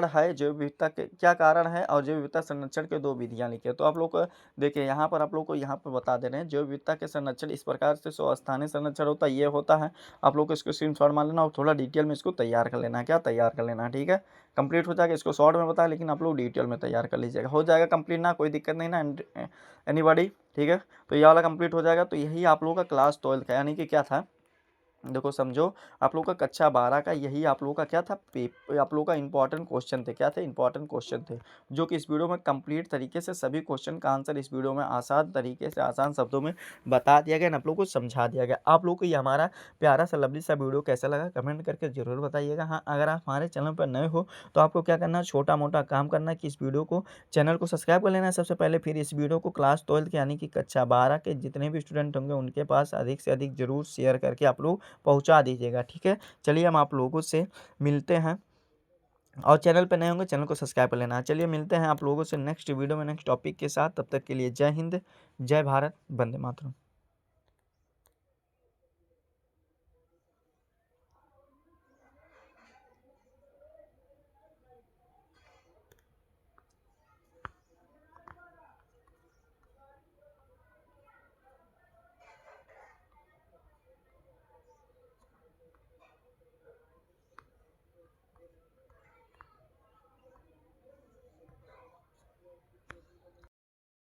S1: है। जैव विविधता के क्या कारण है और जैव विविधता संरक्षण के दो विधियां लिखिए। तो आप लोग को देखिए, यहाँ पर आप लोग को यहाँ पर बता दे रहे हैं, जैव विविधता के संरक्षण इस प्रकार से स्थानीय संरक्षण होता है, ये होता है। आप लोग को इसको स्क्रीनशॉट मान लेना और थोड़ा डिटेल में इसको तैयार कर लेना है। क्या तैयार कर लेना है? ठीक है, कंप्लीट हो जाएगा। इसको शॉर्ट में बताया, लेकिन आप लोग डिटेल में तैयार कर लीजिएगा, हो जाएगा कंप्लीट ना, कोई दिक्कत नहीं ना एनीबॉडी। ठीक है, तो ये वाला कंप्लीट हो जाएगा। तो यही आप लोगों का क्लास 12 का, यानी कि क्या था, देखो समझो, आप लोग का कक्षा 12 का यही आप लोग का क्या था, आप लोग का इंपॉर्टेंट क्वेश्चन थे। क्या थे? इंपॉर्टेंट क्वेश्चन थे, जो कि इस वीडियो में कंप्लीट तरीके से सभी क्वेश्चन का आंसर इस वीडियो में आसान तरीके से आसान शब्दों में बता दिया गया, आप लोग को समझा दिया गया। आप लोग को ये हमारा प्यारा सा लवली सा वीडियो कैसा लगा कमेंट करके जरूर बताइएगा। हाँ, अगर आप हमारे चैनल पर नए हो तो आपको क्या करना है, छोटा मोटा काम करना है कि इस वीडियो को चैनल को सब्सक्राइब कर लेना है सबसे पहले। फिर इस वीडियो को क्लास 12 के यानी कि कक्षा 12 के जितने भी स्टूडेंट होंगे उनके पास अधिक से अधिक जरूर शेयर करके आप लोग पहुंचा दीजिएगा। ठीक है, चलिए हम आप लोगों से मिलते हैं, और चैनल पे नए होंगे चैनल को सब्सक्राइब कर लेना। चलिए मिलते हैं आप लोगों से नेक्स्ट वीडियो में नेक्स्ट टॉपिक के साथ। तब तक के लिए जय हिंद, जय भारत, वंदे मातरम।